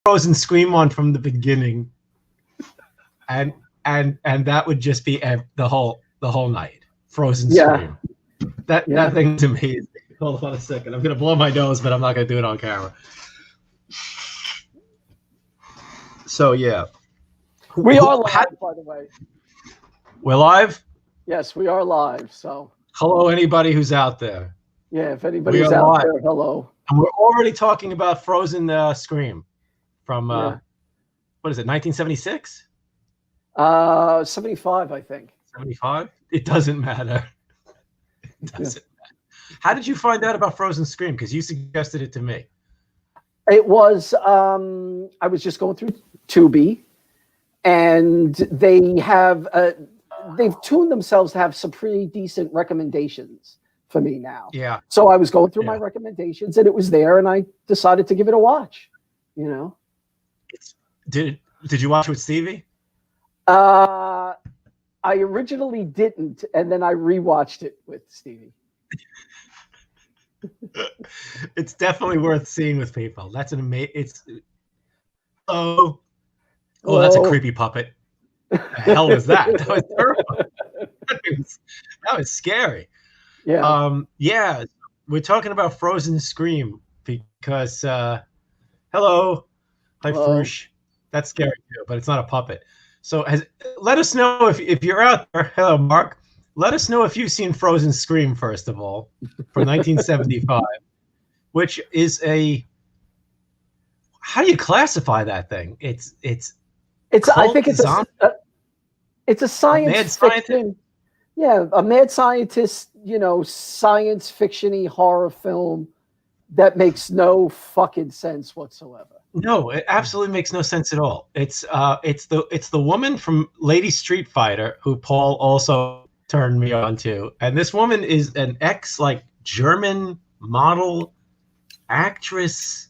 Frozen Scream on from the beginning, and that would just be the whole night. Frozen Scream. That thing's amazing. Hold on a second. I'm gonna blow my nose, but I'm not gonna do it on camera. So yeah, we are live, by the way. We're live. Yes, we are live. So hello, anybody who's out there. Yeah, if anybody's out live. there, hello. And we're already talking about Frozen Scream from what is it, 1976? 75, I think. 75? It doesn't matter. It doesn't matter. How did you find out about Frozen Scream? Because you suggested it to me. It was, I was just going through Tubi, and they have, they've tuned themselves to have some pretty decent recommendations for me now. Yeah. So I was going through my recommendations, and it was there, and I decided to give it a watch, you know? Did you watch it with Stevie? I originally didn't, and then I rewatched it with Stevie. It's definitely worth seeing with people. That's an amazing. It's oh, that's a creepy puppet. The hell was that? That was terrible. That was scary. Yeah. Yeah. We're talking about Frozen Scream because hello, hi Frush. That's scary too, but it's not a puppet. So let us know if you're out there. Hello, Mark. Let us know if you've seen Frozen Scream, first of all, from 1975, which is how do you classify that thing? It's I think it's a science fiction. Yeah, a mad scientist, science fiction-y horror film that makes no fucking sense whatsoever. No, it absolutely makes no sense at all. It's the woman from Lady Street Fighter who Paul also turned me on to, and this woman is an German model, actress,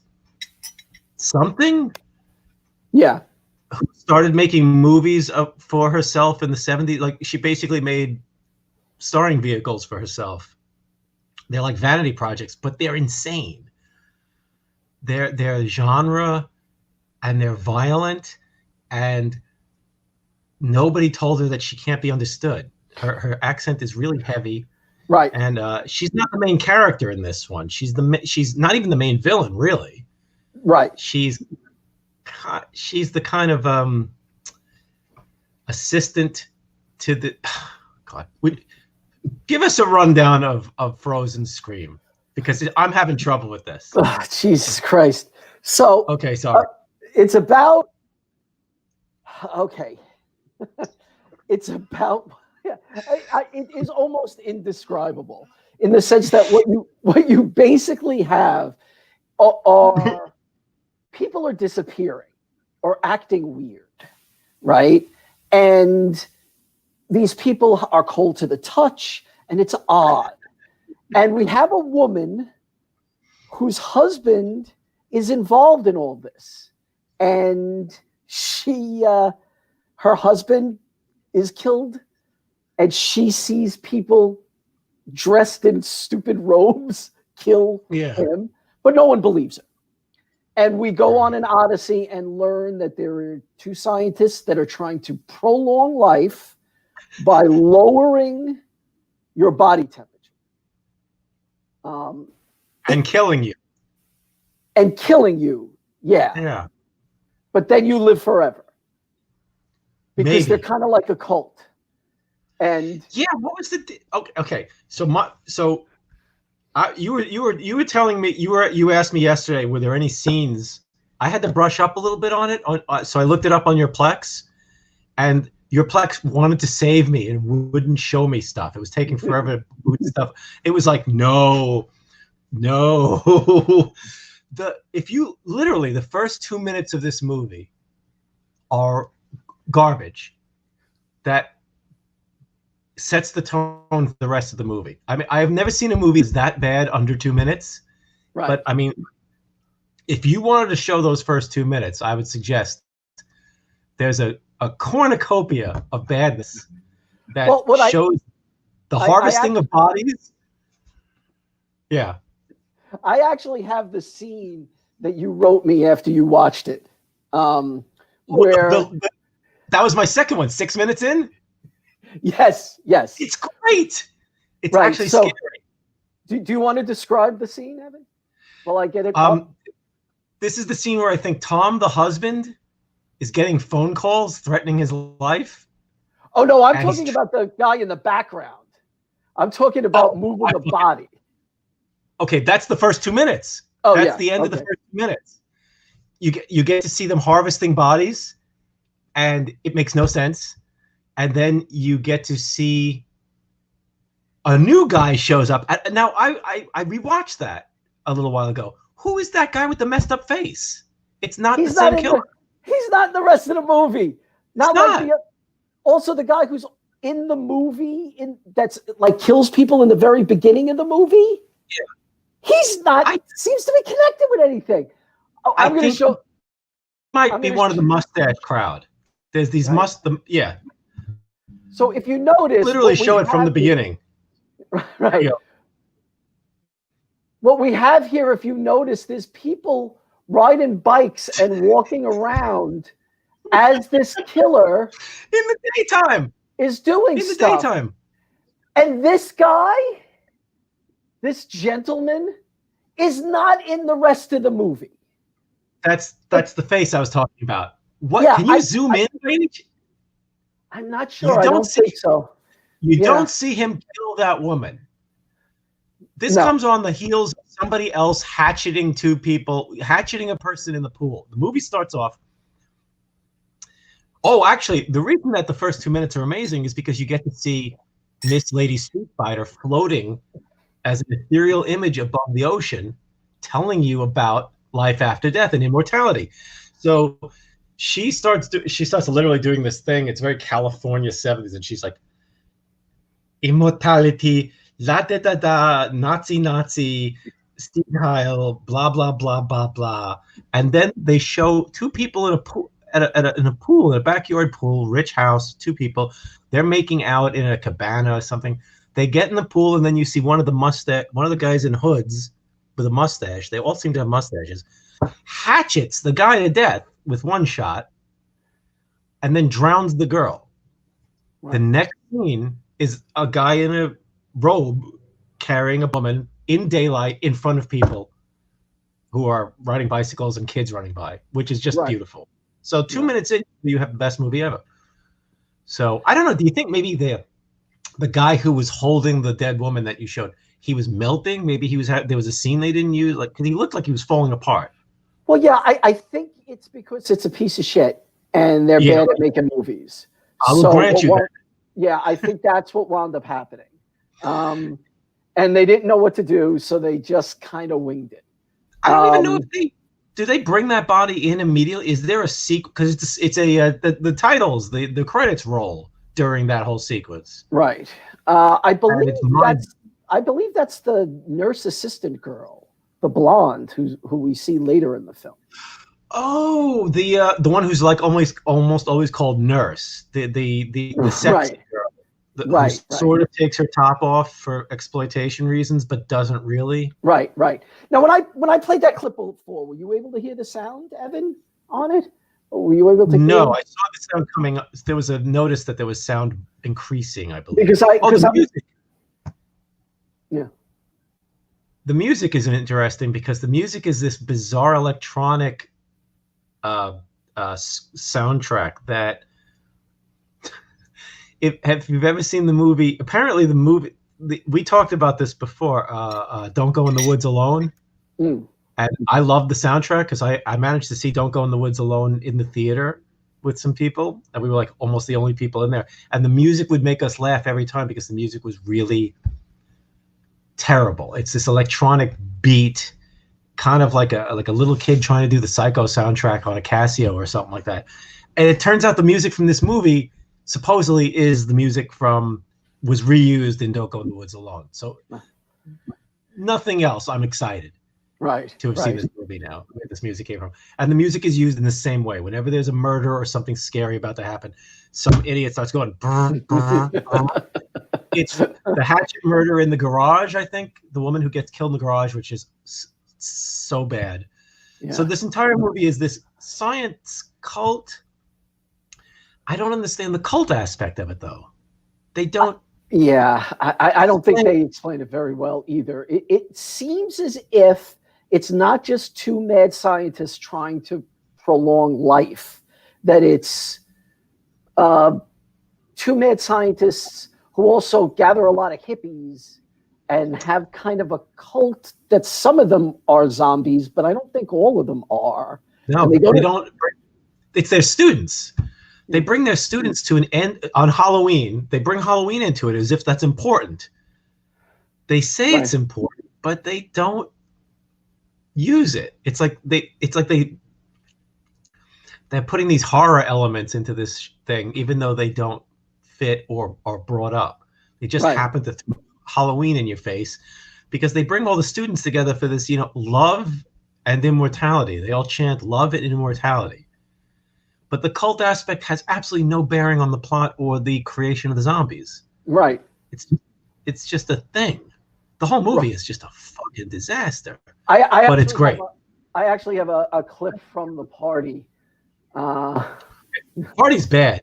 something. Yeah, who started making movies for herself in the 70s. Like she basically made starring vehicles for herself. They're like vanity projects, but they're insane. They're genre, and they're violent, and nobody told her that she can't be understood. Her accent is really heavy, right? And she's not the main character in this one. She's not even the main villain, really. Right. She's the kind of assistant to the God. Give us a rundown of Frozen Scream, because I'm having trouble with this. Oh, Jesus Christ. So okay, sorry. It's about it's about it is almost indescribable in the sense that what you basically have are people are disappearing or acting weird, right? And these people are cold to the touch, and it's odd. And we have a woman whose husband is involved in all this. And her husband is killed, and she sees people dressed in stupid robes kill him, but no one believes her. And we go on an odyssey and learn that there are two scientists that are trying to prolong life by lowering your body temperature. And killing you. And killing you, yeah. Yeah. But then you live forever. Because they're kind of like a cult. And yeah, what was the okay? So you were telling me you asked me yesterday, were there any scenes? I had to brush up a little bit on it, so I looked it up on your Plex, and your Plex wanted to save me and wouldn't show me stuff. It was taking forever to boot stuff. It was like no. If you literally the first 2 minutes of this movie are garbage that sets the tone for the rest of the movie. I mean, I've never seen a movie that's that bad under 2 minutes. Right. But I mean, if you wanted to show those first 2 minutes, I would suggest there's a cornucopia of badness that shows the harvesting of bodies. Yeah. I actually have the scene that you wrote me after you watched it. Where that was my second one. 6 minutes in. Yes. It's great. It's Right, actually so- scary. Do you want to describe the scene, Evan? While I get it. This is the scene where I think Tom, the husband, is getting phone calls threatening his life. Oh no, I'm talking about the guy in the background. I'm talking about moving the body. Okay, that's the first 2 minutes. Oh, that's yeah. the end of the first 2 minutes. You get to see them harvesting bodies, and it makes no sense. And then you get to see a new guy shows up. Now I rewatched that a little while ago. Who is that guy with the messed up face? It's not the same killer. He's not in the rest of the movie. Not like not. Also the guy who's in the movie that's like kills people in the very beginning of the movie. Yeah. He's not seems to be connected with anything. Oh, I'm going to show. Might be one of the mustache crowd. There's these yeah. So if you notice, literally show it from the beginning. Right. Yeah. What we have here, if you notice, there's people riding bikes and walking around as this killer in the daytime is doing in the stuff. daytime. And this guy, this gentleman, is not in the rest of the movie. That's the face I was talking about. What? Yeah, can you zoom in, Paige? I'm not sure. I don't think so. You don't see him kill that woman. This comes on the heels of somebody else hatcheting a person in the pool. The movie starts off. Oh, actually, the reason that the first 2 minutes are amazing is because you get to see Miss Lady Street Fighter floating as an ethereal image above the ocean, telling you about life after death and immortality. So she starts literally doing this thing. It's very California 70s, and she's like, immortality, la da da da, Nazi, Steve Heil, blah blah blah blah blah, and then they show two people in a pool, in a backyard pool, rich house, two people. They're making out in a cabana or something. They get in the pool, and then you see one of the guys in hoods with a mustache. They all seem to have mustaches. Hatchets the guy to death with one shot, and then drowns the girl. Right. The next scene is a guy in a robe carrying a woman in daylight in front of people who are riding bicycles and kids running by, which is just beautiful. So 2 minutes in, you have the best movie ever. So I don't know. Do you think maybe the guy who was holding the dead woman that you showed, he was melting? Maybe there was a scene they didn't use, like, because he looked like he was falling apart. Well, yeah, I think it's because it's a piece of shit and they're bad at making movies. I will grant you that. Yeah, I think that's what wound up happening. And they didn't know what to do, so they just kind of winged it. I don't even know if do they bring that body in immediately? Is there a sequel? Because the titles, the credits roll during that whole sequence. Right. I believe that's the nurse assistant girl, the blonde who we see later in the film. Oh, the one who's like almost always called nurse, the sexy girl, who sort of takes her top off for exploitation reasons, but doesn't really. Right. Now, when I played that clip before, were you able to hear the sound, Evan, on it? Or were you able to? No, I saw the sound coming up. There was a notice that there was sound increasing, I believe. The music. Yeah. The music is interesting because the music is this bizarre electronic soundtrack that if you've ever seen the movie, apparently we talked about this before, Don't Go in the Woods Alone. And I love the soundtrack because I managed to see Don't Go in the Woods Alone in the theater with some people, and we were like almost the only people in there, and the music would make us laugh every time because the music was really terrible. It's this electronic beat, kind of like a little kid trying to do the Psycho soundtrack on a Casio or something like that. And it turns out the music from this movie supposedly is the music was reused in Don't Go in the Woods Alone. So nothing else. I'm excited to have seen this movie now, where this music came from. And the music is used in the same way. Whenever there's a murder or something scary about to happen, some idiot starts going, brr, brr, brr. It's the hatchet murder in the garage, I think. The woman who gets killed in the garage, which is so bad. Yeah. So this entire movie is this science cult. I don't understand the cult aspect of it, though. They don't. Yeah, I don't think they explain it very well either. It seems as if it's not just two mad scientists trying to prolong life, that it's two mad scientists who also gather a lot of hippies and have kind of a cult that some of them are zombies, but I don't think all of them are. No, they don't. It's their students. They bring their students to an end on Halloween. They bring Halloween into it as if that's important. They say it's important, but they don't use it. It's like they're putting these horror elements into this thing, even though they don't fit or are brought up. They just happen to throw Halloween in your face because they bring all the students together for this, love and immortality. They all chant love and immortality. But the cult aspect has absolutely no bearing on the plot or the creation of the zombies. Right. It's just a thing. The whole movie is just a fucking disaster. But it's great. I actually have a clip from the party. Party's bad.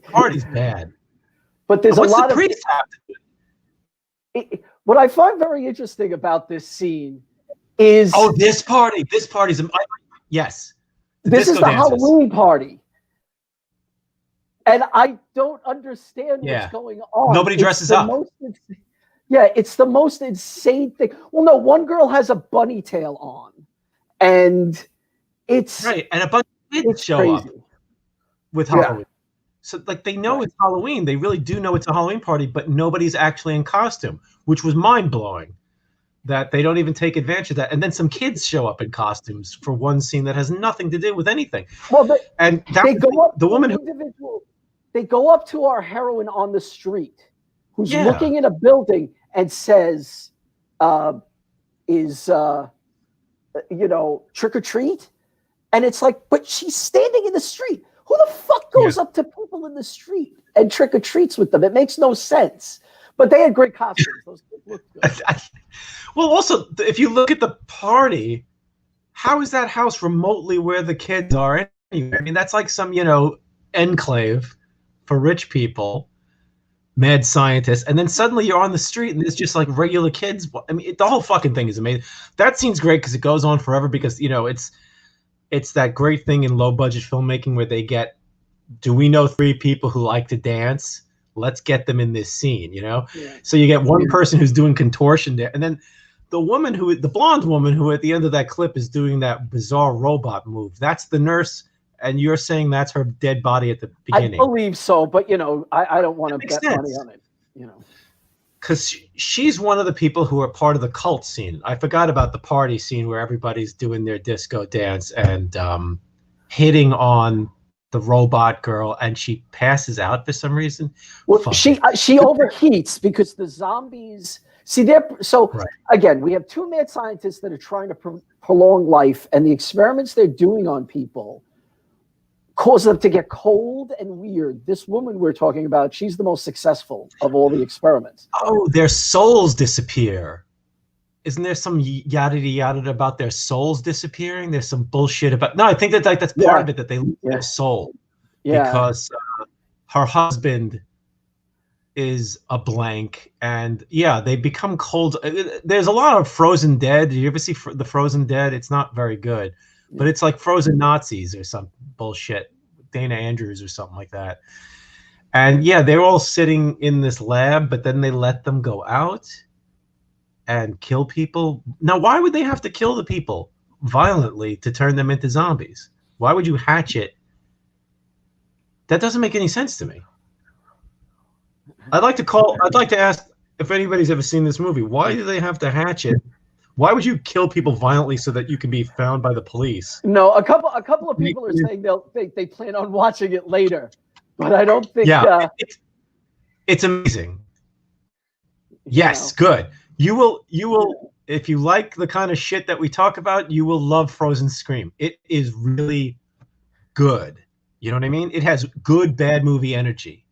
Party's bad. But there's a lot of... It, what I find very interesting about this scene is... Oh, this party. This party's... Yes. This is the Halloween party. And I don't understand what's going on. Nobody dresses up. It's the most insane thing. Well, no, one girl has a bunny tail on. And it's... Right, and a bunch of kids show up with Halloween. So, they know it's Halloween. They really do know it's a Halloween party, but nobody's actually in costume, which was mind-blowing. That they don't even take advantage of that. And then some kids show up in costumes for one scene that has nothing to do with anything. Well, they go up to our heroine on the street who's looking in a building and says, trick or treat? And it's like, but she's standing in the street. Who the fuck goes up to people in the street and trick or treats with them? It makes no sense. But they had great costumes. Those kids looked good. Well, also, if you look at the party, how is that house remotely where the kids are anyway? I mean, that's like some, enclave for rich people, mad scientists, and then suddenly you're on the street and there's just like regular kids. I mean, the whole fucking thing is amazing. That scene's great because it goes on forever because, it's that great thing in low-budget filmmaking where they get, do we know 3 people who like to dance? Let's get them in this scene, So you get one person who's doing contortion there, and then the blonde woman who at the end of that clip is doing that bizarre robot move. That's the nurse, and you're saying that's her dead body at the beginning. I believe so, but I don't want to bet money on it, Because she's one of the people who are part of the cult scene. I forgot about the party scene where everybody's doing their disco dance and hitting on the robot girl, and she passes out for some reason. Well, she overheats because the zombies. See, again, we have 2 mad scientists that are trying to prolong life, and the experiments they're doing on people cause them to get cold and weird. This woman we're talking about, she's the most successful of all the experiments. Oh, their souls disappear. Isn't there some yada yada about their souls disappearing? There's some bullshit about. No, I think that's part of it, that they lose their soul because her husband is a blank, and they become cold. There's a lot of Frozen Dead. Did you ever see the Frozen Dead? It's not very good, but it's like Frozen Nazis or some bullshit, Dana Andrews or something like that. And they're all sitting in this lab, but then they let them go out and kill people. Now, why would they have to kill the people violently to turn them into zombies? Why would you hatch it? That doesn't make any sense to me. I'd like to ask if anybody's ever seen this movie. Why do they have to hatch it? Why would you kill people violently so that you can be found by the police? No, a couple of people are saying they plan on watching it later, but I don't think. Yeah, it's amazing. Yes, good. You will, if you like the kind of shit that we talk about, you will love Frozen Scream. It is really good. You know what I mean? It has good bad movie energy.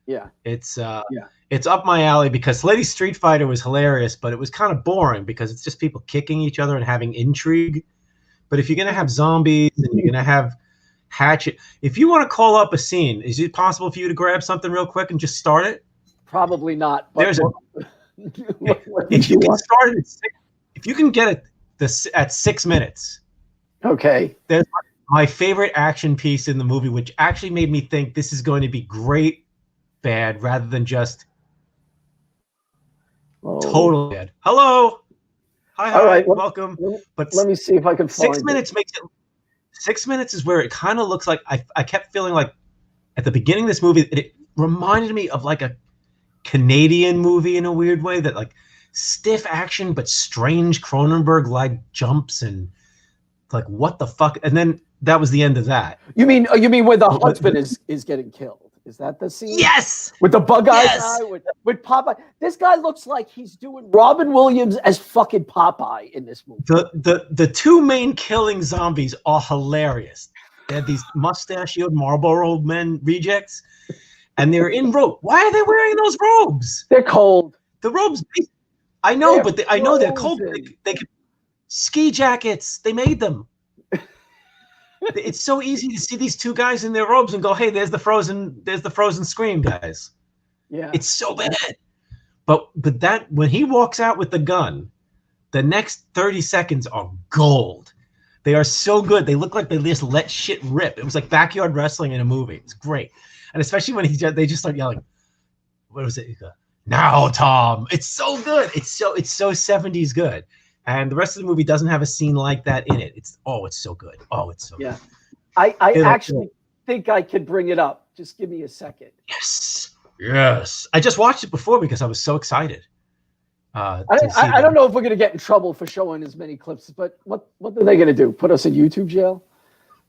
Yeah. It's up my alley because Lady Street Fighter was hilarious, but it was kind of boring because it's just people kicking each other and having intrigue. But if you're gonna have zombies and you're gonna have hatchet, if you want to call up a scene, is it possible for you to grab something real quick and just start it? Probably not. But There's a what if did you can want? start it if you can get it at 6 minutes. Okay. There's my favorite action piece in the movie, which actually made me think this is going to be great bad rather than just totally bad. Hello. Hi, all right, welcome. But let me see if I can find 6 minutes makes it 6 minutes is where it kind of looks like I kept feeling like at the beginning of this movie, it reminded me of like a Canadian movie in a weird way, that like stiff action but strange Cronenberg like jumps and like what the fuck, and then that was the end of that. You mean where the husband is getting killed? Is that the scene? Yes, with the bug-eyed guy with Popeye. This guy looks like he's doing Robin Williams as fucking Popeye in this movie. The two main killing zombies are hilarious. They have these mustachioed Marlboro men rejects, and they're in robe. Why are they wearing those robes? They're cold. The robes, I know, but I know they're cold. They could ski jackets. They made them. It's so easy to see these two guys in their robes and go, "Hey, there's the frozen Scream guys." Yeah, it's so bad. But that when he walks out with the gun, the next 30 seconds are gold. They are so good. They look like they just let shit rip. It was like backyard wrestling in a movie. It's great, and especially when they just start yelling. What was it? Now, Tom. It's so good. It's so 70s good. And the rest of the movie doesn't have a scene like that in it. It's so good. Oh, it's so good. I actually think I could bring it up. Just give me a second. Yes. I just watched it before because I was so excited. I don't know if we're going to get in trouble for showing as many clips, but what are they going to do? Put us in YouTube jail?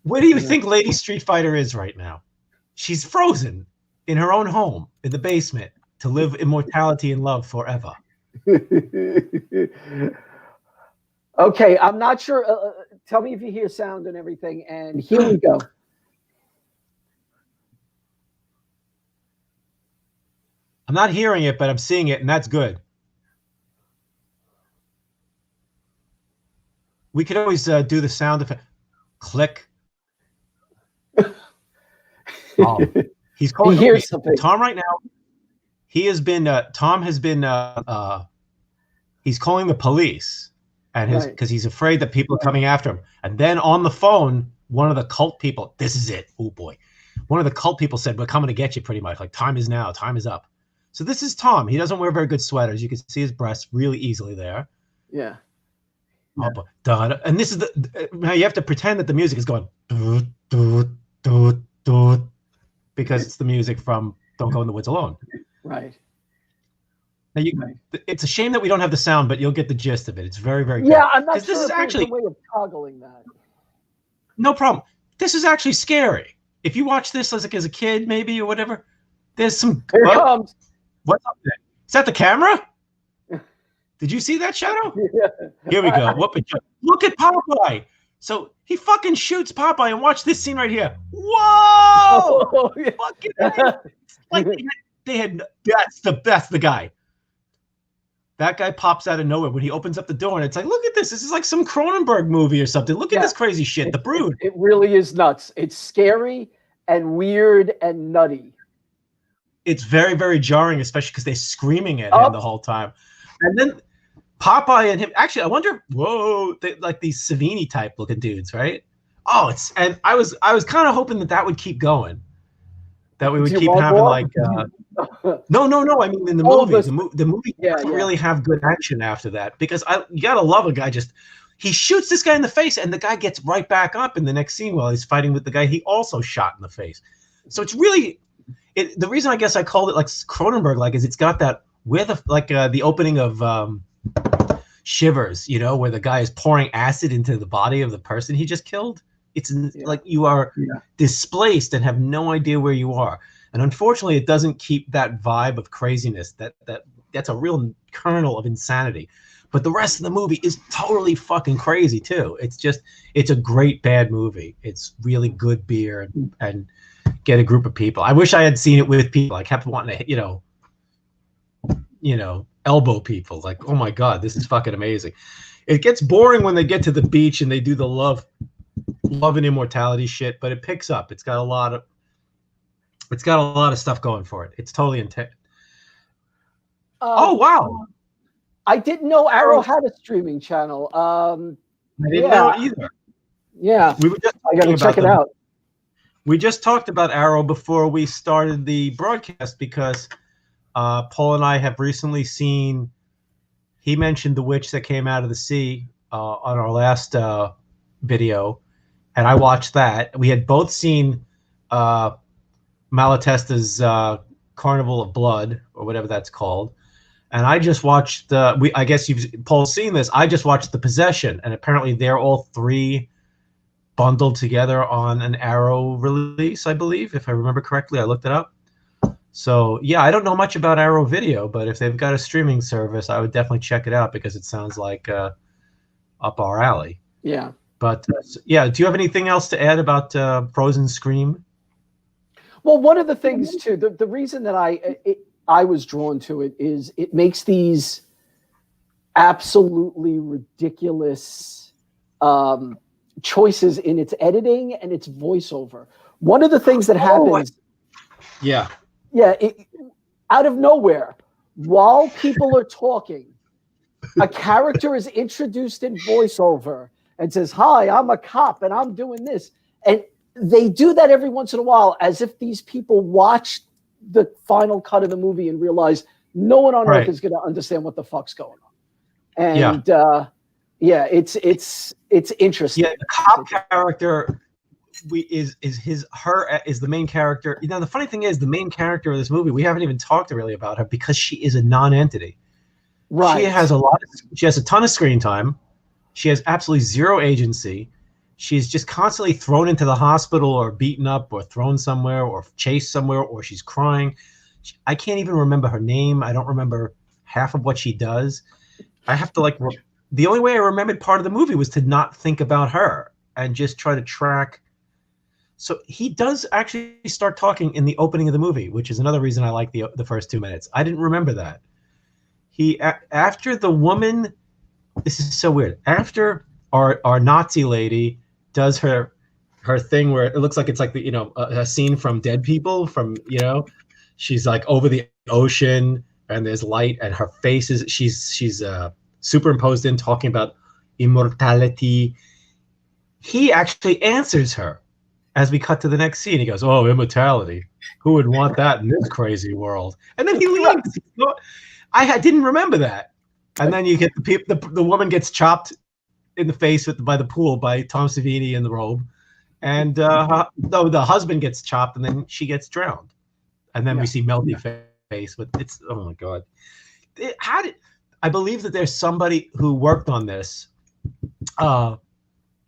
Where do you think Lady Street Fighter is right now? She's frozen in her own home in the basement to live immortality and love forever. Okay, I'm not sure. Tell me if you hear sound and everything. And here we go. I'm not hearing it, but I'm seeing it, and that's good. We could always do the sound effect. Click. He's calling. He hears something. Tom right now. He has been. Tom has been. He's calling the police. And because he's afraid that people are coming after him. And then on the phone, one of the cult people, this is it. Oh boy. One of the cult people said, "We're coming to get you," pretty much. Like, time is now, time is up. So this is Tom. He doesn't wear very good sweaters. You can see his breasts really easily there. Yeah. And this is now you have to pretend that the music is going because it's the music from Don't Go in the Woods Alone. Right. Now it's a shame that we don't have the sound, but you'll get the gist of it. It's very, very good. Yeah, I'm not sure this is actually a way of toggling that. No problem. This is actually scary. If you watch this as a kid, maybe, or whatever, there's some. Here it comes. What's up there? Is that the camera? Did you see that shadow? Yeah. Here we go. Look at Popeye. So he fucking shoots Popeye, and watch this scene right here. Whoa! Oh, yeah. Fucking like they had. That's the guy. That guy pops out of nowhere when he opens up the door, and it's like, look at this. This is like some Cronenberg movie or something. Look at this crazy shit. The Brood. It really is nuts. It's scary and weird and nutty. It's very, very jarring, especially because they're screaming at him the whole time. And then Popeye and him. Actually, I wonder. Whoa, like these Savini type looking dudes, right? Oh, and I was kind of hoping that would keep going. That we would keep having like. No. I mean, in the movie, the movie doesn't really have good action after that because you gotta love a guy he shoots this guy in the face and the guy gets right back up in the next scene while he's fighting with the guy he also shot in the face. So it's really the reason I guess I called it like Cronenberg like is it's got that the opening of Shivers, where the guy is pouring acid into the body of the person he just killed. It's like you are displaced and have no idea where you are. And unfortunately, it doesn't keep that vibe of craziness. That's a real kernel of insanity. But the rest of the movie is totally fucking crazy too. It's a great bad movie. It's really good beer and get a group of people. I wish I had seen it with people. I kept wanting to, elbow people. Like, oh my God, this is fucking amazing. It gets boring when they get to the beach and they do the love and immortality shit, but it picks up. It's got a lot of stuff going for it. It's totally intense. Oh wow! I didn't know Arrow had a streaming channel. I didn't know either. Yeah, we were just I got to check it out. We just talked about Arrow before we started the broadcast because Paul and I have recently seen. He mentioned The Witch That Came Out of the Sea on our last video, and I watched that. We had both seen Malatesta's Carnival of Blood, or whatever that's called. And I just watched I guess Paul's seen this. I just watched The Possession, and apparently they're all three bundled together on an Arrow release, I believe, if I remember correctly. I looked it up. So yeah, I don't know much about Arrow Video, but if they've got a streaming service, I would definitely check it out because it sounds like up our alley. Yeah. But yeah, do you have anything else to add about Frozen Scream? Well, one of the things too, the reason that I was drawn to it is it makes these absolutely ridiculous choices in its editing and its voiceover. One of the things that happens, out of nowhere, while people are talking, a character is introduced in voiceover and says, "Hi, I'm a cop and I'm doing this." And they do that every once in a while as if these people watched the final cut of the movie and realize no one on earth is going to understand what the fuck's going on. And it's interesting. Yeah, the cop character is the main character. You know, the funny thing is, the main character of this movie, we haven't even talked really about her because she is a non-entity. Right. She has a ton of screen time. She has absolutely zero agency. She's just constantly thrown into the hospital or beaten up or thrown somewhere or chased somewhere, or she's crying. I can't even remember her name. I don't remember half of what she does. I have to the only way I remembered part of the movie was to not think about her and just try to track. So he does actually start talking in the opening of the movie, which is another reason I like the first 2 minutes. I didn't remember that. After the woman, this is so weird. After our Nazi lady does her thing where it looks like it's like a scene from Dead People, she's like over the ocean and there's light and her face is she's superimposed in talking about immortality. He actually answers her as we cut to the next scene. He goes, "Oh, immortality. Who would want that in this crazy world?" And then he leaves. I didn't remember that. And then you get the woman gets chopped in the face by the pool by Tom Savini in the robe, and the husband gets chopped, and then she gets drowned, and then we see melty face. But it's, oh my god, I believe that there's somebody who worked on this,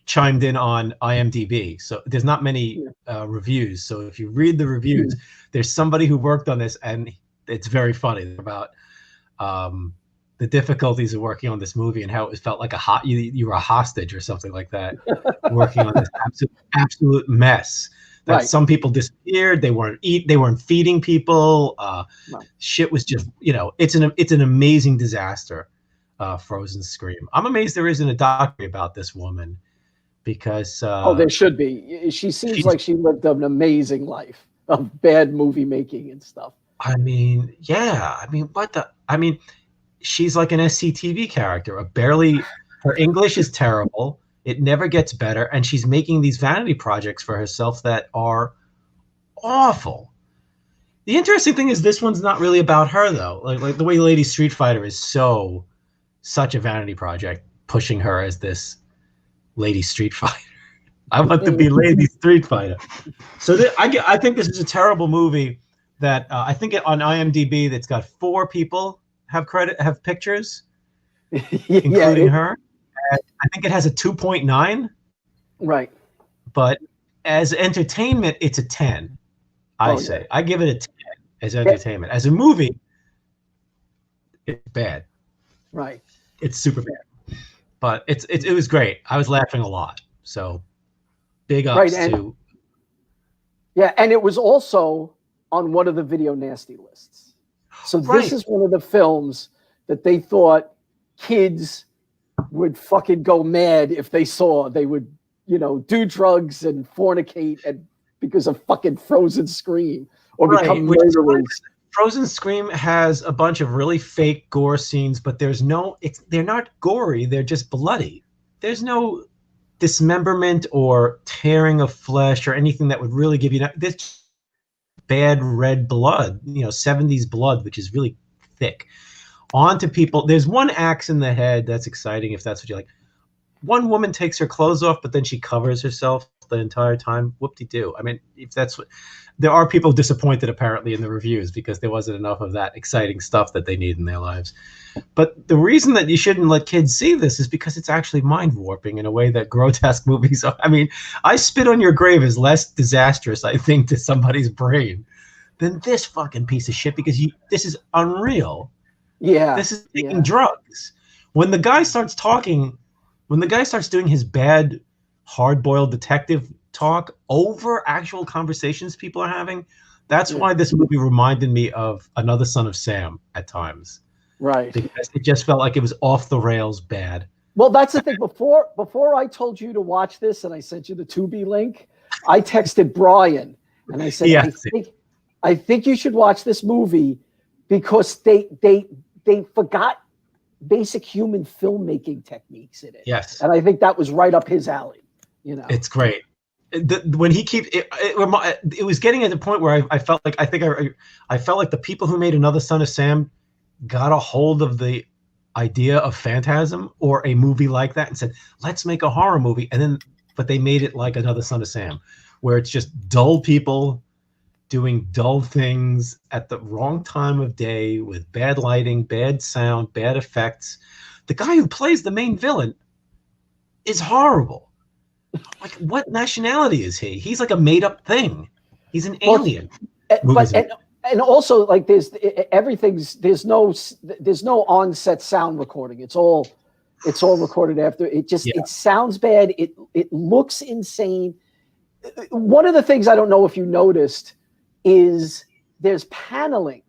chimed in on IMDb. So there's not many reviews. So if you read the reviews, there's somebody who worked on this, and it's very funny about the difficulties of working on this movie and how it felt like you were a hostage or something like that, working on this absolute mess. That some people disappeared. They weren't feeding people. Shit was just, it's an amazing disaster. Frozen Scream. I'm amazed there isn't a documentary about this woman, because there should be. She seems like she lived an amazing life of bad movie making and stuff. I mean, she's like an SCTV character. Her English is terrible. It never gets better. And she's making these vanity projects for herself that are awful. The interesting thing is this one's not really about her, though. Like the way Lady Street Fighter is such a vanity project, pushing her as this Lady Street Fighter. I want to be Lady Street Fighter. So I think this is a terrible movie that I think on IMDb that's got 4 people have pictures, including her. And I think it has a 2.9. Right. But as entertainment, it's a 10. I give it a 10 as entertainment. As a movie, it's bad. Right. It's super bad. But it was great. I was laughing a lot. So big ups to. Yeah, and it was also on one of the Video Nasty lists. So this is one of the films that they thought kids would fucking go mad if they saw they would, do drugs and fornicate and because of fucking Frozen Scream or become murderers. Frozen Scream has a bunch of really fake gore scenes, but they're not gory. They're just bloody. There's no dismemberment or tearing of flesh or anything that would really give you this bad red blood, 70s blood, which is really thick. Onto people. There's one axe in the head. That's exciting if that's what you like. One woman takes her clothes off, but then she covers herself the entire time. Whoop-de-doo. I mean, if that's what... There are people disappointed, apparently, in the reviews because there wasn't enough of that exciting stuff that they need in their lives. But the reason that you shouldn't let kids see this is because it's actually mind-warping in a way that grotesque movies are. I mean, I Spit on Your Grave is less disastrous, I think, to somebody's brain than this fucking piece of shit because this is unreal. Yeah. This is taking drugs. When the guy starts talking... When the guy starts doing his bad, hard-boiled detective talk over actual conversations people are having, that's why this movie reminded me of Another Son of Sam at times. Right. Because it just felt like it was off the rails bad. Well, that's the thing. Before I told you to watch this and I sent you the Tubi link, I texted Brian and I said, I think you should watch this movie because they forgot basic human filmmaking techniques in it. Yes. And I think that was right up his alley. It's great. When he keeps it was getting at the point where I felt like I felt like the people who made Another Son of Sam got a hold of the idea of Phantasm or a movie like that and said, let's make a horror movie. But they made it like Another Son of Sam, where it's just dull people doing dull things at the wrong time of day with bad lighting, bad sound, bad effects. The guy who plays the main villain is horrible. Like, what nationality is he? He's like a made-up thing. He's an alien. And also, like, there's no on-set sound recording. It's all recorded after. It sounds bad. It looks insane. One of the things I don't know if you noticed is there's paneling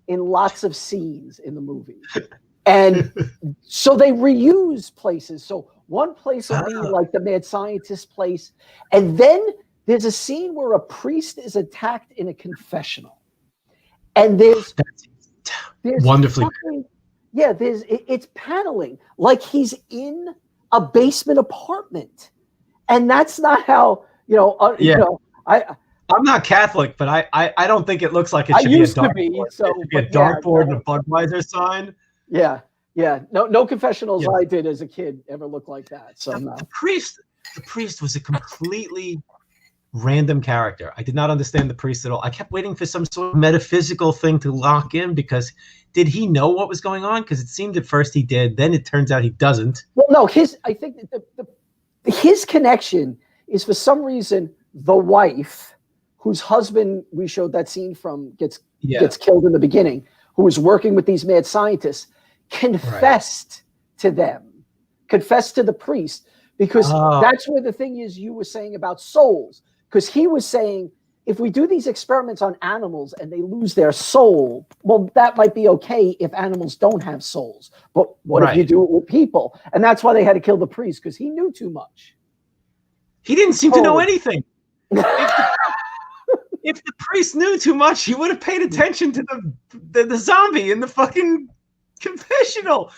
in lots of scenes in the movie. And so they reuse places. So one place will be like the mad scientist place. And then there's a scene where a priest is attacked in a confessional. And there's wonderfully. It's paneling like he's in a basement apartment. And that's not how, I'm not Catholic, but I don't think it looks like it should be a dartboard. So it should be a dartboard and a Budweiser sign. Yeah. No confessionals I did as a kid ever looked like that. So the priest was a completely random character. I did not understand the priest at all. I kept waiting for some sort of metaphysical thing to lock in because did he know what was going on? Because it seemed at first he did. Then it turns out he doesn't. Well, no, I think his connection is for some reason the wife whose husband we showed that scene from gets killed in the beginning, who was working with these mad scientists, confessed to them, confessed to the priest, because that's where the thing is you were saying about souls, because he was saying, if we do these experiments on animals and they lose their soul, well, that might be okay if animals don't have souls. But what if you do it with people? And that's why they had to kill the priest, because he knew too much. He didn't seem to know anything. If the priest knew too much, he would have paid attention to the zombie in the fucking confessional.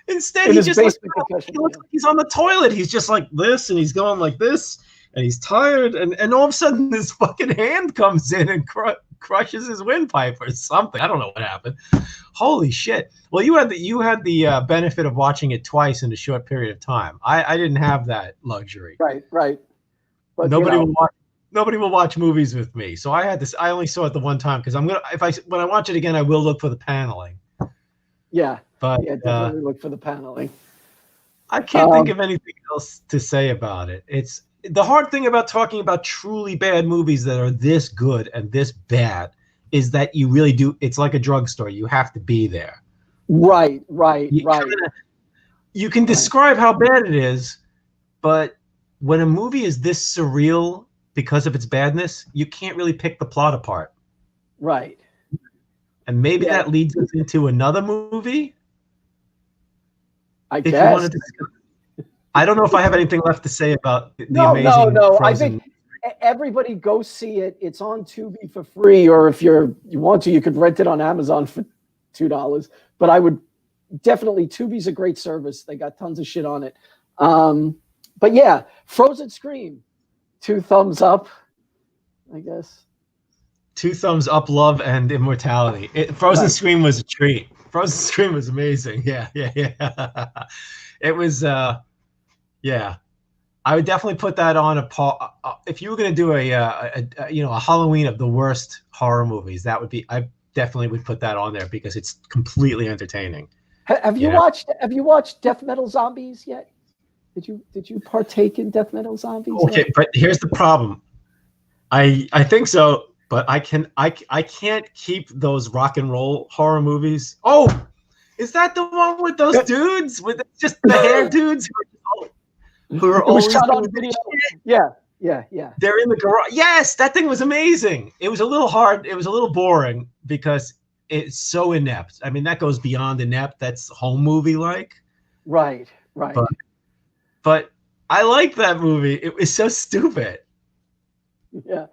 Instead, he just looks like he's on the toilet. He's just like this, and he's going like this, and he's tired, and all of a sudden this fucking hand comes in and crushes his windpipe or something. I don't know what happened. Holy shit! Well, you had the benefit of watching it twice in a short period of time. I didn't have that luxury. Right. But nobody will watch movies with me. So I only saw it the one time because when I watch it again, I will look for the paneling. Yeah. But definitely look for the paneling. I can't think of anything else to say about it. It's the hard thing about talking about truly bad movies that are this good and this bad is that you really do. It's like a drugstore. You have to be there. Right. You can describe how bad it is, but when a movie is this surreal because of its badness, you can't really pick the plot apart. Right. And maybe that leads us into another movie. I if you guess. wanted to, I don't know if I have anything left to say about the No, amazing no. I Frozen. think everybody go see it. It's on Tubi for free, or if you want to, you could rent it on Amazon for $2. But I would definitely, Tubi's a great service. They got tons of shit on it. But yeah, Frozen Scream, 2 thumbs up, I guess. 2 thumbs up, love and immortality. Frozen Right. Scream was a treat. Frozen Scream was amazing. Yeah. It was, yeah. I would definitely put that on if you were going to do a Halloween of the worst horror movies, that would be, I definitely would put that on there because it's completely entertaining. Have you watched Death Metal Zombies yet? Did you partake in Death Metal Zombies? Okay, yet? but here's the problem. I think so, but I can't keep those rock and roll horror movies. Oh, is that the one with those dudes with just the hair dudes who are always shot on video? Yeah. They're in the garage. Yes, that thing was amazing. It was a little hard. It was a little boring because it's so inept. I mean, that goes beyond inept. That's home movie like. Right. But I like that movie. It was so stupid. Yeah.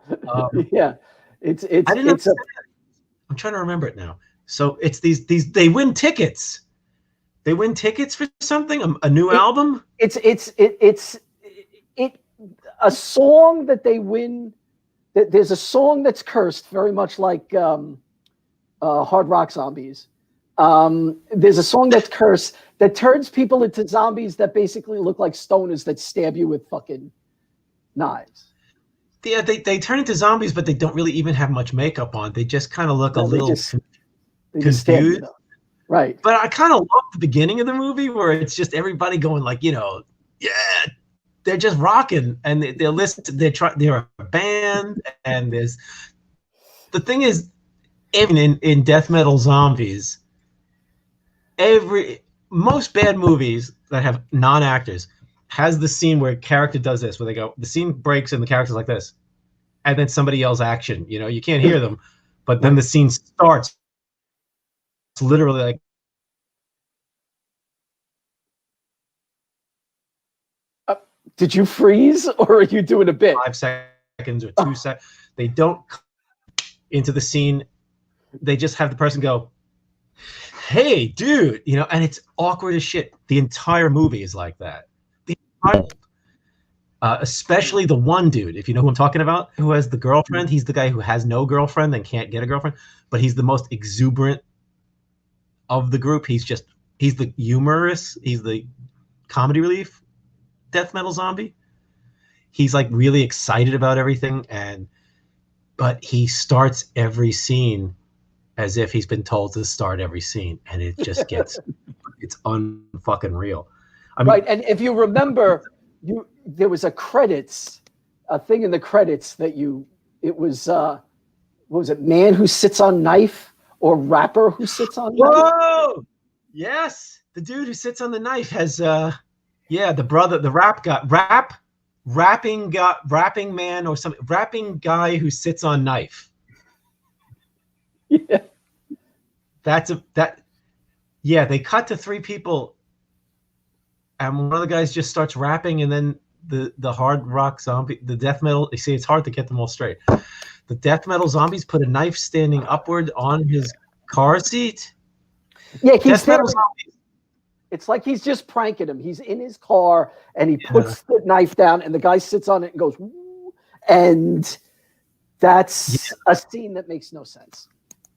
Yeah. I'm trying to remember it now. So it's these they win tickets. They win tickets for something, a new album. It's a song that they win. There's a song that's cursed, very much like Hard Rock Zombies. There's a song that's cursed that turns people into zombies that basically look like stoners that stab you with fucking knives. Yeah, they turn into zombies, but they don't really even have much makeup on. They just kind of look a little confused. Right. But I kind of love the beginning of the movie where it's just everybody going like, they're just rocking and they're a band and the thing is, even in Death Metal Zombies, most bad movies that have non-actors has the scene where a character does this, where the scene breaks and the character's like this, and then somebody yells action. You can't hear them, but then the scene starts. It's literally like. Did you freeze, or are you doing a bit? 5 seconds or 2 seconds. They don't into the scene. They just have the person go, "Hey, dude," and it's awkward as shit. The entire movie is like that. Especially the one dude, if you know who I'm talking about, who has the girlfriend. He's the guy who has no girlfriend and can't get a girlfriend, but he's the most exuberant of the group. He's the humorous. He's the comedy relief. Death Metal Zombie. He's like really excited about everything, but he starts every scene as if he's been told to start every scene, and it just gets it's unfucking real. I mean, right, and if you remember, there was a thing in the credits that it was what was it, man who sits on knife or rapper who sits on knife? Whoa! Yes, the dude who sits on the knife has the brother, the rapping man or something, rapping guy who sits on knife. Yeah. They cut to 3 people and one of the guys just starts rapping, and then the hard rock zombie, the death metal, you see, it's hard to get them all straight. The death metal zombies put a knife standing upward on his car seat. Yeah, death metal zombies. It's like he's just pranking him. He's in his car and he puts the knife down and the guy sits on it and goes, woo, and that's a scene that makes no sense.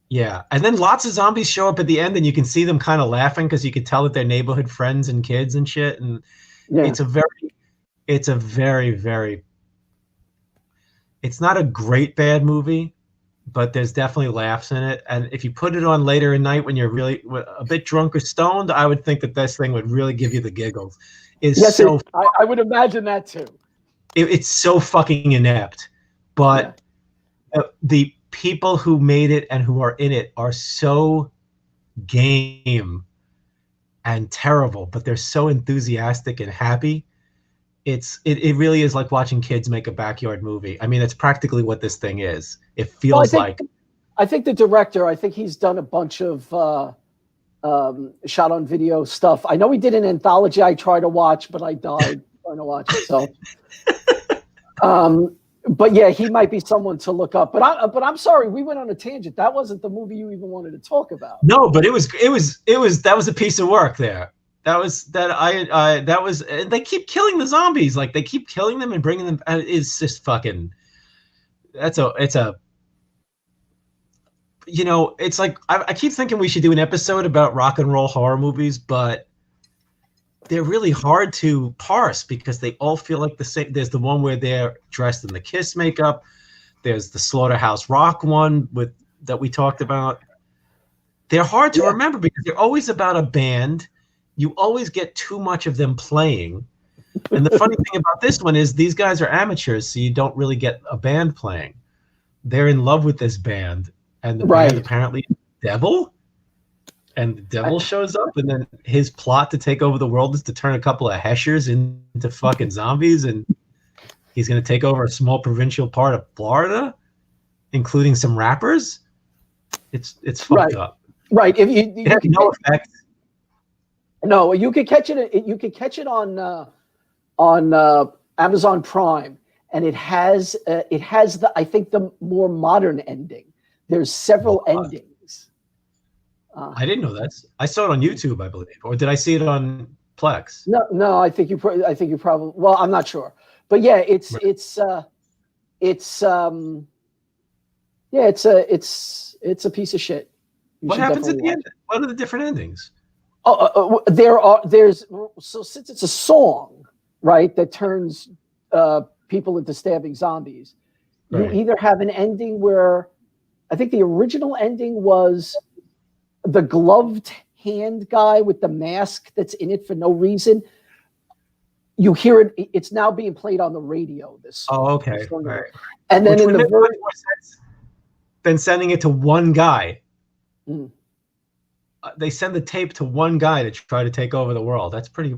Yeah. And then lots of zombies show up at the end and you can see them kind of laughing because you can tell that they're neighborhood friends and kids and shit. And it's a very, very, it's not a great bad movie, but there's definitely laughs in it. And if you put it on later at night when you're really a bit drunk or stoned, I would think that this thing would really give you the giggles. I would imagine that too. It's so fucking inept. But the people who made it and who are in it are so game and terrible, but they're so enthusiastic and happy. It really is like watching kids make a backyard movie. I mean, it's practically what this thing is. It feels like. I think the director, he's done a bunch of shot on video stuff. I know he did an anthology I tried to watch, but I died trying to watch it. So, but yeah, he might be someone to look up. But I'm sorry, we went on a tangent. That wasn't the movie you even wanted to talk about. No, but that was a piece of work there. That was they keep killing the zombies. Like they keep killing them and bringing them. It's just fucking. It's like I keep thinking we should do an episode about rock and roll horror movies, but they're really hard to parse because they all feel like the same. There's the one where they're dressed in the Kiss makeup. There's the Slaughterhouse Rock one that we talked about. They're hard to remember because they're always about a band. You always get too much of them playing. And the funny thing about this one is these guys are amateurs, so you don't really get a band playing. They're in love with this band, and the band apparently is the devil. And the devil shows up, and then his plot to take over the world is to turn a couple of Heshers into fucking zombies, and he's going to take over a small provincial part of Florida, including some rappers. It's fucked up. Right. If it has no effect. No, you could catch it. You could catch it on Amazon Prime, and it has I think the more modern ending. There's several endings. I didn't know that. I saw it on YouTube, I believe, or did I see it on Plex? No. I think you probably. Well, I'm not sure, but yeah, it's a piece of shit. What happens at the end? What are the different endings? So since it's a song, right, that turns people into stabbing zombies, you either have an ending where I think the original ending was the gloved hand guy with the mask that's in it for no reason. You hear it. It's now being played on the radio. This song. Oh, okay. Right. And then in the version, then sending it to one guy. They send the tape to one guy to try to take over the world. That's pretty.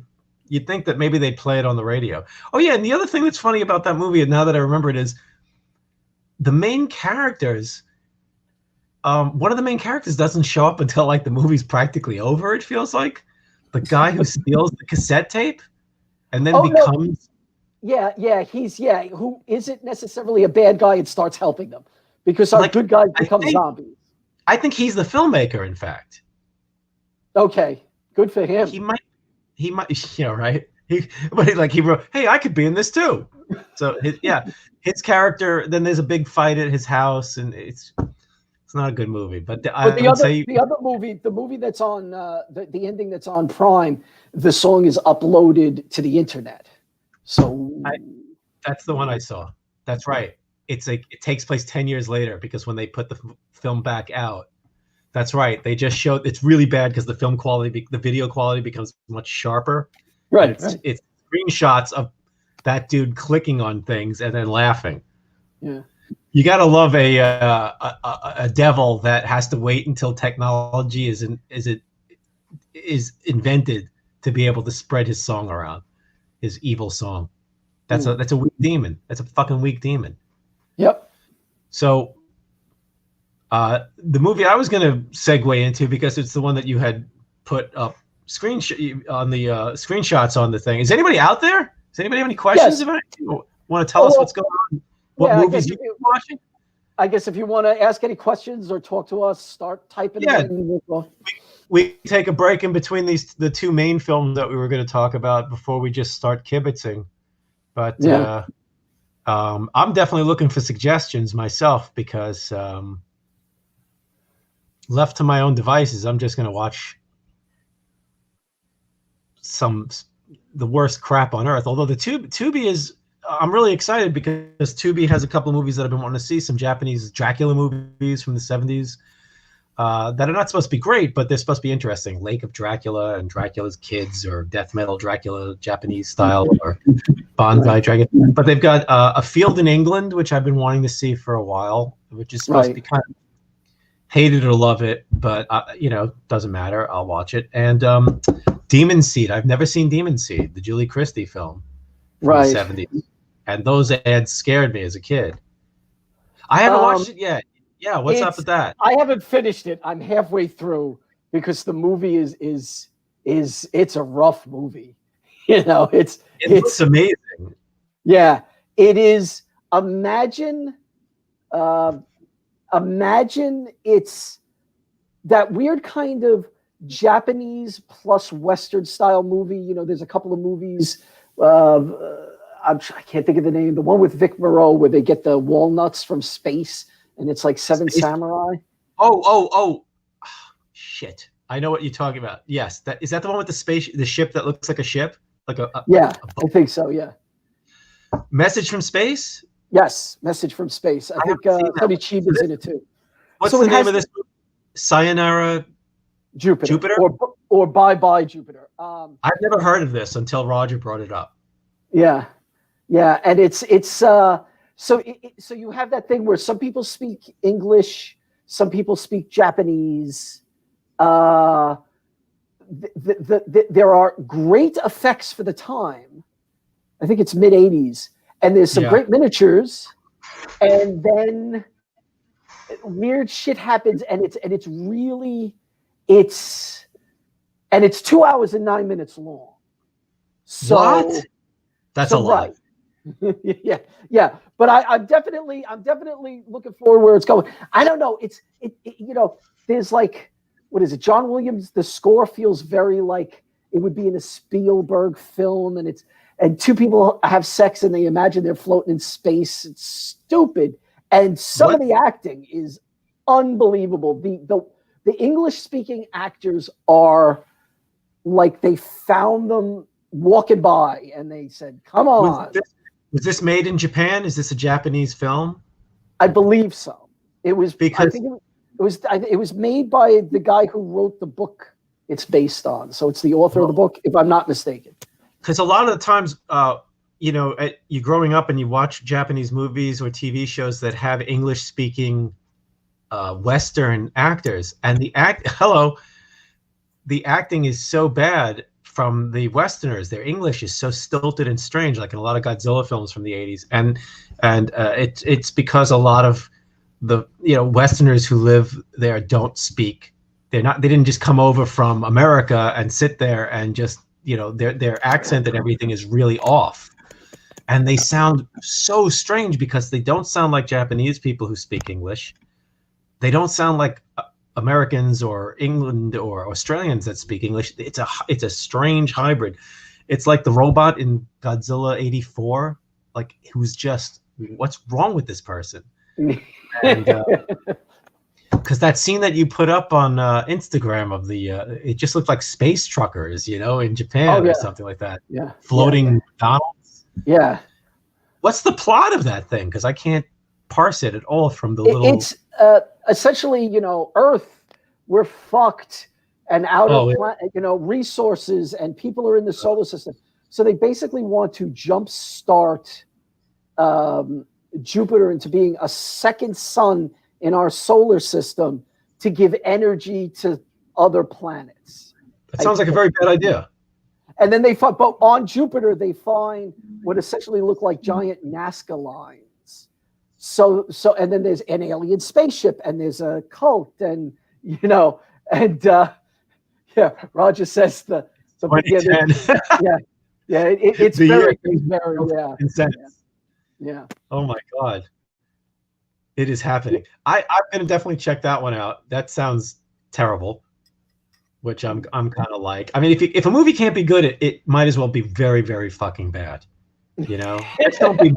You'd think that maybe they'd play it on the radio. Oh yeah, and the other thing that's funny about that movie, and now that I remember it, is the main characters. One of the main characters doesn't show up until like the movie's practically over. It feels like the guy who steals the cassette tape and then becomes. No. Yeah, who isn't necessarily a bad guy and starts helping them because our good guys become zombies. I think he's the filmmaker, in fact. Okay, good for him. He might, right? He wrote, "Hey, I could be in this too." So his character. Then there's a big fight at his house, and it's not a good movie. But the other movie, the movie that's on the ending that's on Prime, the song is uploaded to the internet. So that's the one I saw. That's right. It's like it takes place 10 years later because when they put the film back out, that's right. They just showed it's really bad because the film quality, the video quality becomes much sharper. Right. It's screenshots of that dude clicking on things and then laughing. Yeah. You gotta love a devil that has to wait until technology is invented to be able to spread his song around, his evil song. That's a weak demon. That's a fucking weak demon. Yep. So, the movie I was gonna segue into because it's the one that you had put up screenshots on the thing. Is anybody out there? Does anybody have any questions about it? Want to tell us what's going on? What movies you're watching? I guess if you want to ask any questions or talk to us, start typing it in. We take a break in between the two main films that we were going to talk about before we just start kibitzing. But I'm definitely looking for suggestions myself because left to my own devices, I'm just going to watch the worst crap on earth. Although the Tubi is. I'm really excited because Tubi has a couple of movies that I've been wanting to see, some Japanese Dracula movies from the 70s that are not supposed to be great, but they're supposed to be interesting. Lake of Dracula and Dracula's Kids or Death Metal Dracula, Japanese style, or Bonsai Dracula. But they've got A Field in England, which I've been wanting to see for a while, which is supposed to be kind of hate it or love it, but, doesn't matter. I'll watch it. And Demon Seed. I've never seen Demon Seed, the Julie Christie film from the 70s. And those ads scared me as a kid. I haven't watched it yet. Yeah, what's up with that? I haven't finished it. I'm halfway through because the movie is it's a rough movie. It looks amazing. Yeah, it is. Imagine it's that weird kind of Japanese plus Western style movie. There's a couple of movies. I can't think of the name. The one with Vic Morrow where they get the walnuts from space, and it's like Seven Samurai. Oh, shit! I know what you're talking about. Yes, is that the one with the ship that looks like a ship, like a I think so. Yeah. Message from Space. Yes, Message from Space. I think Tony Chiba's in it too. What's the name of this movie? Sayonara Jupiter? Or Bye Bye Jupiter. I've never heard of this until Roger brought it up. Yeah, and it's so you have that thing where some people speak English, some people speak Japanese. There are great effects for the time. I think it's mid-'80s, and there's some great miniatures, and then weird shit happens, and it's 2 hours and 9 minutes long. So what? That's a lot. Right. yeah. But I'm definitely looking forward where it's going. I don't know. There's like, what is it? John Williams. The score feels very like it would be in a Spielberg film, and two people have sex and they imagine they're floating in space. It's stupid. And some of the acting is unbelievable. The English speaking actors are like they found them walking by and they said, "Come on." Was this made in Japan? Is this a Japanese film? I believe so. It was because it was made by the guy who wrote the book it's based on. So it's the author of the book, if I'm not mistaken. Because a lot of the times, you're growing up and you watch Japanese movies or TV shows that have English-speaking Western actors, and the acting is so bad from the Westerners. Their English is so stilted and strange, like in a lot of Godzilla films from the '80s, and it's because a lot of the Westerners who live there don't speak. They didn't just come over from America and sit there and just their accent and everything is really off, and they sound so strange because they don't sound like Japanese people who speak English. They don't sound like Americans or England or Australians that speak English. It's a strange hybrid. It's like the robot in Godzilla '84, like who's just, what's wrong with this person? And because that scene that you put up on Instagram of it just looked like space truckers, in Japan or something like that. Yeah. Floating McDonald's. Yeah. What's the plot of that thing? Because I can't parse it at all from the little. It's essentially, Earth, we're fucked and out of resources, and people are in the solar system. So they basically want to jumpstart Jupiter into being a second sun in our solar system to give energy to other planets. That sounds like a very bad idea. And then but on Jupiter, they find what essentially look like giant Nazca lines. So, and then there's an alien spaceship, and there's a cult, and Roger says it's very intense. Yeah. Oh my God. It is happening. I'm gonna definitely check that one out. That sounds terrible, which I'm kind of like. I mean, if a movie can't be good, it might as well be very, very fucking bad. Just don't be.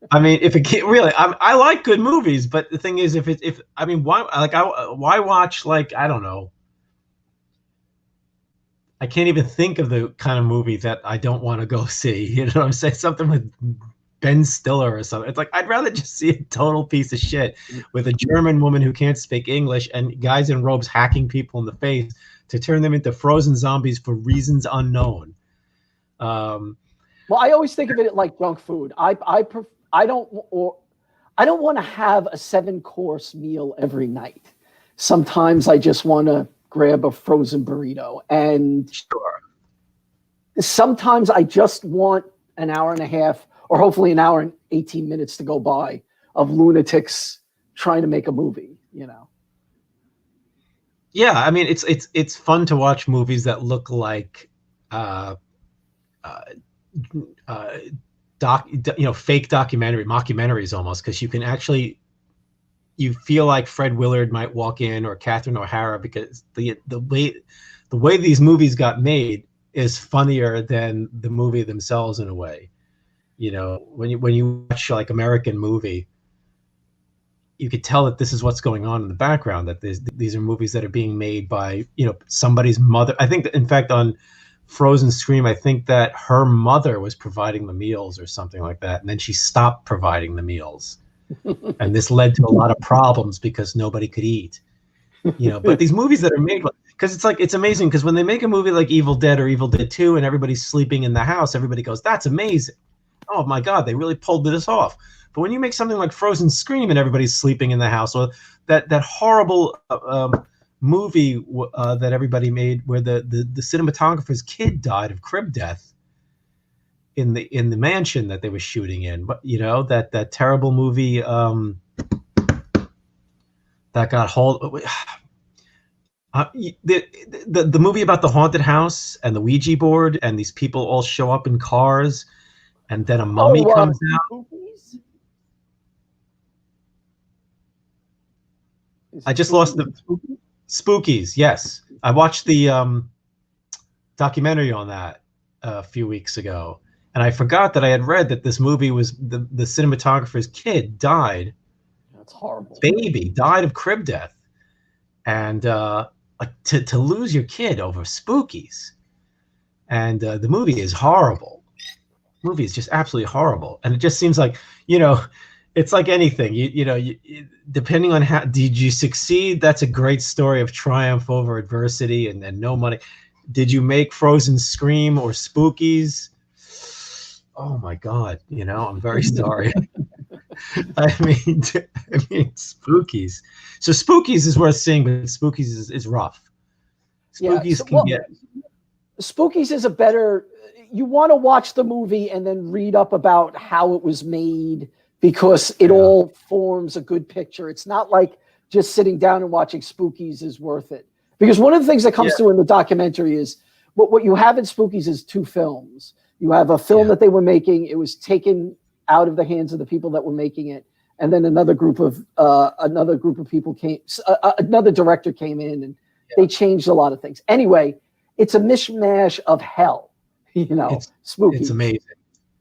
I mean, if it can't really, I like good movies, but the thing is, why watch, like, I don't know. I can't even think of the kind of movie that I don't want to go see. You know what I'm saying? Something with Ben Stiller or something. It's like, I'd rather just see a total piece of shit with a German woman who can't speak English and guys in robes hacking people in the face to turn them into frozen zombies for reasons unknown. Well, I always think of it like junk food. I don't want to have a 7-course meal every night. Sometimes I just want to grab a frozen burrito, and sometimes I just want an hour and a half, or hopefully an hour and 18 minutes to go by of lunatics trying to make a movie, Yeah, I mean, it's fun to watch movies that look like uh, uh, fake mockumentaries almost, because you can actually, you feel like Fred Willard might walk in, or Catherine O'Hara, because the way these movies got made is funnier than the movie themselves in a way. You know, when you watch like American movie, you could tell that this is what's going on in the background, that these are movies that are being made by, somebody's mother. I think that, in fact, on Frozen Scream, I think that her mother was providing the meals or something like that, and then she stopped providing the meals, and this led to a lot of problems because nobody could eat. But these movies that are made, because it's amazing, because when they make a movie like Evil Dead or Evil Dead 2 and everybody's sleeping in the house, everybody goes, that's amazing. Oh my God, they really pulled this off. But when you make something like Frozen Scream and everybody's sleeping in the house, or that horrible movie that everybody made where the cinematographer's kid died of crib death in the mansion that they were shooting in, but that terrible movie that got hold. The movie about the haunted house and the Ouija board, and these people all show up in cars, and then a mummy comes out. I just lost the Spookies. Yes, I watched the documentary on that a few weeks ago, and I forgot that I had read that this movie was the cinematographer's kid died. That's horrible. Baby died of crib death, and to lose your kid over Spookies, and the movie is horrible. The movie is just absolutely horrible, and it just seems like it's like anything. Depending on how did you succeed, that's a great story of triumph over adversity and no money. Did you make Frozen Scream or Spookies? Oh my God, I'm very sorry. I mean, Spookies. So Spookies is worth seeing, but Spookies is rough. Spookies Spookies is a better. You want to watch the movie and then read up about how it was made, because it all forms a good picture. It's not like just sitting down and watching Spookies is worth it. Because one of the things that comes through in the documentary is what you have in Spookies is two films. You have a film that they were making. It was taken out of the hands of the people that were making it. And then another group of people came, another director came in, and they changed a lot of things. Anyway, it's a mishmash of hell, Spookies. It's amazing.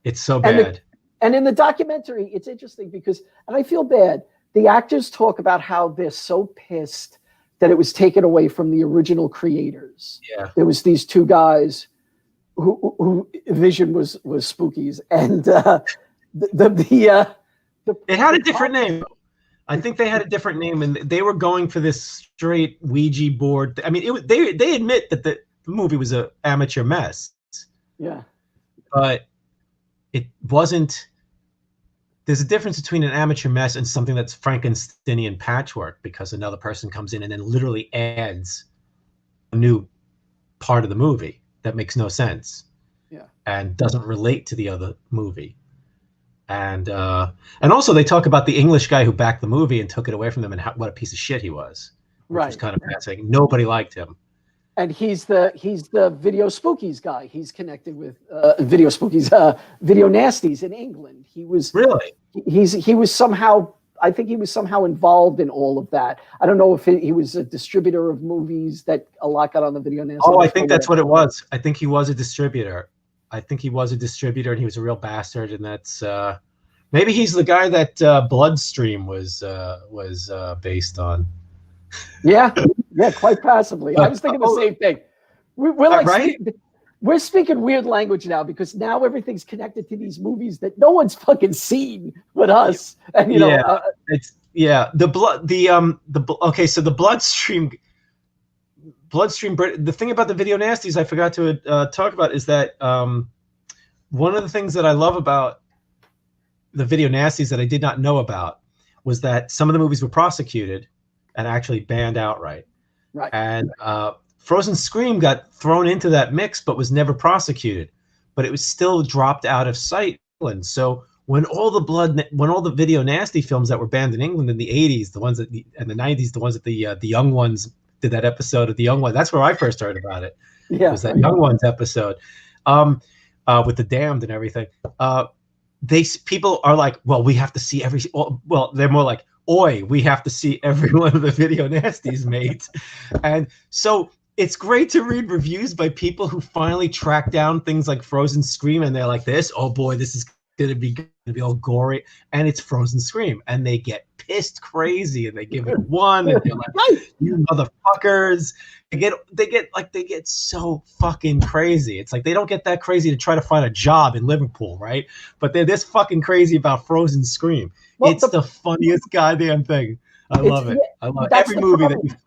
It's so bad. And in the documentary, it's interesting because, and I feel bad, the actors talk about how they're so pissed that it was taken away from the original creators. Yeah. There was these two guys who vision was Spookies, and it had a different name. I think they had a different name, and they were going for this straight Ouija board. I mean, they admit that the movie was an amateur mess. Yeah. But it wasn't. There's a difference between an amateur mess and something that's Frankensteinian patchwork, because another person comes in and then literally adds a new part of the movie that makes no sense. Yeah. And doesn't relate to the other movie. And also they talk about the English guy who backed the movie and took it away from them, and what a piece of shit he was. Which was kind of fascinating. Nobody liked him. And he's the Video Spookies guy. He's connected with Video Spookies, Video Nasties in England. He was really. He was somehow. I think he was somehow involved in all of that. I don't know if he was a distributor of movies that a lot got on the Video Nasties. Oh, I think that's what it was. I think he was a distributor. And he was a real bastard. And that's maybe he's the guy that Bloodstream was based on. Yeah, quite possibly. I was thinking the same thing. We're like, right? We're speaking weird language now, because now everything's connected to these movies that no one's fucking seen but us. And okay, so the Bloodstream. The thing about the Video Nasties I forgot to talk about is that one of the things that I love about the Video Nasties that I did not know about was that some of the movies were prosecuted and actually banned outright. Right. And Frozen Scream got thrown into that mix, but was never prosecuted. But it was still dropped out of sight. And so when all the Video Nasty films that were banned in England in the 80s, and the 90s, the ones that the young ones did that episode of the Young One. That's where I first heard about it. Yeah, It was that Young Ones episode, with the damned and everything. People are like, well, we have to see every. Well, they're more like, oi, we have to see every one of the Video Nasties made, and so. It's great to read reviews by people who finally track down things like Frozen Scream, and they're like, "This, oh boy, this is gonna be all gory," and it's Frozen Scream, and they get pissed crazy, and they give it 1, and they're like, "You motherfuckers!" They get so fucking crazy. It's like they don't get that crazy to try to find a job in Liverpool, right? But they're this fucking crazy about Frozen Scream. Well, it's the funniest goddamn thing. I love it. I love every movie that.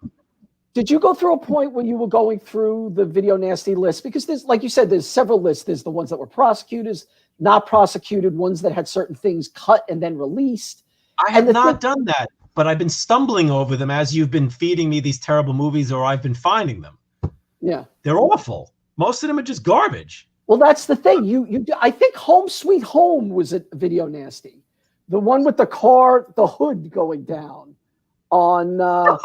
Did you go through a point when you were going through the Video Nasty list? Because there's, like you said, there's several lists. There's the ones that were prosecuted, not prosecuted, ones that had certain things cut and then released. I have not done that, but I've been stumbling over them as you've been feeding me these terrible movies, or I've been finding them. Yeah. They're awful. Most of them are just garbage. Well, that's the thing. I think Home Sweet Home was a Video Nasty. The one with the car, the hood going down on...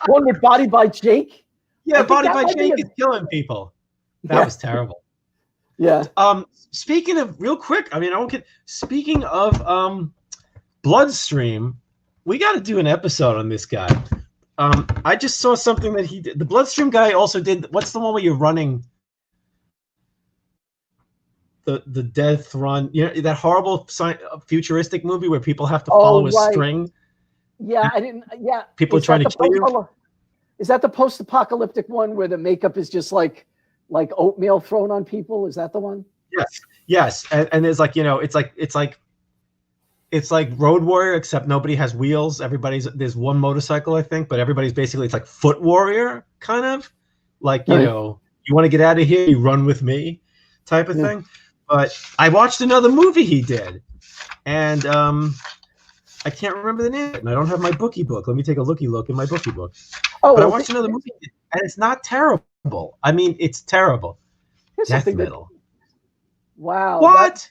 one with Body by Jake. Yeah, Body by Jake is killing people. That was terrible. Yeah. Speaking of, real quick, I mean, speaking of Bloodstream, we got to do an episode on this guy. I just saw something that he did. The Bloodstream guy also did. What's the one where you're running? The Death Run. You know, that horrible futuristic movie where people have to follow a string. Yeah, I didn't. Yeah, people are trying to kill you. Is that the post-apocalyptic one where the makeup is just like oatmeal thrown on people? Is that the one? Yes. And there's like, you know, it's like Road Warrior, except nobody has wheels. There's one motorcycle, I think, but everybody's basically, it's like Foot Warrior, kind of like, you know, you want to get out of here, you run with me, type of thing. But I watched another movie he did, and I can't remember the name, and I don't have my bookie book. Let me take a look in my bookie book. But I watched another movie, and it's not terrible. I mean, it's terrible. Death Metal. Wow. What?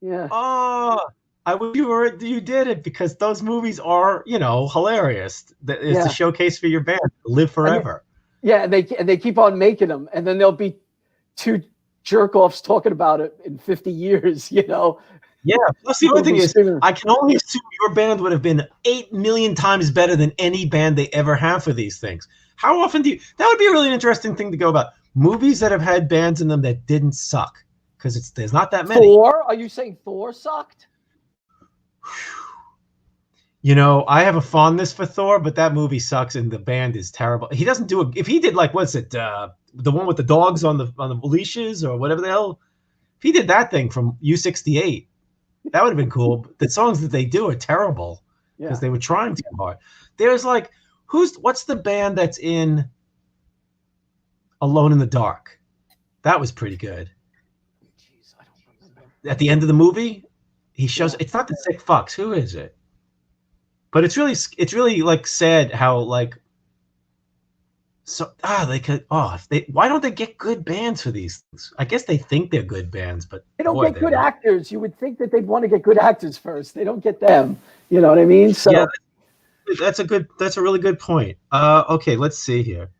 Yeah. Oh, I wish you did it, because those movies are, you know, hilarious. It's a showcase for your band. Live forever. And they keep on making them, and then there'll be 2 jerk-offs talking about it in 50 years, you know. Yeah, plus the other thing is, I can only assume your band would have been 8 million times better than any band they ever have for these things. How often that would be a really interesting thing to go about. Movies that have had bands in them that didn't suck, because there's not that many. Thor? Are you saying Thor sucked? You know, I have a fondness for Thor, but that movie sucks and the band is terrible. He doesn't do it. If he did, like, what's it, the one with the dogs on the leashes or whatever the hell, if he did that thing from U68, that would have been cool. But the songs that they do are terrible because they were trying too hard. There's like, what's the band that's in Alone in the Dark? That was pretty good. Jeez, I don't remember. At the end of the movie, he shows, it's not the Sick Fucks. Who is it? But it's really like sad how like, why don't they get good bands for these things? I guess they think they're good bands, but they don't get good actors. You would think that they'd want to get good actors first. They don't get them. You know what I mean? So yeah, that's a really good point. Okay, let's see here.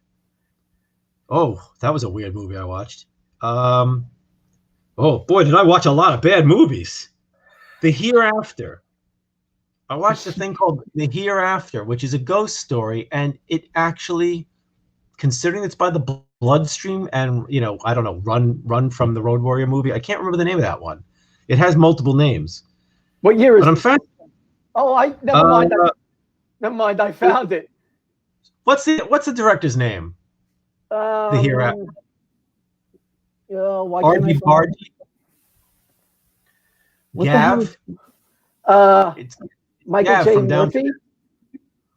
Oh, that was a weird movie I watched. Oh boy, did I watch a lot of bad movies. The Hereafter. I watched a thing called The Hereafter, which is a ghost story, and it actually, considering it's by the Bloodstream and, you know, I don't know, Run from the Road Warrior movie. I can't remember the name of that one. It has multiple names. What year is it? Oh, never mind. Never mind. I found it. What's the director's name? The Hereafter. R.D. Bargy. Gav. Michael Gav J. from Murphy.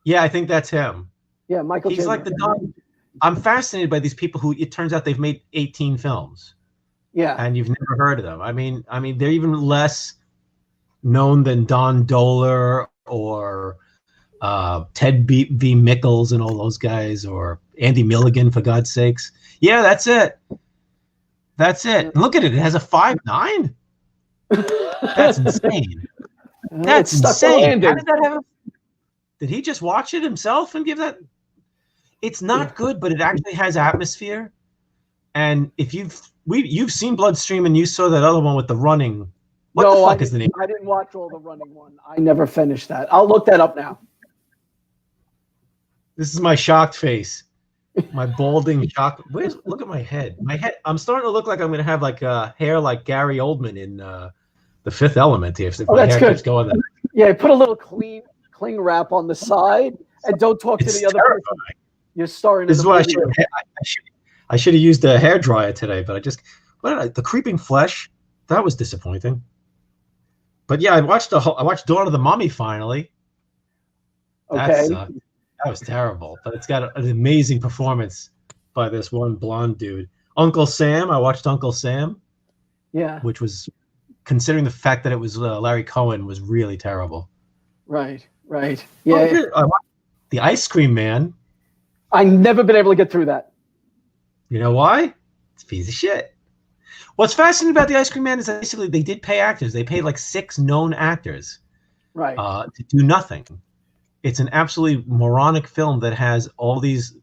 Yeah, I think that's him. Yeah, Michael. He's J. like Murphy. the dog. I'm fascinated by these people who it turns out they've made 18 films. Yeah, and you've never heard of them. I mean, they're even less known than Don Dohler or Ted V. Mickles and all those guys, or Andy Milligan, for God's sakes. Yeah, that's it. That's it. And look at it. It has a 5.9. That's insane. That's insane. How did that happen? Did he just watch it himself and give that? It's not good, but it actually has atmosphere. And if you've seen Bloodstream and you saw that other one with the running. What the fuck is the name? I didn't watch all the running one. I never finished that. I'll look that up now. This is my shocked face. My balding shock. Look at my head. My head. I'm starting to look like I'm going to have like hair like Gary Oldman in The Fifth Element. If my hair keeps going that. Yeah, put a little cling wrap on the side and don't talk to the other person. You're starring. This is what I should have used a hair dryer today, but the Creeping Flesh. That was disappointing. But yeah, I watched Dawn of the Mummy finally. Okay. That was terrible, but it's got an amazing performance by this one blonde dude. Uncle Sam. I watched Uncle Sam. Yeah. Which was, considering the fact that it was Larry Cohen, was really terrible. Right. Yeah. I watched The Ice Cream Man. I've never been able to get through that. You know why? It's a piece of shit. What's fascinating about The Ice Cream Man is that basically they did pay actors. They paid like 6 known actors, right, to do nothing. It's an absolutely moronic film that has all these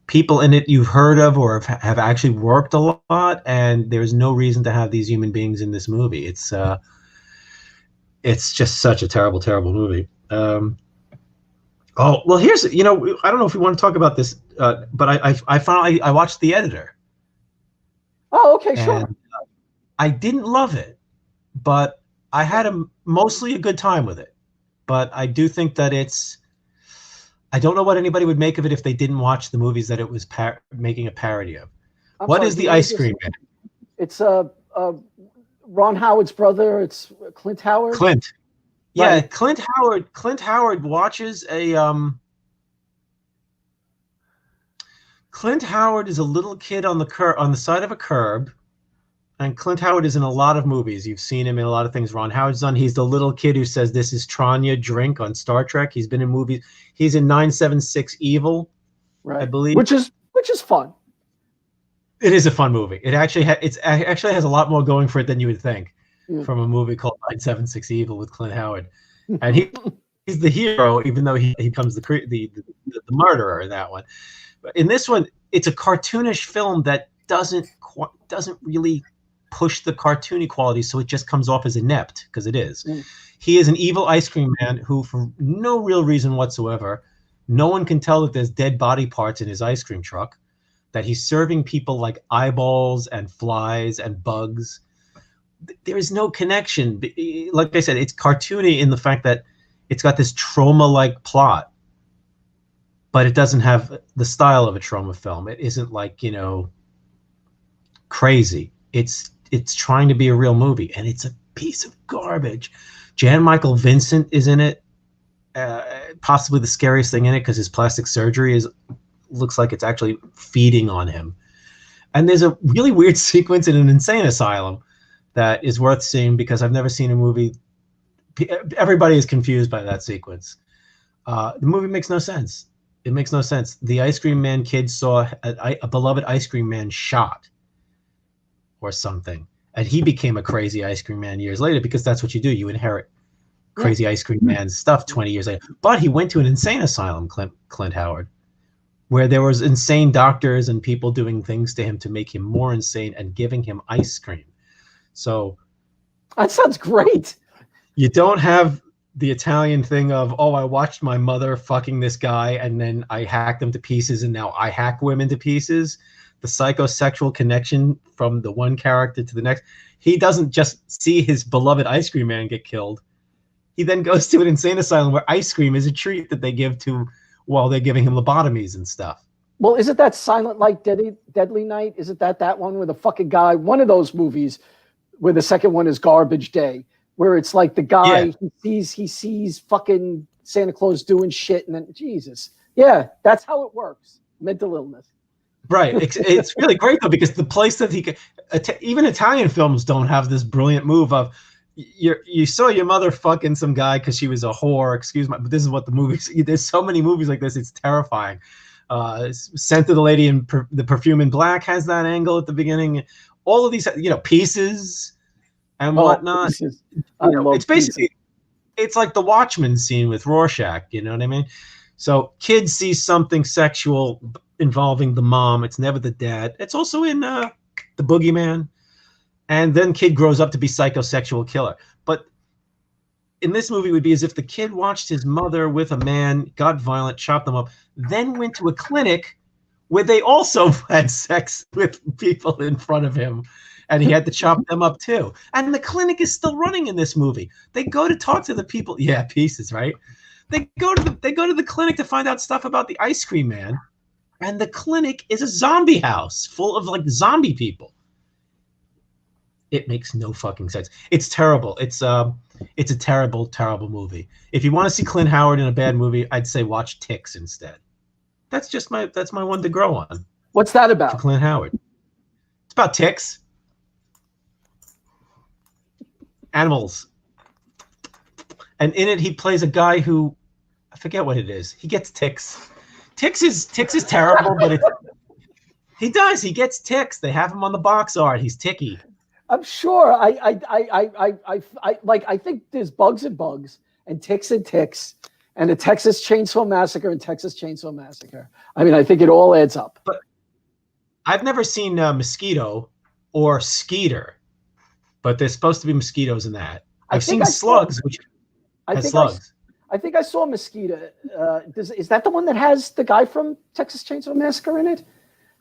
people in it you've heard of or have actually worked a lot, and there's no reason to have these human beings in this movie. It's just such a terrible, terrible movie. Oh well, here's I don't know if we want to talk about this, but I finally watched The Editor. Oh, okay, sure. I didn't love it, but I had mostly a good time with it. But I do think that I don't know what anybody would make of it if they didn't watch the movies that it was making a parody of. What is The Ice Cream Man? It's Ron Howard's brother. It's Clint Howard. Clint. Yeah, right. Clint Howard watches a Clint Howard is a little kid on the side of a curb, and Clint Howard is in a lot of movies. You've seen him in a lot of things Ron Howard's done. He's the little kid who says, "This is Tranya, drink," on Star Trek. He's been in movies. He's in 976 Evil, right, I believe. Which is fun. It is a fun movie. It actually has a lot more going for it than you would think from a movie called 976 Evil with Clint Howard, and he's the hero, even though he becomes the murderer in that one. In this one, it's a cartoonish film that doesn't really push the cartoony quality, so it just comes off as inept, because it is. He is an evil ice cream man who, for no real reason whatsoever, no one can tell that there's dead body parts in his ice cream truck, that he's serving people like eyeballs and flies and bugs. There is no connection. Like I said, it's cartoony in the fact that it's got this trauma-like plot, but it doesn't have the style of a trauma film. It isn't like, crazy. It's trying to be a real movie, and it's a piece of garbage. Jan Michael Vincent is in it, possibly the scariest thing in it, because his plastic surgery looks like it's actually feeding on him. And there's a really weird sequence in an insane asylum that is worth seeing, because I've never seen a movie. Everybody is confused by that sequence. The movie makes no sense. It makes no sense. The ice cream man kid saw a beloved ice cream man shot or something, and he became a crazy ice cream man years later, because that's what you do. You inherit crazy ice cream man stuff 20 years later. But he went to an insane asylum, Clint Howard, where there was insane doctors and people doing things to him to make him more insane and giving him ice cream. So that sounds great. You don't have the Italian thing of, oh, I watched my mother fucking this guy and then I hacked him to pieces and now I hack women to pieces. The psychosexual connection from the one character to the next. He doesn't just see his beloved ice cream man get killed. He then goes to an insane asylum where ice cream is a treat that they give to while they're giving him lobotomies and stuff. Well, isn't that Silent Night, Deadly Night? Isn't that one where the fucking guy, one of those movies where the second one is Garbage Day, where it's like the guy, he sees fucking Santa Claus doing shit, and then Jesus. Yeah, that's how it works. Mental illness. Right. It's really great though, because the place that he could, even Italian films don't have this brilliant move of, you saw your mother fucking some guy because she was a whore, excuse me, but this is what the movies, there's so many movies like this, it's terrifying. Scent of the Lady in the Perfume in Black has that angle at the beginning. All of these, Pieces and whatnot. It's basically, it's like the Watchmen scene with Rorschach, you know what I mean? So kid sees something sexual involving the mom. It's never the dad. It's also in The Boogeyman. And then kid grows up to be psychosexual killer. But in this movie, it would be as if the kid watched his mother with a man, got violent, chopped them up, then went to a clinic where they also had sex with people in front of him, and he had to chop them up too. And the clinic is still running in this movie. They go to talk to the people. Yeah, pieces, right? They go to the clinic to find out stuff about the ice cream man, and the clinic is a zombie house full of like zombie people. It makes no fucking sense. It's terrible. It's a terrible, terrible movie. If you want to see Clint Howard in a bad movie, I'd say watch Ticks instead. That's my one to grow on. What's that about? For Clint Howard. It's about ticks. Animals. And in it he plays a guy who, I forget what it is. He gets ticks. Ticks is terrible, but he gets ticks. They have him on the box art. He's ticky. I'm sure. I think there's bugs and bugs and ticks, and a Texas Chainsaw Massacre and Texas Chainsaw Massacre. I mean, I think it all adds up. But I've never seen Mosquito or Skeeter, but there's supposed to be mosquitoes in that. I've seen Slugs, which has slugs. I think I saw Mosquito. Is that the one that has the guy from Texas Chainsaw Massacre in it?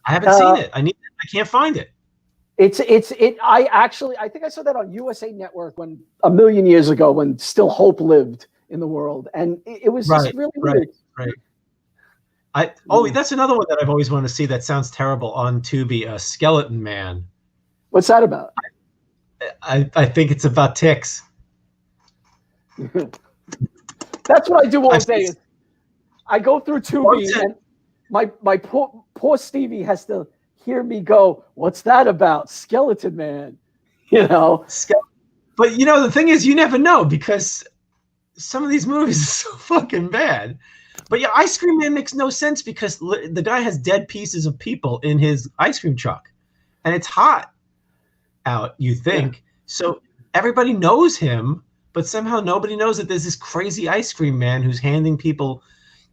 I haven't seen it. I can't find it. I think I saw that on USA Network when a million years ago, when still hope lived in the world, and it was just really weird. Right. That's another one that I've always wanted to see. That sounds terrible on Tubi. Skeleton Man. What's that about? I think it's about ticks. That's what I do all day. I go through Tubi, and my poor Stevie has to hear me go, "What's that about? Skeleton Man." You know. But you know, the thing is, you never know, because some of these movies are so fucking bad. But yeah, Ice Cream Man makes no sense because the guy has dead pieces of people in his ice cream truck, and it's hot out, you think. Yeah. So everybody knows him, but somehow nobody knows that there's this crazy ice cream man who's handing people,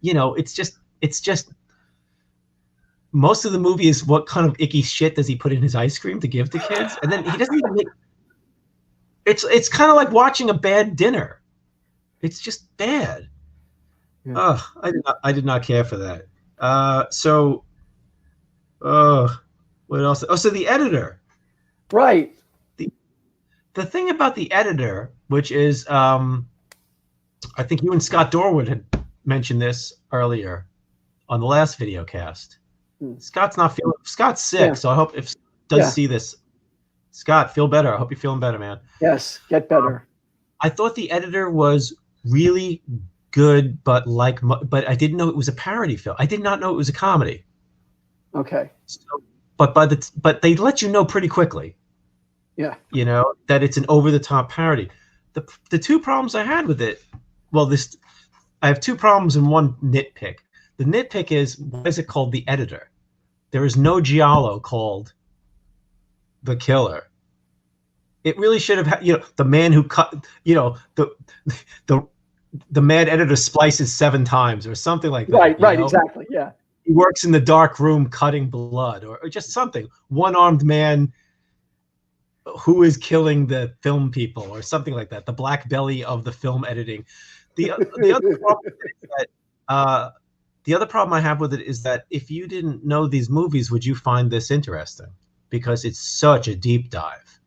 you know, it's just most of the movie is what kind of icky shit does he put in his ice cream to give to kids? And then he doesn't even make, it's kind of like watching a bad dinner. It's just bad. Yeah. I did not care for that. What else? Oh, so the editor. Right. The thing about the editor, which is, I think you and Scott Dorward had mentioned this earlier on the last Videocast. Scott's sick, yeah. So I hope if does see this, Scott, feel better. I hope you're feeling better, man. Yes, get better. I thought the editor was really good, but I didn't know it was a parody film. I did not know it was a comedy. Okay. So, but they let you know pretty quickly. Yeah. You know, that it's an over-the-top parody. The two problems I had with it, I have two problems and one nitpick. The nitpick is, why is it called The Editor? There is no giallo called The Killer. It really should have had, you know, the man who cut, you know, the mad editor splices 7 times or something like that. Right, exactly, yeah. He works in the dark room cutting blood, or just something. One-armed man who is killing the film people, or something like that. The black belly of the film editing. The other problem is that, the other problem I have with it is that if you didn't know these movies, would you find this interesting? Because it's such a deep dive.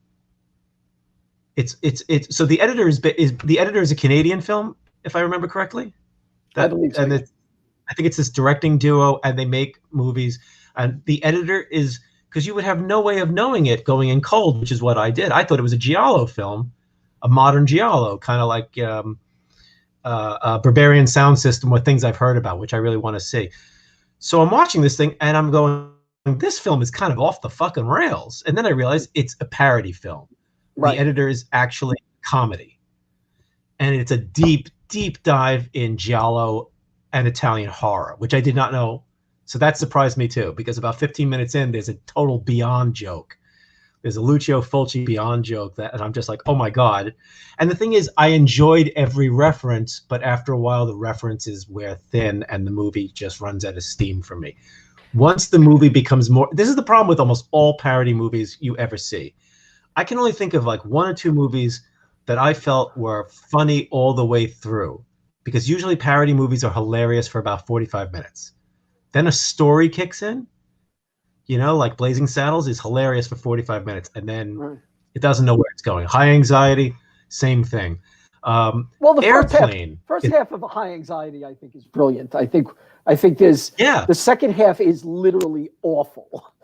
So The Editor is a Canadian film, if I remember correctly. I believe so. And I think it's this directing duo, and they make movies. And The Editor is, because you would have no way of knowing it going in cold, which is what I did. I thought it was a giallo film, a modern giallo, kind of like Barbarian Sound System, or things I've heard about, which I really want to see. So I'm watching this thing, and I'm going, this film is kind of off the fucking rails. And then I realized it's a parody film. Right. The Editor is actually comedy. And it's a deep, deep dive in giallo and Italian horror, which I did not know. So that surprised me too, because about 15 minutes in, there's a total Beyond joke. There's a Lucio Fulci Beyond joke and I'm just like, oh my God. And the thing is, I enjoyed every reference, but after a while, the references wear thin and the movie just runs out of steam for me. Once the movie becomes more, this is the problem with almost all parody movies you ever see. I can only think of like 1 or 2 movies that I felt were funny all the way through, because usually parody movies are hilarious for about 45 minutes. Then a story kicks in, like Blazing Saddles is hilarious for 45 minutes, and then it doesn't know where it's going. High Anxiety, same thing. Well, the Airplane. First half of High Anxiety, I think, is brilliant. I think there's the second half is literally awful.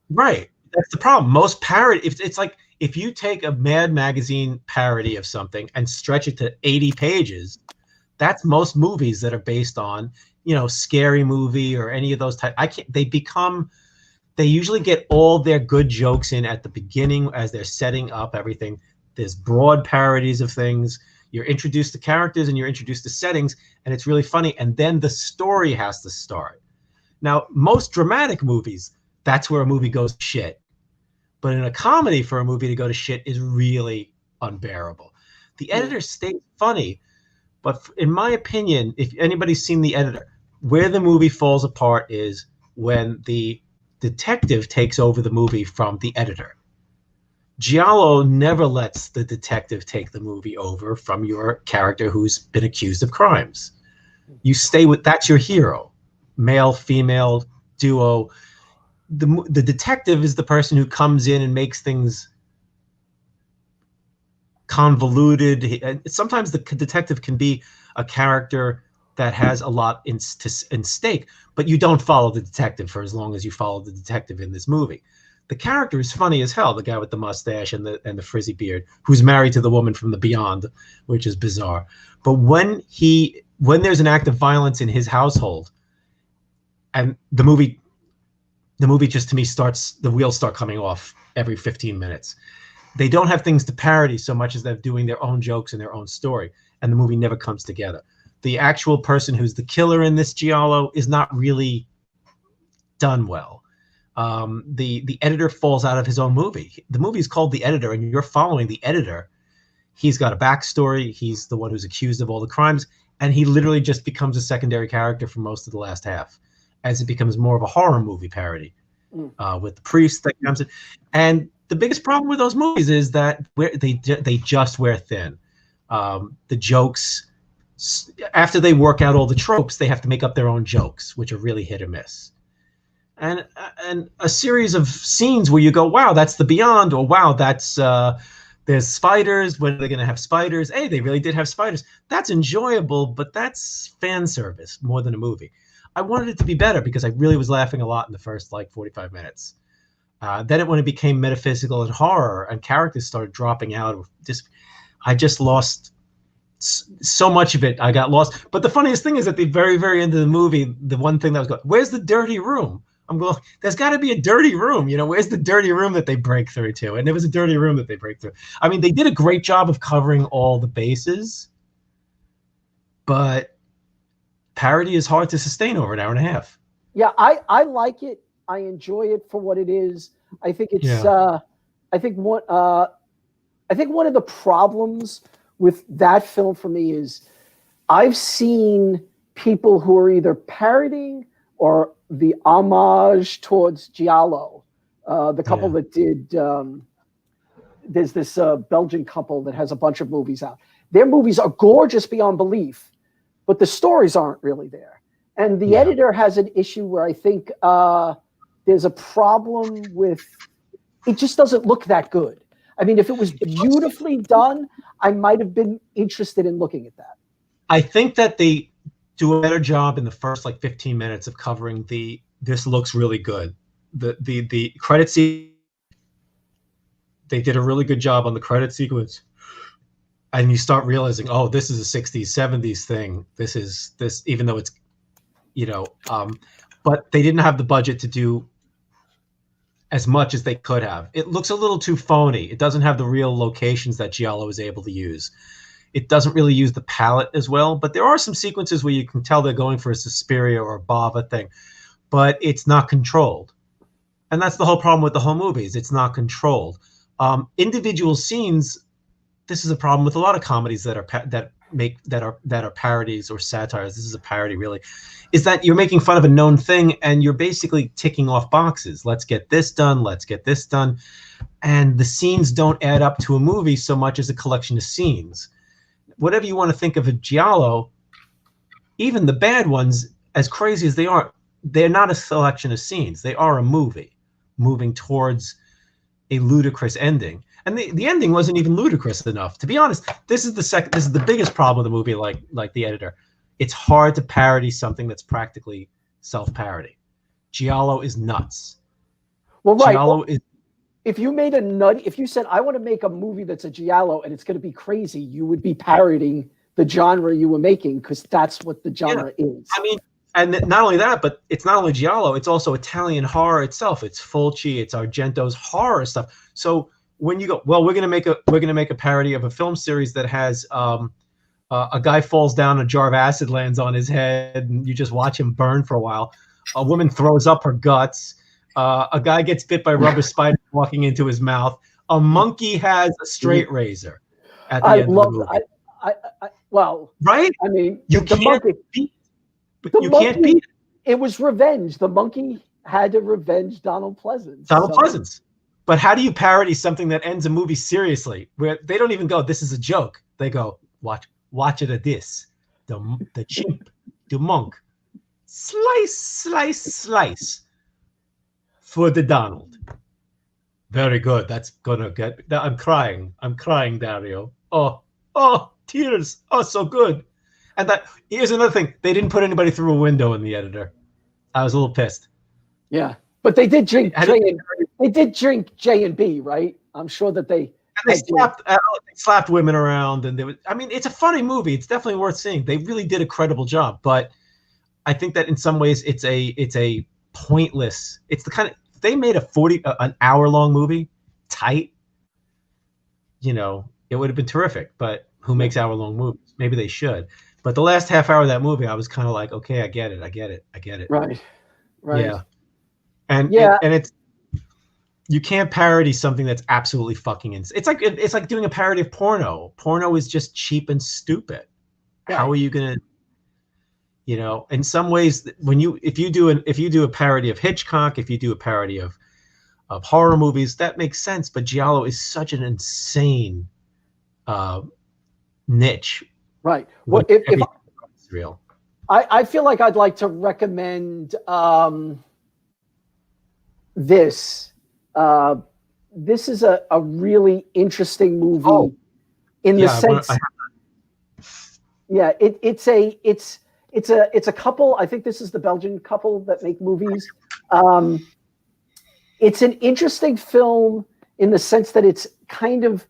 Right. That's the problem. Most parody, it's like if you take a Mad Magazine parody of something and stretch it to 80 pages, that's most movies that are based on, Scary Movie or any of those type. They usually get all their good jokes in at the beginning as they're setting up everything. There's broad parodies of things. You're introduced to characters and you're introduced to settings, and it's really funny. And then the story has to start. Now, most dramatic movies, that's where a movie goes to shit. But in a comedy, for a movie to go to shit is really unbearable. The editor stays funny, but in my opinion, if anybody's seen The Editor, where the movie falls apart is when the detective takes over the movie from the editor. Giallo never lets the detective take the movie over from your character who's been accused of crimes. You stay with, that's your hero. Male, female, duo. The detective is the person who comes in and makes things convoluted. Sometimes the detective can be a character that has a lot in stake, but you don't follow the detective for as long as you follow the detective in this movie. The character is funny as hell, the guy with the mustache and the frizzy beard, who's married to the woman from the Beyond, which is bizarre. But when there's an act of violence in his household, and the movie just, to me, the wheels start coming off every 15 minutes. They don't have things to parody so much as they're doing their own jokes and their own story, and the movie never comes together. The actual person who's the killer in this Giallo is not really done well. The editor falls out of his own movie. The movie is called The Editor, and you're following the editor. He's got a backstory. He's the one who's accused of all the crimes, and he literally just becomes a secondary character for most of the last half, as it becomes more of a horror movie parody with the priest that comes in. And the biggest problem with those movies is that they just wear thin. The jokes, after they work out all the tropes, they have to make up their own jokes, which are really hit or miss. And a series of scenes where you go, wow, that's the Beyond, or wow, that's there's spiders. When are they going to have spiders? Hey, they really did have spiders. That's enjoyable, but that's fan service more than a movie. I wanted it to be better because I really was laughing a lot in the first 45 minutes. Then when it became metaphysical and horror and characters started dropping out, I just lost so much of it. I got lost. But the funniest thing is at the very, very end of the movie, the one thing that was going, where's the dirty room? I'm going, there's got to be a dirty room. Where's the dirty room that they break through to? And there was a dirty room that they break through. I mean, they did a great job of covering all the bases, but parody is hard to sustain over an hour and a half. Yeah, I like it. I enjoy it for what it is. I think it's I think one of the problems with that film for me is I've seen people who are either parodying or the homage towards Giallo. The couple that did there's this Belgian couple that has a bunch of movies out. Their movies are gorgeous beyond belief, but the stories aren't really there. And the editor has an issue where I think there's a problem with, it just doesn't look that good. I mean, if it was beautifully done, I might have been interested in looking at that. I think that they do a better job in the first 15 minutes of covering this looks really good. The credit sequence, they did a really good job on the credit sequence. And you start realizing, oh, this is a 60s, 70s thing. This, even though it's, but they didn't have the budget to do as much as they could have. It looks a little too phony. It doesn't have the real locations that Giallo is able to use. It doesn't really use the palette as well, but there are some sequences where you can tell they're going for a Suspiria or a Bava thing, but it's not controlled. And that's the whole problem with the whole movie is it's not controlled. Individual scenes. This is a problem with a lot of comedies that are parodies or satires. This is a parody, really, is that you're making fun of a known thing and you're basically ticking off boxes. Let's get this done. Let's get this done. And the scenes don't add up to a movie so much as a collection of scenes. Whatever you want to think of a giallo, even the bad ones, as crazy as they are, they're not a selection of scenes. They are a movie moving towards a ludicrous ending. And the ending wasn't even ludicrous enough. To be honest, this is the biggest problem with the movie, like the editor. It's hard to parody something that's practically self-parody. Giallo is nuts. Well, right. Giallo is. If you said, I want to make a movie that's a giallo and it's going to be crazy, you would be parodying the genre you were making because that's what the genre is. I mean, and not only that, but it's not only giallo, it's also Italian horror itself. It's Fulci, it's Argento's horror stuff. So when you go, well, we're gonna make a parody of a film series that has a guy falls down, a jar of acid lands on his head, and you just watch him burn for a while. A woman throws up her guts. A guy gets bit by a rubber spider walking into his mouth. A monkey has a straight razor at the end of the movie. Well, right? I mean, you can't beat it. It was revenge. The monkey had to revenge Donald Pleasance. Pleasance. But how do you parody something that ends a movie seriously? Where they don't even go, this is a joke. They go, watch it at this. The chimp, the monk. Slice, slice, slice. For the Donald. Very good. That's gonna get. I'm crying, Dario. Oh, tears. Oh, so good. And here's another thing. They didn't put anybody through a window in the editor. I was a little pissed. Yeah, but they did drink J and B, right? I'm sure that they slapped women around, and it's a funny movie. It's definitely worth seeing. They really did a credible job, but I think that in some ways it's a pointless. It's the kind of, if they made an hour long movie tight, it would have been terrific. But who makes hour long movies? Maybe they should. But the last half hour of that movie, I was kind of like, okay, I get it. Right. Yeah. And it's, you can't parody something that's absolutely fucking insane. It's like doing a parody of porno. Porno is just cheap and stupid. Right. How are you gonna, in some ways, if you do a parody of Hitchcock, if you do a parody of horror movies, that makes sense. But giallo is such an insane niche. Right. Well, if real. I feel like I'd like to recommend this. This is a really interesting movie in the sense. It's a couple. I think this is the Belgian couple that make movies. It's an interesting film in the sense that it's kind of,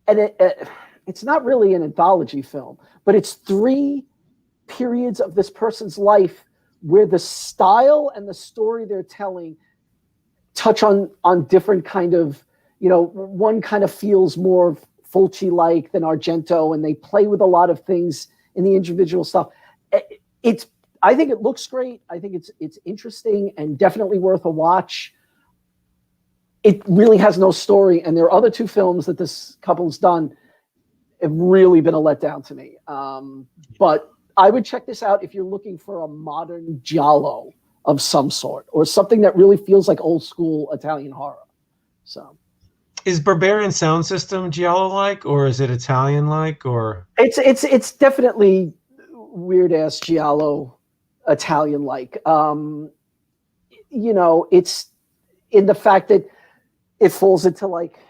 it's not really an anthology film, but it's 3 periods of this person's life where the style and the story they're telling touch on different kind of, one kind of feels more Fulci-like than Argento, and they play with a lot of things in the individual stuff. I think it looks great. I think it's interesting and definitely worth a watch. It really has no story, and there are other 2 films that this couple's done have really been a letdown to me. But I would check this out if you're looking for a modern giallo of some sort, or something that really feels like old school Italian horror. So, is Barbarian Sound System giallo-like, or is it Italian-like, or? It's definitely weird ass giallo, Italian-like. It's in the fact that it falls into like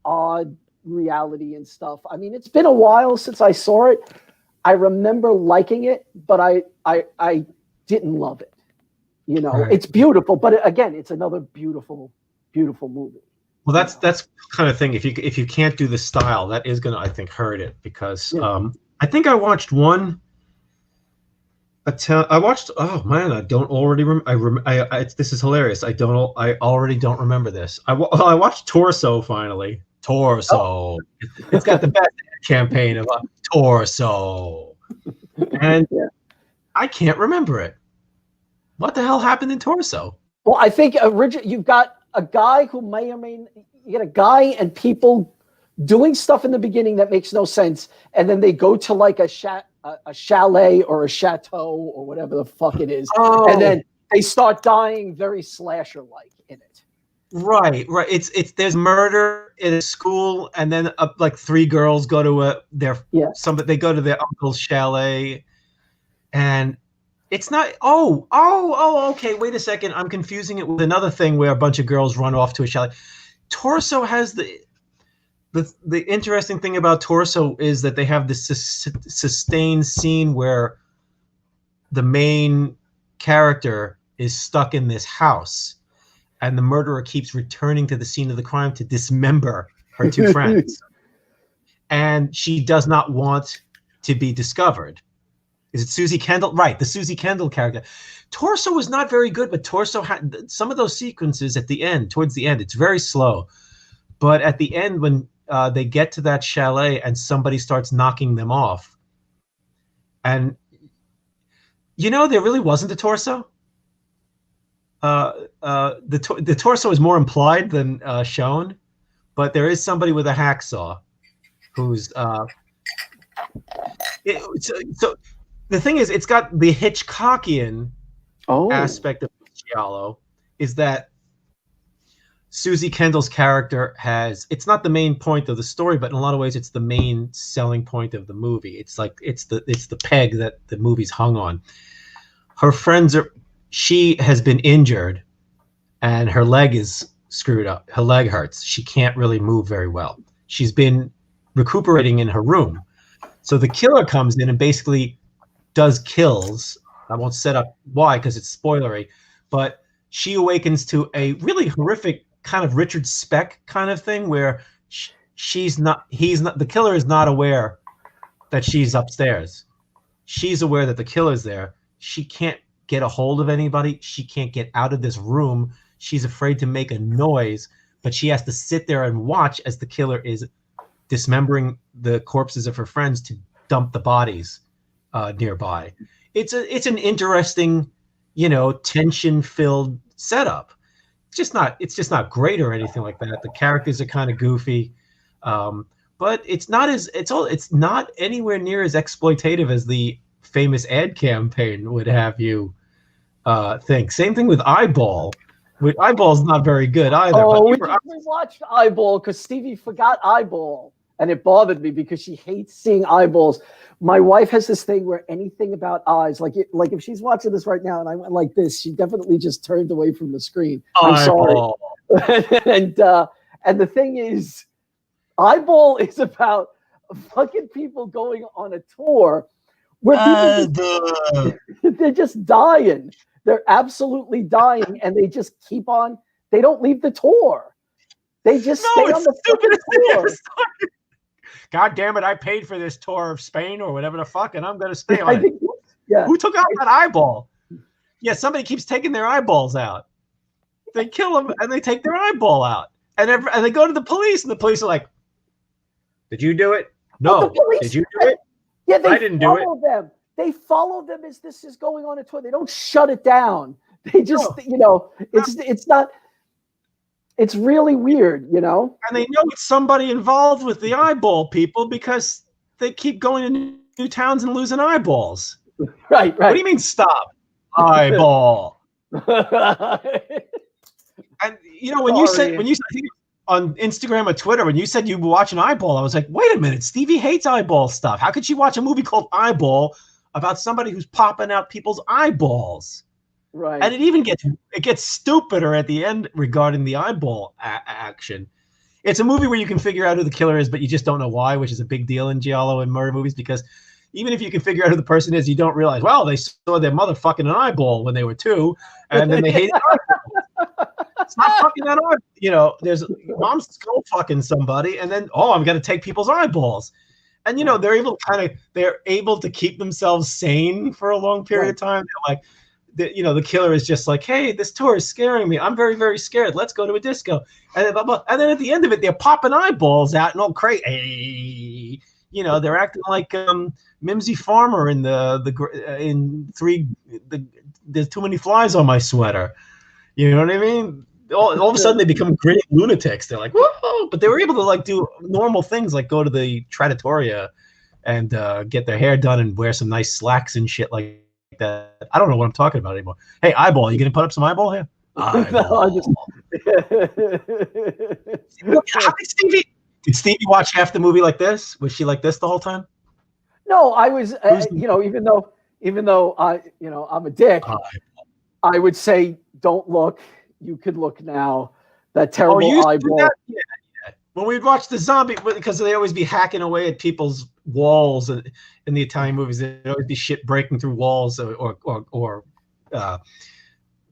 odd reality and stuff. I mean, it's been a while since I saw it. I remember liking it, but I didn't love it. Right. It's beautiful, but again, it's another beautiful, beautiful movie. Well, that's kind of thing. If you can't do the style, that is going to, I think, hurt it, because I think I watched one. I watched. Oh man, I don't already. This is hilarious. I already don't remember this. I watched Torso finally. Torso. Oh. It's got the best campaign of Torso, and I can't remember it. What the hell happened in Torso? Well, I think you've got a guy who may or may you get a guy and people doing stuff in the beginning that makes no sense, and then they go to like a chalet or a chateau or whatever the fuck it is, and then they start dying very slasher-like in it. Right. It's there's murder in a school, and then like 3 girls go to they go to their uncle's chalet, and it's not. Okay. Wait a second. I'm confusing it with another thing where a bunch of girls run off to a chalet. Torso has the interesting thing about Torso is that they have this sustained scene where the main character is stuck in this house, and the murderer keeps returning to the scene of the crime to dismember her 2 friends. And she does not want to be discovered. Is it Susie Kendall? Right, the Susie Kendall character. Torso was not very good, but Torso had some of those sequences at the end, towards the end. It's very slow. But at the end, when they get to that chalet and somebody starts knocking them off, and there really wasn't a torso. The torso is more implied than shown, but there is somebody with a hacksaw who's so the thing is, it's got the Hitchcockian aspect of giallo, is that Susie Kendall's character it's not the main point of the story, but in a lot of ways it's the main selling point of the movie. It's like it's the peg that the movie's hung on. Her friends she has been injured and her leg is screwed up. Her leg hurts. She can't really move very well. She's been recuperating in her room. So the killer comes in and basically does kills. I won't set up why because it's spoilery, but she awakens to a really horrific kind of Richard Speck kind of thing where the killer is not aware that she's upstairs. She's aware that the killer's there. She can't get a hold of anybody. She can't get out of this room. She's afraid to make a noise, but she has to sit there and watch as the killer is dismembering the corpses of her friends to dump the bodies nearby. It's an interesting, tension-filled setup. It's just not great or anything like that. The characters are kind of goofy, but it's not anywhere near as exploitative as the famous ad campaign would have you think. Same thing with Eyeball. Eyeball's not very good either. Oh, we watched Eyeball because Stevie forgot Eyeball, and it bothered me because she hates seeing eyeballs. My wife has this thing where anything about eyes, like if she's watching this right now and I went like this, she definitely just turned away from the screen. I'm sorry. and the thing is, Eyeball is about fucking people going on a tour where people they're just dying. They're absolutely dying, and they just keep on. They don't leave the tour. They just stay on the fucking tour. God damn it! I paid for this tour of Spain or whatever the fuck, and I'm going to stay on it. Who took out that eyeball? Yeah, somebody keeps taking their eyeballs out. They kill them and they take their eyeball out, and they go to the police, and the police are like, "Did you do it? No. Did you do it? Yeah, I didn't do it." Them. They follow them as this is going on a tour. They don't shut it down. They just, it's not. It's really weird, And they know it's somebody involved with the eyeball people because they keep going to new towns and losing eyeballs. Right. What do you mean stop? Eyeball. And when you said I think on Instagram or Twitter, when you said you were watching Eyeball, I was like, wait a minute, Stevie hates eyeball stuff. How could she watch a movie called Eyeball about somebody who's popping out people's eyeballs? Right. And it gets stupider at the end regarding the eyeball action. It's a movie where you can figure out who the killer is, but you just don't know why, which is a big deal in giallo and murder movies, because even if you can figure out who the person is, you don't realize, well, they saw their mother fucking an eyeball when they were 2, and then they hated eyeballs. It's not fucking that eyeball. There's mom's skull fucking somebody, and then, I'm going to take people's eyeballs. And, they're able to keep themselves sane for a long period of time. They're like, the killer is just like, hey, this tour is scaring me. I'm very, very scared. Let's go to a disco. And then, blah, blah. And then at the end of it, they're popping eyeballs out and all crazy. They're acting like Mimsy Farmer in There's Too Many Flies on My Sweater. You know what I mean? All of a sudden they become grinning lunatics. They're like, whoa! But they were able to like do normal things, like go to the trattoria and get their hair done and wear some nice slacks and shit like that. I don't know what I'm talking about anymore. Hey, eyeball, you gonna put up some eyeball here? Eyeball. Did Stevie watch half the movie like this? Was she like this the whole time? No, I was, even though I'm a dick, I would say, don't look. You could look now. That terrible eyeball. Yeah. When we'd watch the zombie, because they always be hacking away at people's walls in the Italian movies, there'd always be shit breaking through walls or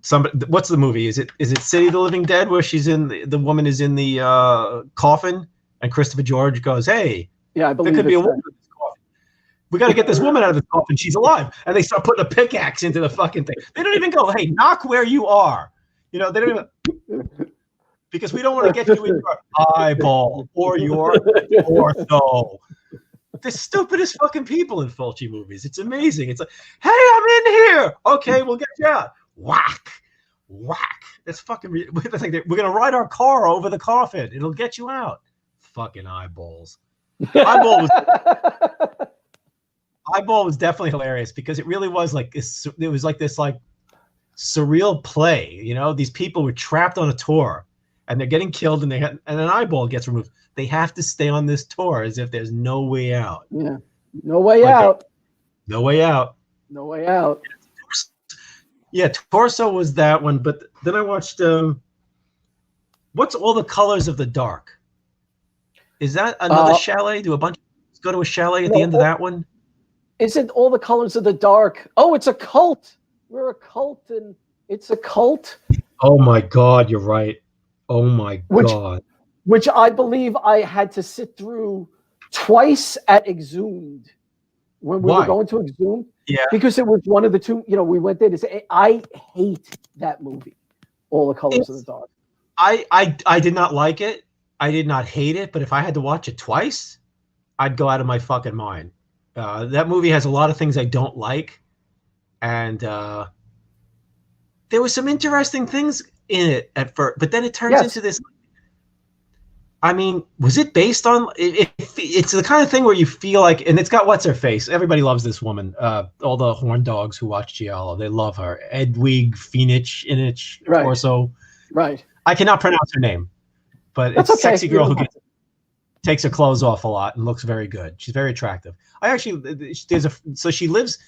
somebody. What's the movie? Is it City of the Living Dead, where she's in the woman is in the coffin and Christopher George goes, "Hey, yeah, I believe there could be a woman in this coffin. We got to get this woman out of the coffin. She's alive." And they start putting a pickaxe into the fucking thing. They don't even go, "Hey, knock where you are." You know, they don't even, because we don't want to get you in your eyeball or your ortho. The stupidest fucking people in Fulci movies. It's amazing. It's like, "Hey, I'm in here. Okay, we'll get you out." Whack, whack. That's fucking. It's like we're gonna ride our car over the coffin. It'll get you out. Fucking eyeballs. Eyeball was definitely hilarious because it really was like this. It was like this surreal play. You know, these people were trapped on a tour and they're getting killed and and an eyeball gets removed. They have to stay on this tour as if there's no way out. Yeah, no way out. No way out. No way out. Yeah, Torso was that one, but then I watched What's All the Colors of the Dark? Is that another chalet? Do a bunch of go to a chalet at the end of that one? Isn't All the Colors of the Dark? Oh, it's a cult. We're a cult, and it's a cult. Oh my God, you're right. Oh my God. Which I believe I had to sit through twice at Exhumed when we were going to Exhumed. Yeah. Because it was one of the two, we went there to say, I hate that movie, All the Colors of the Dark. I did not like it. I did not hate it, but if I had to watch it twice, I'd go out of my fucking mind. That movie has a lot of things I don't like. And there was some interesting things in it at first, but then it turns into this. I mean, was it based on? It's the kind of thing where you feel like, and it's got what's her face. Everybody loves this woman. All the horn dogs who watch Giallo, they love her. Edwige Phoenix Torso. Right. I cannot pronounce her name, but it's a sexy girl who takes her clothes off a lot and looks very good. She's very attractive. So she lives.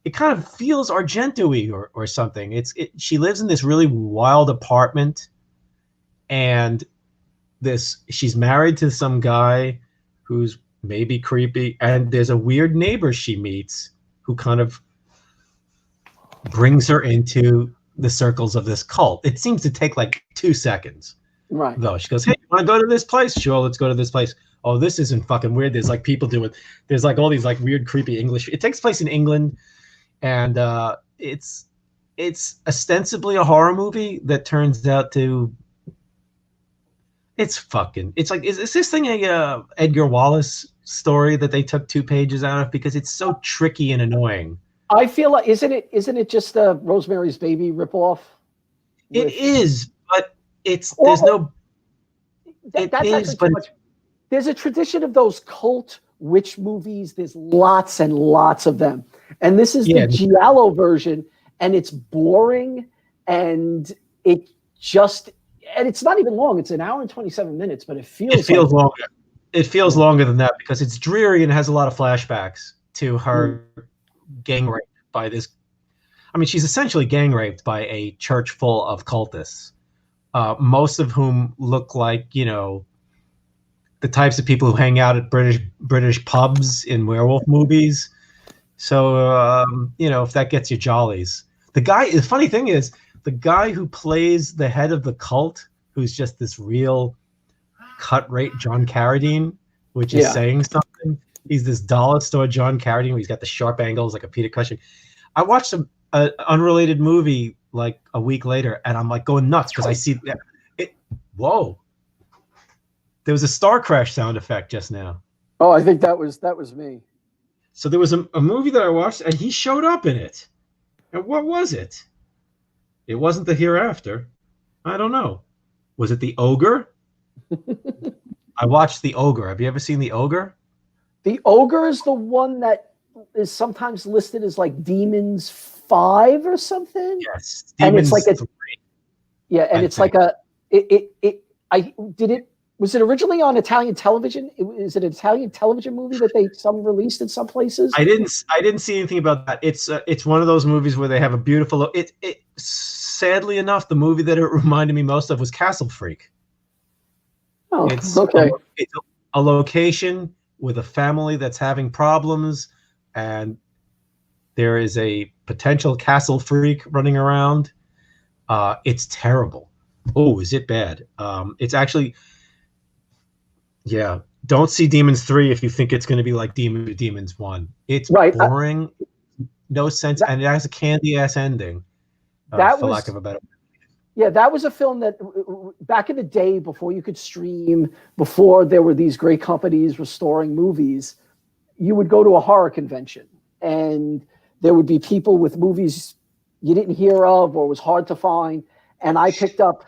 It kind of feels Argento-y or something. She lives in this really wild apartment, and she's married to some guy who's maybe creepy, and there's a weird neighbor she meets who kind of brings her into the circles of this cult. It seems to take like 2 seconds. Right. Though she goes, "Hey, you want to go to this place? Sure, let's go to this place." Oh, this isn't fucking weird. There's like people doing. There's like all these like weird, creepy English. It takes place in England. And it's ostensibly a horror movie that turns out to it's like is this thing a Edgar Wallace story that they took 2 pages out of because it's so tricky and annoying. I feel like isn't it just a Rosemary's Baby ripoff? It is, but there's longer. It feels longer than that because it's dreary and has a lot of flashbacks to her gang raped by this. I mean, she's essentially gang raped by a church full of cultists, most of whom look like, the types of people who hang out at British pubs in werewolf movies. So, if that gets you jollies. The funny thing is, the guy who plays the head of the cult, who's just this real cut-rate John Carradine, which is saying something. He's this dollar store John Carradine, where he's got the sharp angles like a Peter Cushing. I watched an unrelated movie like a week later, and I'm like going nuts because I see it. Whoa. There was a star crash sound effect just now. Oh, I think that was me. So there was a movie that I watched, and he showed up in it. And what was it? It wasn't the Hereafter. I don't know. Was it the Ogre? I watched the Ogre. Have you ever seen the Ogre? The Ogre is the one that is sometimes listed as like Demons 5 or something. Yes, And it's like Demons a 3. yeah, and I it's like think. a I did it. Was it originally on Italian television? Is it an Italian television movie that they some released in some places? I didn't see anything about that. It's one of those movies where they have a beautiful. It sadly enough, the movie that it reminded me most of was Castle Freak. Oh, It's okay. a location with a family that's having problems, and there is a potential castle freak running around. It's terrible. Oh, is it bad? It's actually, yeah. Don't see Demons 3 if you think it's going to be like Demons 1. It's Right. boring, no sense, That and it has a candy ass ending, that for lack was of a better. yeah, that was a film that back in the day before you could stream, before there were these great companies restoring movies, you would go to a horror convention and there would be people with movies you didn't hear of or was hard to find. And I picked up,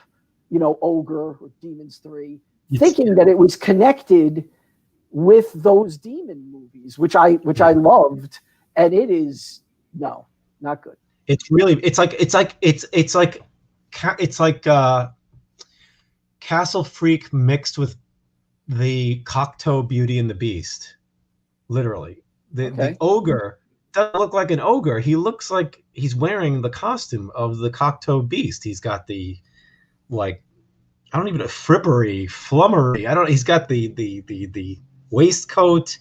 Ogre or Demons 3, It's thinking that it was connected with those demon movies, which I loved. And it is no, not good. it's like Castle Freak mixed with the Cocteau Beauty and the Beast. Literally, the Okay. ogre doesn't look like an ogre. He looks like he's wearing the costume of the Cocteau Beast. He's got the, like, I don't even know, frippery, flummery. I don't. He's got the waistcoat,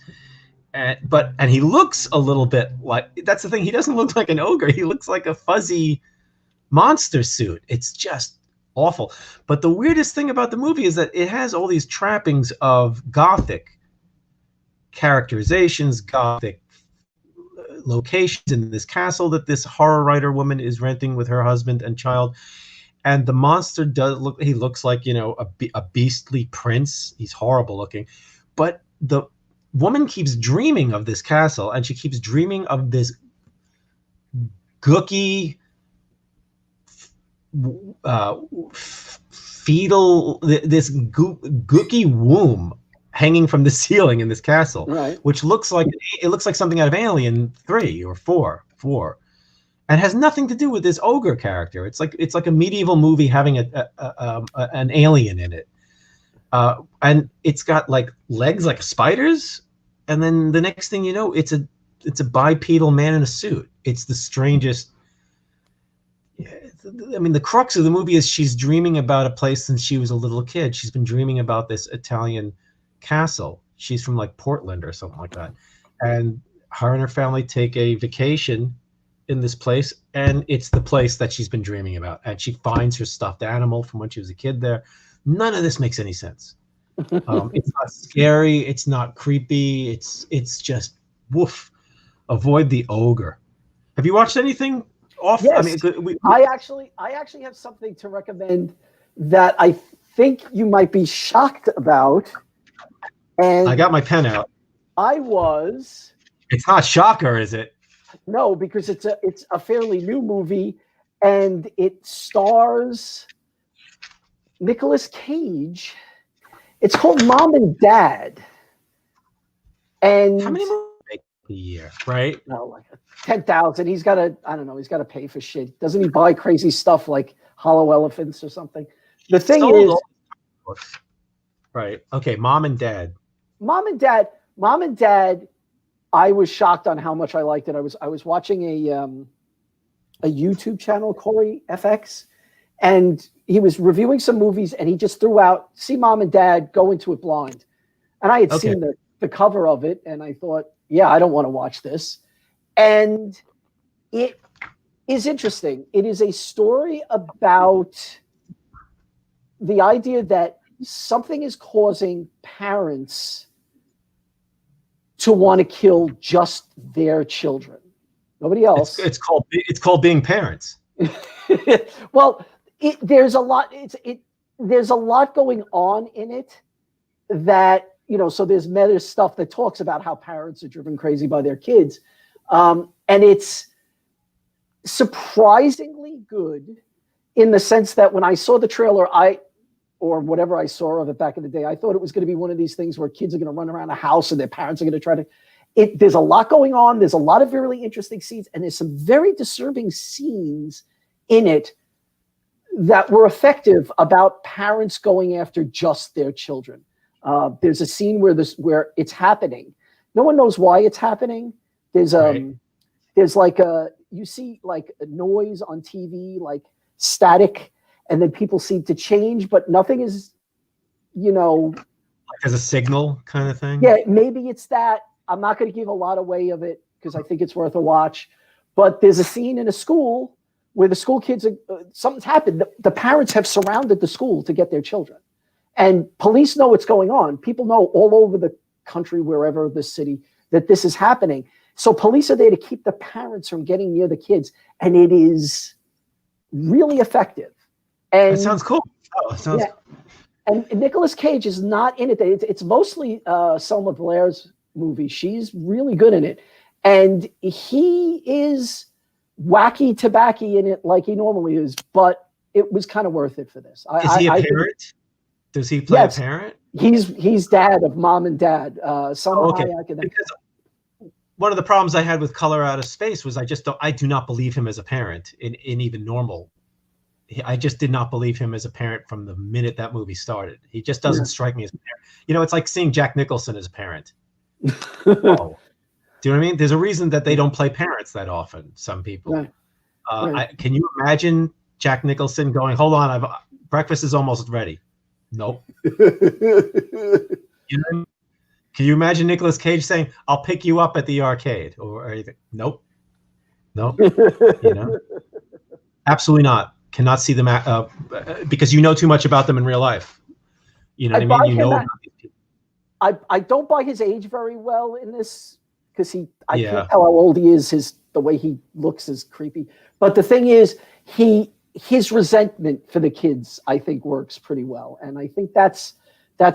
and he looks a little bit like. That's the thing. He doesn't look like an ogre. He looks like a fuzzy monster suit. It's just awful. But the weirdest thing about the movie is that it has all these trappings of gothic characterizations, gothic locations in this castle that this horror writer woman is renting with her husband and child. And the monster does look, he looks like, a beastly prince. He's horrible looking. But the woman keeps dreaming of this castle, and she keeps dreaming of this gooky, uh, fetal, this gooky womb hanging from the ceiling in this castle, Right. which looks like something out of Alien 3 or 4, and has nothing to do with this ogre character. It's like a medieval movie having an alien in it, and it's got like legs like spiders, and then the next thing you know, it's a bipedal man in a suit. It's the strangest. I mean, the crux of the movie is she's dreaming about a place since she was a little kid. She's been dreaming about this Italian castle. She's from like Portland or something like that. And her and her family take a vacation in this place, and it's the place that she's been dreaming about. And she finds her stuffed animal from when she was a kid there. None of this makes any sense. It's not scary. It's not creepy. It's just woof. Avoid the ogre. Have you watched anything off? I Yes, mean, I actually have something to recommend that I think you might be shocked about. And I got my pen out. I was It's not Shocker, is it? no, because it's a fairly new movie, and it stars Nicolas Cage. It's called Mom and Dad, and How many movies make a year, right? no, like 10,000. He's got to, I don't know, he's got to pay for shit. Doesn't he buy crazy stuff like hollow elephants or something? The thing Sold is, all the books. Right. Okay. Mom and Dad. Mom and Dad. I was shocked on how much I liked it. I was watching a YouTube channel, Corey FX, and he was reviewing some movies, and he just threw out, "See Mom and Dad, go into it blind." And I had Okay. seen the cover of it, and I thought, yeah, I don't want to watch this. And it is interesting. It is a story about the idea that something is causing parents to want to kill just their children, nobody else. It's called being parents. Well, there's a lot. There's a lot going on in it that, so there's meta stuff that talks about how parents are driven crazy by their kids, and it's surprisingly good. in the sense that when I saw the trailer, or whatever I saw of it back in the day, I thought it was going to be one of these things where kids are going to run around a house and their parents are going to try to. There's a lot going on. There's a lot of really interesting scenes, and there's some very disturbing scenes in it that were effective about parents going after just their children. There's a scene where it's happening. No one knows why it's happening. There's like you see like a noise on TV, like static, and then people seem to change, but nothing is, like as a signal kind of thing. Yeah, maybe it's that. I'm not going to give a lot away of it because I think it's worth a watch. But there's a scene in a school where the school kids, something's happened. The parents have surrounded the school to get their children. And police know what's going on. People know all over the country, wherever the city, that this is happening. So police are there to keep the parents from getting near the kids. And it is really effective. And it sounds cool. Oh, it sounds cool. And Nicolas Cage is not in it. It's mostly Selma Blair's movie. She's really good in it. And he is wacky tobacky in it like he normally is, but it was kind of worth it for this. Is he a parent? Does he play a parent? He's dad of Mom and Dad. Okay. Because one of the problems I had with Color Out of Space was I do not believe him as a parent in even normal. I just did not believe him as a parent from the minute that movie started. He just doesn't strike me as a parent. It's like seeing Jack Nicholson as a parent. Oh. Do you know what I mean? There's a reason that they don't play parents that often, some people. Right. Can you imagine Jack Nicholson going, hold on, breakfast is almost ready? Nope. Can you imagine Nicolas Cage saying, I'll pick you up at the arcade? Or anything? Nope. Absolutely not. Cannot see them because you know too much about them in real life. You know what I mean? About these people. I don't buy his age very well in this because I can't tell how old he is. The way he looks is creepy. But the thing is, his resentment for the kids, I think, works pretty well. And I think that's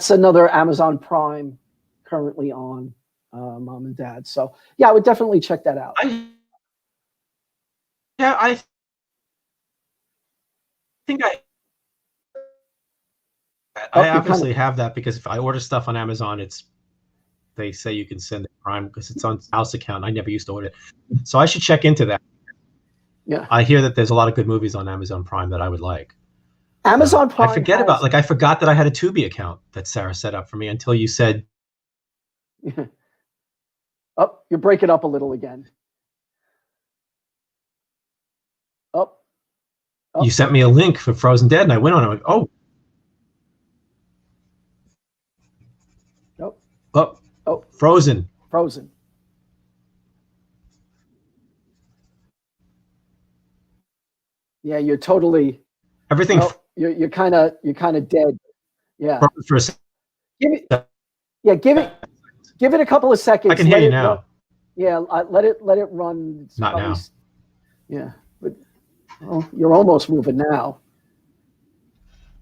another Amazon Prime currently on Mom and Dad. So yeah, I would definitely check that out. I think I obviously have that because if I order stuff on Amazon, they say you can send it Prime because it's on house account. I never used to order it. So I should check into that. Yeah. I hear that there's a lot of good movies on Amazon Prime that I would like. Amazon Prime. I forget I forgot that I had a Tubi account that Sarah set up for me until you said. Oh, you're breaking up a little again. Oh. You sent me a link for Frozen Dead, and I went on. I'm like, oh. Nope. Oh. Frozen. Yeah, you're totally. Everything. You're kind of dead. Yeah. For a second. Give it a couple of seconds. I can hear you now. Let it run. It's not now. Yeah, but you're almost moving now.